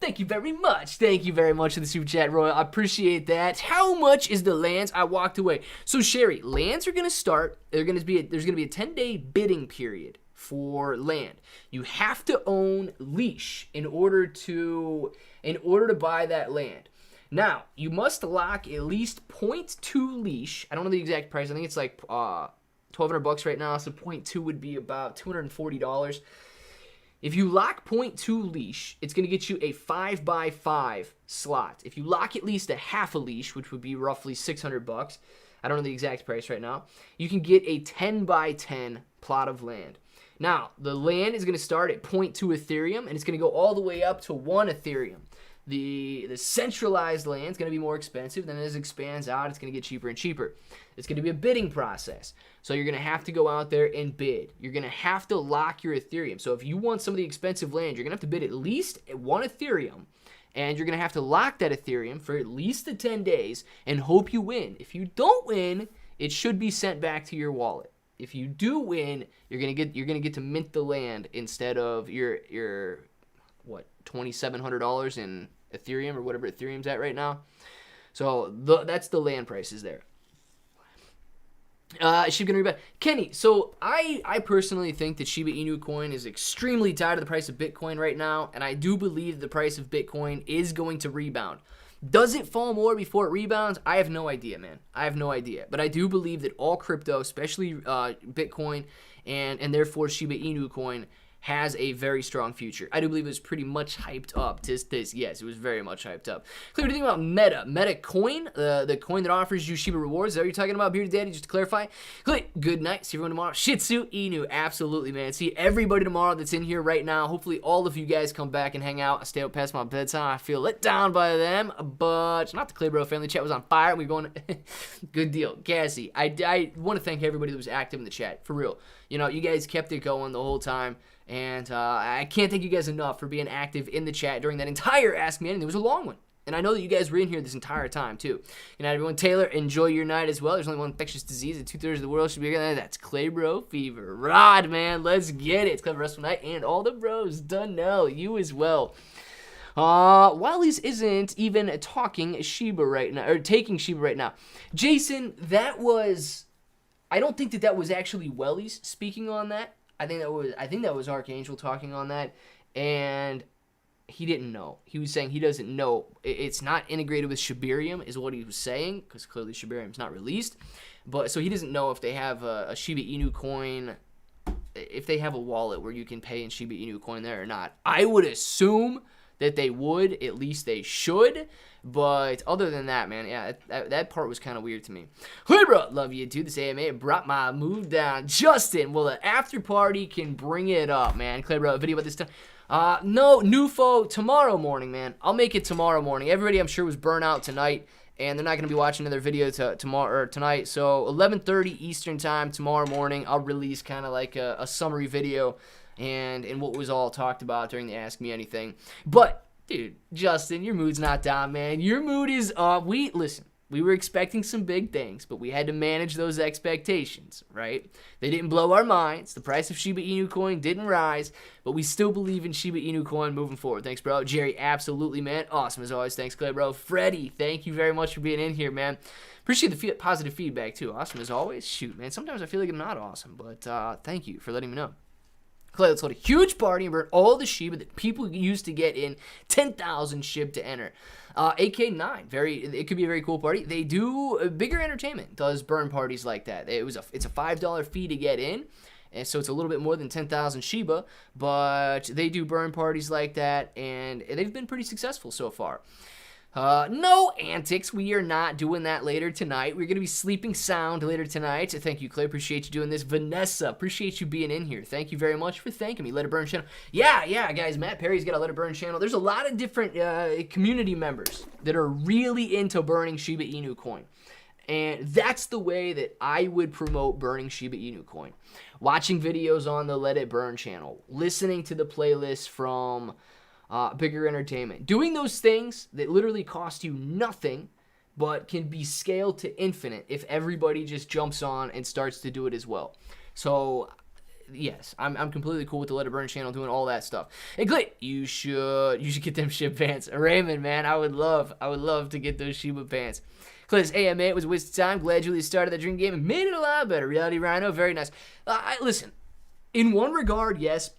Thank you very much. Thank you very much for the super chat, Royal. I appreciate that. How much is the lands? I walked away. So Sherry, lands are gonna start. There's gonna be a 10-day bidding period for land. You have to own leash in order to buy that land. Now, you must lock at least 0.2 leash. I don't know the exact price. I think it's like $1,200 right now. So 0.2 would be about $240. If you lock 0.2 leash, it's going to get you a 5x5 slot. If you lock at least a half a leash, which would be roughly $600, I don't know the exact price right now. You can get a 10 by 10 plot of land. Now, the land is going to start at 0.2 Ethereum, and it's going to go all the way up to 1 Ethereum. The centralized land is going to be more expensive. Then as it expands out, it's going to get cheaper and cheaper. It's going to be a bidding process. So you're going to have to go out there and bid. You're going to have to lock your Ethereum. So if you want some of the expensive land, you're going to have to bid at least at 1 Ethereum. And you're going to have to lock that Ethereum for at least the 10 days and hope you win. If you don't win, it should be sent back to your wallet. If you do win, you're going to get to mint the land instead of your what, $2,700 in Ethereum or whatever Ethereum's at right now. So that's the land prices there. Shib gonna rebound. Kenny, so I personally think that Shiba Inu coin is extremely tied to the price of Bitcoin right now, and I do believe the price of Bitcoin is going to rebound. Does it fall more before it rebounds? I have no idea, man. I have no idea. But I do believe that all crypto, especially Bitcoin and therefore Shiba Inu coin, has a very strong future. I do believe it was pretty much hyped up. Yes, it was very much hyped up. Claire, what do you think about Meta coin, the coin that offers you Shiba rewards? Is that what you're talking about, Bearded Daddy? Just to clarify. Claire, good night. See everyone tomorrow. Shitsu Inu, absolutely, man. See everybody tomorrow that's in here right now. Hopefully all of you guys come back and hang out. I stay up past my bedtime. I feel let down by them, but not the Clay Bro family chat was on fire. We're going. Good deal, Cassie. I want to thank everybody that was active in the chat for real. You know, you guys kept it going the whole time. And I can't thank you guys enough for being active in the chat during that entire Ask Me Anything. It was a long one. And I know that you guys were in here this entire time, too. Good night, everyone. Taylor, enjoy your night as well. There's only one infectious disease, and 2/3 of the world should be together. That's Claybro fever. Rod, man, let's get it. It's Clever Wrestle Night, and all the bros done know. You as well. Wally's isn't even talking Shiba right now, or taking Shiba right now. Jason, that was... I don't think that was actually Welly's speaking on that. I think that was Archangel talking on that, and he didn't know. He was saying he doesn't know. It's not integrated with Shibarium, is what he was saying, because clearly Shibarium's not released. But so he doesn't know if they have a Shiba Inu coin, if they have a wallet where you can pay in Shiba Inu coin there or not. I would assume that they would. At least they should. But other than that, man, yeah, that part was kind of weird to me. Hey, bro, love you, dude. This AMA brought my move down. Justin, well, the after party can bring it up, man. Clay, bro, a video about this time. No, Nufo, tomorrow morning, man. I'll make it tomorrow morning. Everybody, I'm sure, was burnt out tonight, and they're not going to be watching another video tomorrow or tonight. So 11:30 Eastern time tomorrow morning, I'll release kind of like a summary video and what was all talked about during the Ask Me Anything. But dude, Justin, your mood's not down, man. Your mood is up. Listen, we were expecting some big things, but we had to manage those expectations, right? They didn't blow our minds. The price of Shiba Inu coin didn't rise, but we still believe in Shiba Inu coin moving forward. Thanks, bro. Jerry, absolutely, man. Awesome as always. Thanks, Clay, bro. Freddie, thank you very much for being in here, man. Appreciate the positive feedback, too. Awesome as always. Shoot, man. Sometimes I feel like I'm not awesome, but thank you for letting me know. Clay, let's hold a huge party and burn all the Shiba that people used to get in 10,000 Shib to enter. AK9, it could be a very cool party. They do, Bigger Entertainment does burn parties like that. It's a $5 fee to get in, and so it's a little bit more than 10,000 Shiba, but they do burn parties like that, and they've been pretty successful so far. No antics. We are not doing that later tonight. We're going to be sleeping sound later tonight. Thank you, Clay. Appreciate you doing this. Vanessa, appreciate you being in here. Thank you very much for thanking me. Let It Burn channel. Yeah, guys. Matt Perry's got a Let It Burn channel. There's a lot of different community members that are really into burning Shiba Inu coin. And that's the way that I would promote burning Shiba Inu coin. Watching videos on the Let It Burn channel. Listening to the playlist from... Bigger Entertainment. Doing those things that literally cost you nothing, but can be scaled to infinite if everybody just jumps on and starts to do it as well. So, yes, I'm completely cool with the Let It Burn channel doing all that stuff. Hey, Clay, you should get them Shib pants. Raymond, man, I would love to get those Shiba pants. Clay, this AMA, it was a waste of time. Glad Julie started that dream game and made it a lot better. Reality Rhino, very nice. Listen, in one regard, yes,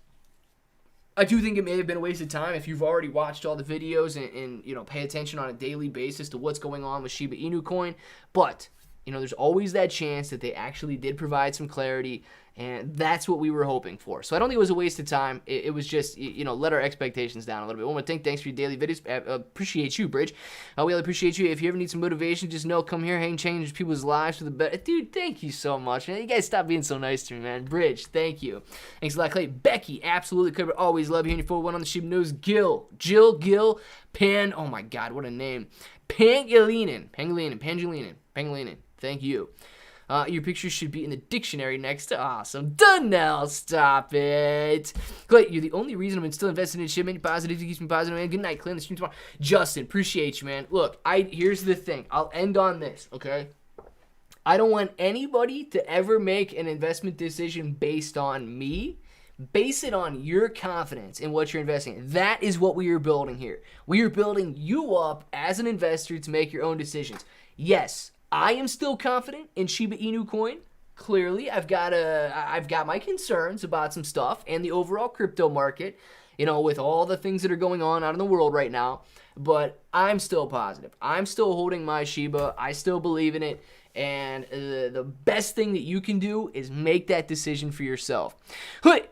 I do think it may have been a waste of time if you've already watched all the videos and pay attention on a daily basis to what's going on with Shiba Inu coin. But there's always that chance that they actually did provide some clarity, and that's what we were hoping for. So I don't think it was a waste of time. It was just, let our expectations down a little bit. One more thing, thanks for your daily videos. Appreciate you, Bridge. We really appreciate you. If you ever need some motivation, just know, come here, hang, change people's lives for the better. Dude, thank you so much, man. You guys stop being so nice to me, man. Bridge, thank you. Thanks a lot, Clay. Becky, absolutely covered. Always love hearing you. 4-1 on the Shib News. Jill, Pan, oh my God, what a name. Pangolinin. Thank you. Your picture should be in the dictionary next to awesome. Dunnell, stop it. Clay, you're the only reason I'm still invested in Shib. Make positive, keeps me positive, man. Good night, Clay. The stream tomorrow. Justin, appreciate you, man. Look, here's the thing. I'll end on this, okay? I don't want anybody to ever make an investment decision based on me. Base it on your confidence in what you're investing in. That is what we are building here. We are building you up as an investor to make your own decisions. Yes, I am still confident in Shiba Inu coin. Clearly, I've got my concerns about some stuff and the overall crypto market, with all the things that are going on out in the world right now. But I'm still positive. I'm still holding my Shiba. I still believe in it. And the best thing that you can do is make that decision for yourself.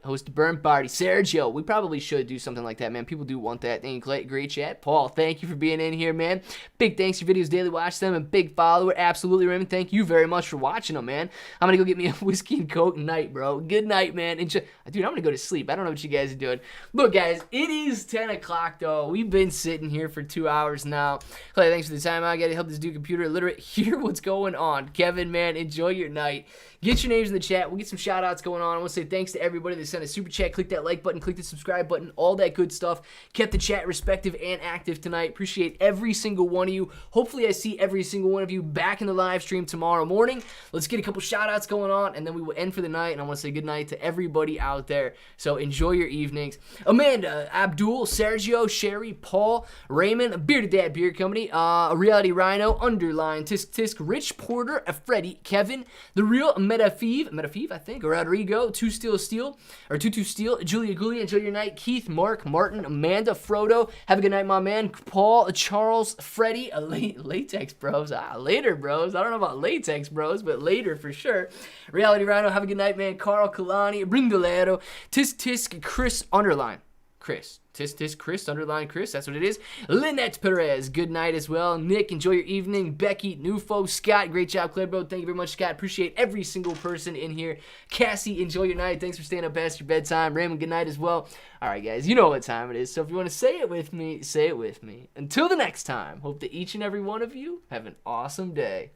Host a burn party. Sergio, we probably should do something like that, man. People do want that. Thank you, Clay. Great chat. Paul, thank you for being in here, man. Big thanks for your videos daily. Watch them. And big follower. Absolutely, Raymond. Thank you very much for watching them, man. I'm going to go get me a whiskey and coke night, bro. Good night, man. Dude, I'm going to go to sleep. I don't know what you guys are doing. Look, guys, it is 10 o'clock, though. We've been sitting here for 2 hours now. Clay, thanks for the time. I got to help this dude computer illiterate hear what's going on. Kevin, man, enjoy your night. Get your names in the chat. We'll get some shout outs going on. I want to say thanks to everybody that sent a super chat. Click that like button, click the subscribe button, all that good stuff. Kept the chat respective and active tonight. Appreciate every single one of you. Hopefully I see every single one of you back in the live stream tomorrow morning. Let's get a couple shout outs going on, and then we will end for the night. And I want to say good night to everybody out there. So enjoy your evenings. Amanda, Abdul, Sergio, Sherry, Paul, Raymond, Bearded Dad Beer Company, Reality Rhino, Underline, Tisk, Rich Porter, Freddy, Kevin, The Real Metafive, I think, Rodrigo, Two Steel, Julia Gulia, enjoy your night, Keith, Mark, Martin, Amanda, Frodo, have a good night, my man, Paul, Charles, Freddie, Latex Bros, later, bros, I don't know about Latex Bros, but later for sure, Reality Rhino, have a good night, man, Carl, Kalani, Bringalero, Tisk, Chris, Underline, Chris, Chris, underline Chris, that's what it is. Lynette Perez, good night as well. Nick, enjoy your evening. Becky, Nufo, Scott, great job, Claire, bro. Thank you very much, Scott. Appreciate every single person in here. Cassie, enjoy your night. Thanks for staying up past your bedtime. Raymond, good night as well. All right, guys, you know what time it is, so if you want to say it with me, say it with me. Until the next time, hope that each and every one of you have an awesome day.